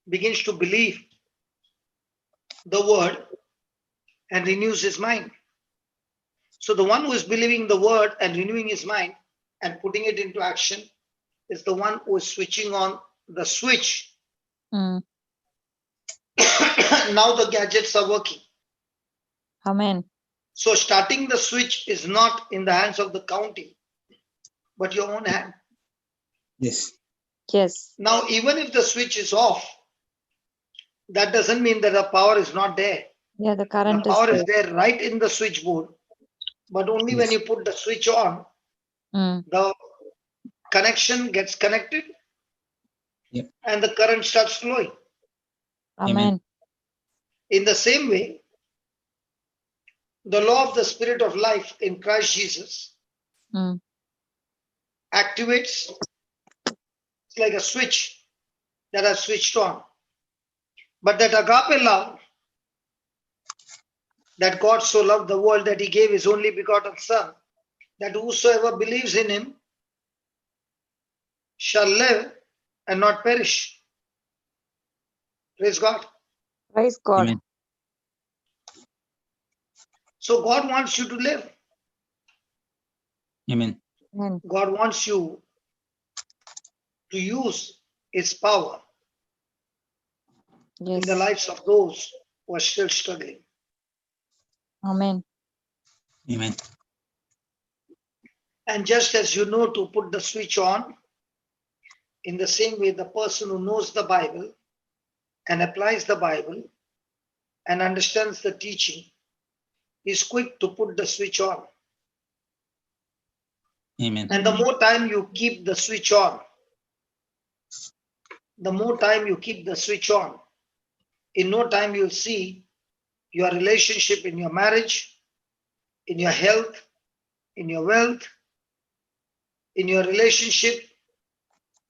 begins to believe the Word and renews his mind. So the one who is believing the Word and renewing his mind and putting it into action is the one who is switching on the switch. Mm. Now the gadgets are working. Amen. So starting the switch is not in the hands of the county, but your own hand. Yes. Yes. Now, even if the switch is off, that doesn't mean that the power is not there. Yeah, the The current is power is there. there right in the switchboard, but only when Yes. you put the switch on, Mm. the connection gets connected Yep. and the current starts flowing. Amen. In the same way, the law of the Spirit of life in Christ Jesus Mm. activates. It's like a switch that has switched on. But that agape love, that God so loved the world that he gave his only begotten Son, that whosoever believes in him shall live and not perish. Praise God. Praise God. Amen. So God wants you to live. Amen. Amen. God wants you to use his power in the Yes. lives of those who are still struggling. Amen. Amen. And just as you know to put the switch on, in the same way, the person who knows the Bible and applies the Bible and understands the teaching is quick to put the switch on. Amen. And the more time you keep the switch on, the more time you keep the switch on, in no time you'll see your relationship in your marriage, in your health, in your wealth, in your relationship,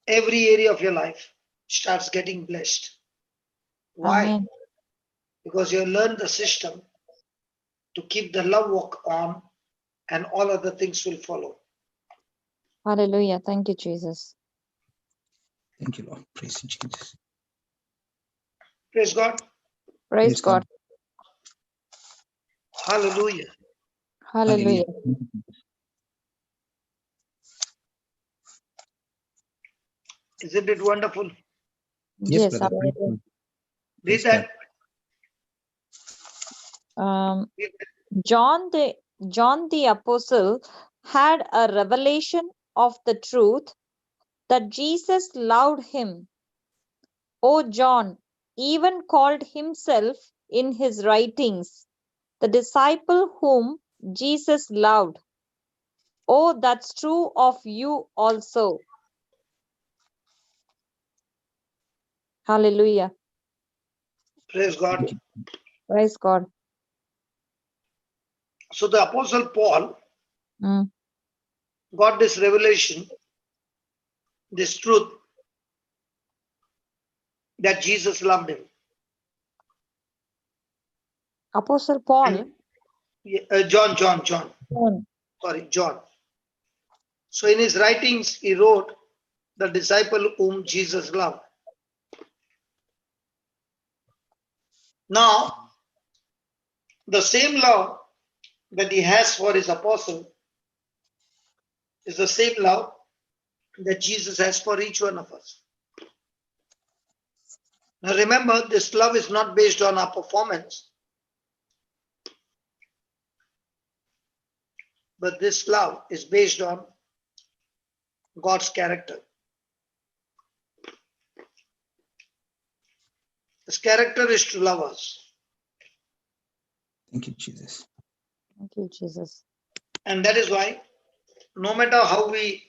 every area of your life starts getting blessed. Why? Amen. Because you learn the system to keep the love walk on and all other things will follow. Hallelujah. Thank you, Jesus. Thank you, Lord. Praise you, Jesus. Praise God. Praise Praise God. God. Hallelujah. Hallelujah. Isn't it wonderful? Yes, Yes. brother. Praise Hallelujah. God. Read Praise that. Um, Read that. John the Apostle had a revelation of the truth that Jesus loved him. O John even called himself in his writings the disciple whom Jesus loved. Oh, that's true of you also. Hallelujah. Praise God. Thank you. Praise God. So the Apostle Paul Mm. got this revelation, this truth that Jesus loved him. Apostle Paul. And John. Mm. Sorry, John. So in his writings, he wrote the disciple whom Jesus loved. Now, the same love that he has for his apostle is the same love that Jesus has for each one of us. Now remember, this love is not based on our performance, but this love is based on God's character. His character is to love us. Thank you, Jesus. Thank you, Jesus. And that is why, no matter how we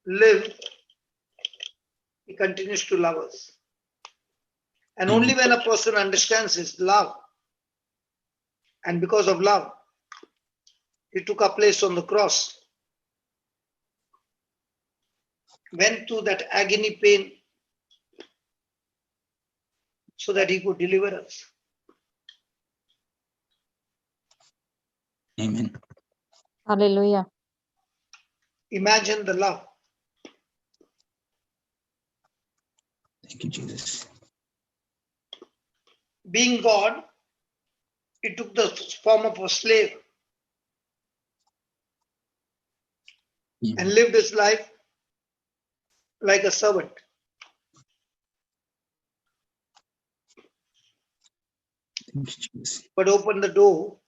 live, He continues to love us. And only when a person understands His love, and because of love, He took our place on the cross, went through that agony pain so that He could deliver us. Amen. Hallelujah. Imagine the love. Thank you, Jesus. Being God, He took the form of a slave and lived His life like a servant. Thank you, Jesus. But opened the door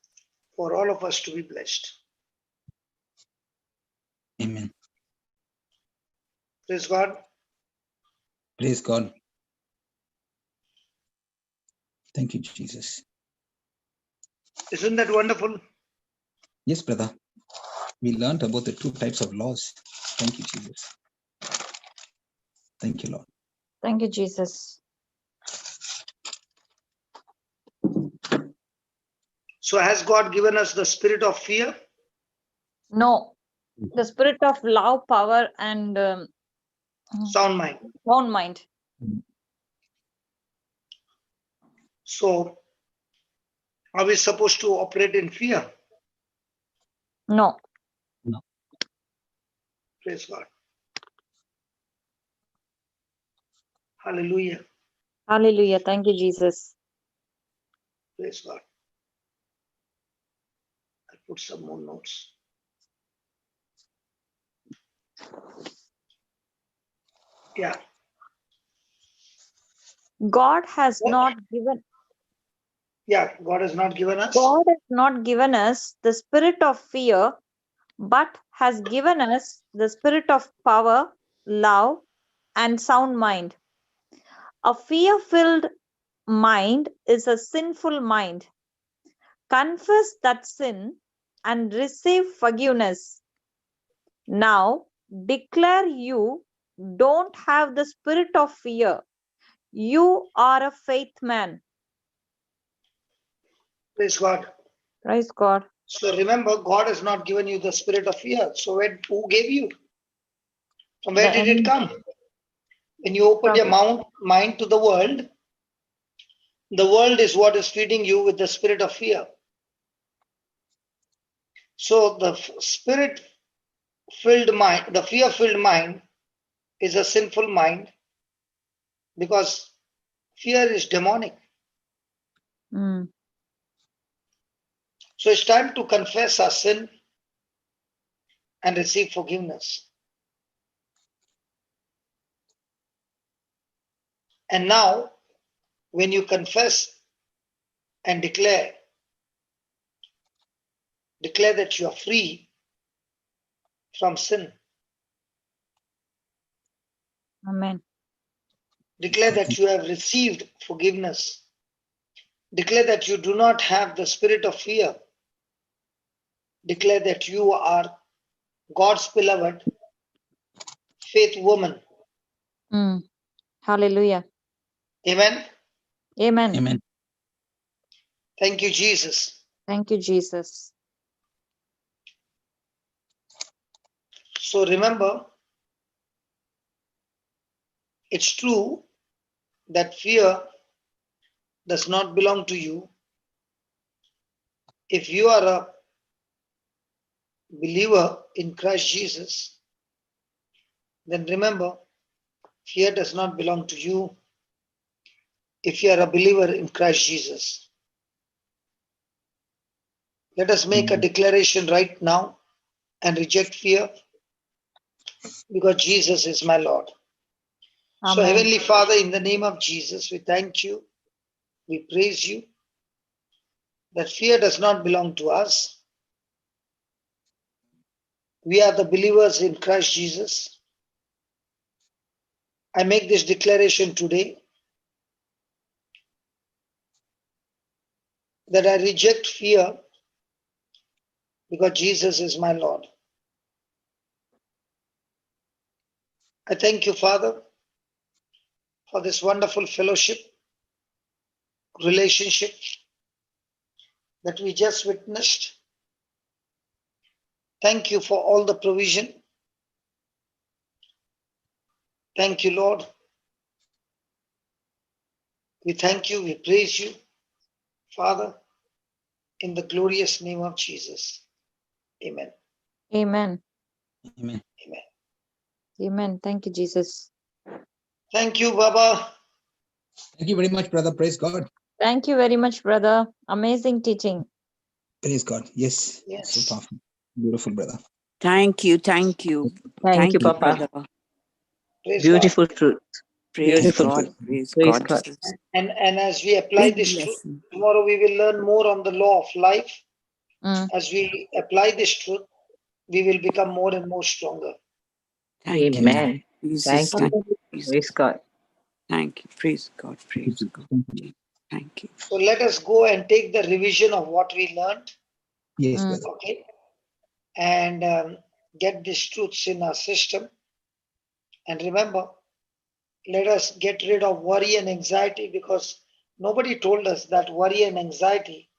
for all of us to be blessed. Amen. Praise God. Praise God. Thank you, Jesus. Isn't that wonderful? Yes, brother. We learned about the 2 types of laws. Thank you, Jesus. Thank you, Lord. Thank you, Jesus. So has God given us the spirit of fear? No, the spirit of love, power, and Sound mind. sound mind. So are we supposed to operate in fear? No. Praise God. Hallelujah. Hallelujah. Thank you, Jesus. Praise God. I'll put some more notes. Yeah. God has not given God has not given us. God has not given us the spirit of fear, but has given us the spirit of power, love, and sound mind. A fear-filled mind is a sinful mind. Confess that sin and receive forgiveness. Now declare you don't have the spirit of fear. You are a faith man. Praise God. Praise God. So remember, God has not given you the spirit of fear. So who gave you? From where The did it enemy. come? When you open your mind to the world is what is feeding you with the spirit of fear. So the spirit-filled mind, the fear-filled mind is a sinful mind because fear is demonic. Mm. So it's time to confess our sin and receive forgiveness. And now, when you confess and declare that you are free from sin. Amen. Declare that you have received forgiveness. Declare that you do not have the spirit of fear. Declare that you are God's beloved faith woman. Mm. Hallelujah. Amen. Amen. Amen. Thank you, Jesus. Thank you, Jesus. So remember, it's true that fear does not belong to you. If you are a believer in Christ Jesus, then remember, fear does not belong to you. If you are a believer in Christ Jesus, let us make a declaration right now and reject fear because Jesus is my Lord. So, Amen. Heavenly Father, in the name of Jesus, we thank you. We praise you that fear does not belong to us. We are the believers in Christ Jesus. I make this declaration today that I reject fear because Jesus is my Lord. I thank you, Father, for this wonderful fellowship, relationship that we just witnessed. Thank you for all the provision. Thank you, Lord. We thank you, we praise you, Father, in the glorious name of Jesus. Amen. Amen. Amen. Amen. Amen. Thank you, Jesus. Thank you, Baba. Thank you very much, brother. Praise God. Thank you very much, brother. Amazing teaching. Praise God. Yes. Yes. So powerful. Beautiful, brother. Thank you. Thank you. Thank you, Papa. brother. Praise Beautiful truth. Praise Beautiful God. truth. Praise Praise God. God. God. And as we apply Big this truth, lesson. tomorrow we will learn more on the law of life. Mm. As we apply this truth, we will become more and more stronger. Thank you. Amen. Jesus. Thank Thank you. you. Jesus. Praise God. Thank you. Praise God. Praise God. Thank you. So let us go and take the revision of what we learned, Yes, Mm. brother. okay? And get these truths in our system. And remember, let us get rid of worry and anxiety, because nobody told us that worry and anxiety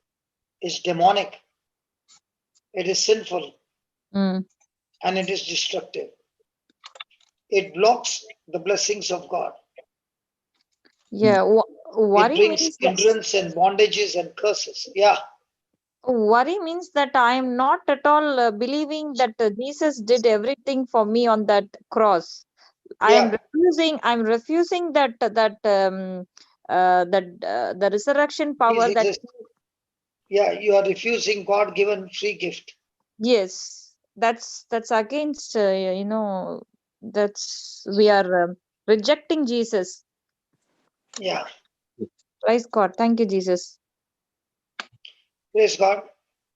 is demonic. It is sinful Mm. and it is destructive. It blocks the blessings of God. Yeah. It Worry brings means hindrance and bondages and curses. Yeah. worry means that I am not at all believing that Jesus did everything for me on that cross. I'm refusing that the resurrection power Please that exist. Yeah, you are refusing God-given free gift. yes, that's against that's we are rejecting Jesus. Yeah. Praise God. Thank you, Jesus. Praise God.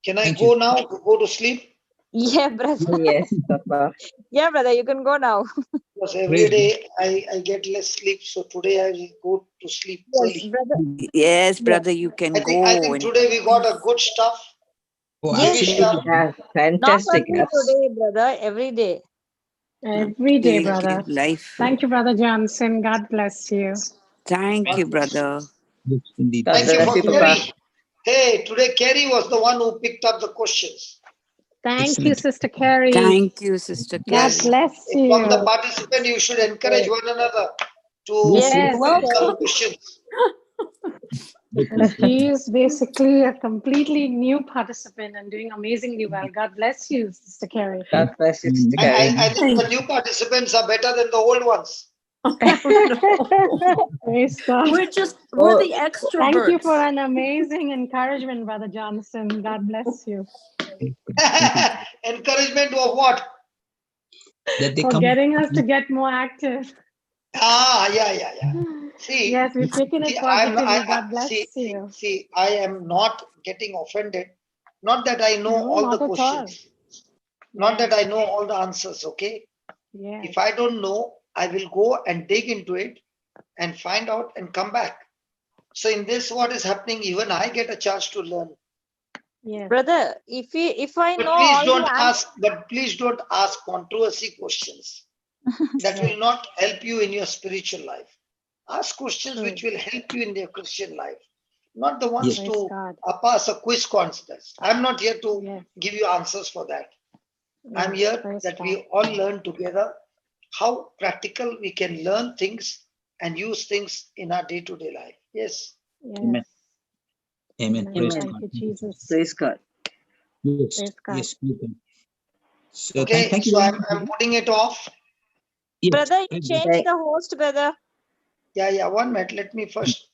Can I Thank go you. now? Go to sleep? Yeah, brother. Yes, Papa. Yeah, brother, you can go now. Because every Praise day I get less sleep. So today I will go to sleep Yes, early. brother. Yes, Yeah. brother, you can I go. think today we got a good stuff. Oh, Yes, Heavy absolutely. stuff. Yeah, not fantastic. only today, brother, every day. Every day, They brother. give life. Thank you, Brother Johnson. God bless you. Thank you, brother. Yes, indeed. God Thank you bless for you, Kerry. Papa. Hey, today Kerry was the one who picked up the questions. Thank you, Excellent. Sister Carrie. Thank you, Sister God Yes. Carrie. bless From the you. participant, you should encourage one another to Yes, Yes, pick some questions. because she is basically a completely new participant and doing amazingly well. God bless you, Sister Carrie. God bless you, Sister Carrie. I think the new participants are better than the old ones. Praise God. We're Oh, the extroverts. Thank you for an amazing encouragement, Brother Johnson. God bless you. Encouragement of what? That they For come. getting us to get more active. Yeah. See, Yes, we've taken it positively. God bless you. see, I am not getting offended. Not that I know No, all the not at all. questions. Not that Yes, I know all the answers, okay? yes. If I don't know, I will go and dig into it and find out and come back. So in this, what is happening, even I get a chance to learn. Yes. Brother, if I But know please all don't the ask, controversy questions. That Yes. will not help you in your spiritual life. Ask questions True. which will help you in your Christian life, not the ones Yes. Praise to God. pass a quiz contest. I'm not here to Yes. give you answers for that. I'm Yes. here Praise that God. we all learn together how practical we can learn things and use things in our day-to-day life. Yes. Yes. Amen. Amen. Amen. Praise Thank God. you, Jesus. praise God. Yes. Praise God. Yes. Praise God. So Okay, thank you so very I'm much. putting it off. Yes. brother, you Praise God. change the host, brother. Yeah, 1 minute. Let me first